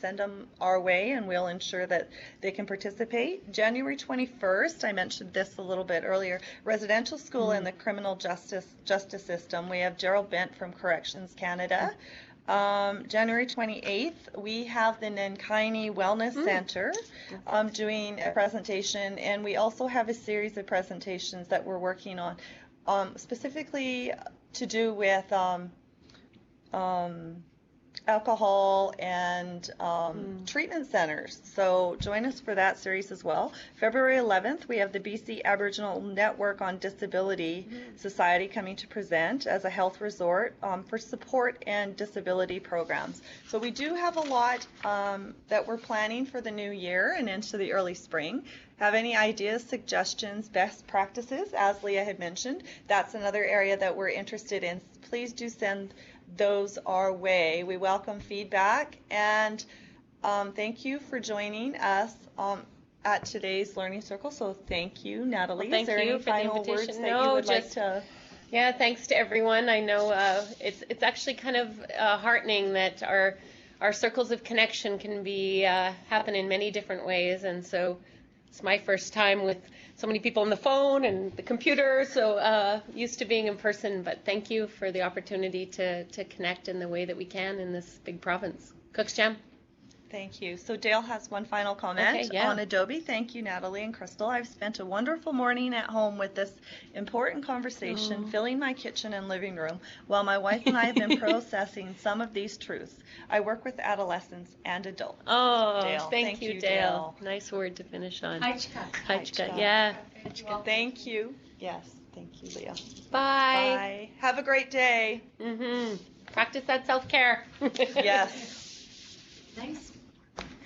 [SPEAKER 1] send them our way, and we'll ensure that they can participate. January 21st, I mentioned this a little bit earlier, residential school in the criminal justice system. We have Gerald Bent from Corrections Canada. January 28th, we have the Nankaini Wellness Center doing a presentation, and we also have a series of presentations that we're working on, specifically to do with alcohol and treatment centers. So join us for that series as well. February 11th, we have the BC Aboriginal Network on Disability Society coming to present as a health resort for support and disability programs. So we do have a lot that we're planning for the new year and into the early spring. Have any ideas, suggestions, best practices? As Leah had mentioned, that's another area that we're interested in. Please do send those our way. We welcome feedback, and thank you for joining us at today's Learning Circle. So thank you, Natalie.
[SPEAKER 2] Well, thank
[SPEAKER 1] Is there
[SPEAKER 2] you
[SPEAKER 1] any
[SPEAKER 2] for the
[SPEAKER 1] final
[SPEAKER 2] invitation.
[SPEAKER 1] words that you would like to?
[SPEAKER 2] Yeah, thanks to everyone. I know it's actually kind of heartening that our circles of connection can be happen in many different ways, and so it's my first time with so many people on the phone and the computer, so used to being in person, but thank you for the opportunity to connect in the way that we can in this big province. Cook's Jam.
[SPEAKER 1] Thank you. So Dale has one final comment on Adobe. Thank you, Natalie and Crystal. I've spent a wonderful morning at home with this important conversation, filling my kitchen and living room, while my wife and I have been processing some of these truths. I work with adolescents and adults.
[SPEAKER 2] Oh,
[SPEAKER 1] Dale.
[SPEAKER 2] thank you, Dale. Nice word to finish on. Haichka. Yeah.
[SPEAKER 1] Thank you. Yes, thank you, Leah.
[SPEAKER 2] Bye.
[SPEAKER 1] Bye. Have a great day.
[SPEAKER 2] Practice that self-care.
[SPEAKER 1] Yes.
[SPEAKER 5] Nice.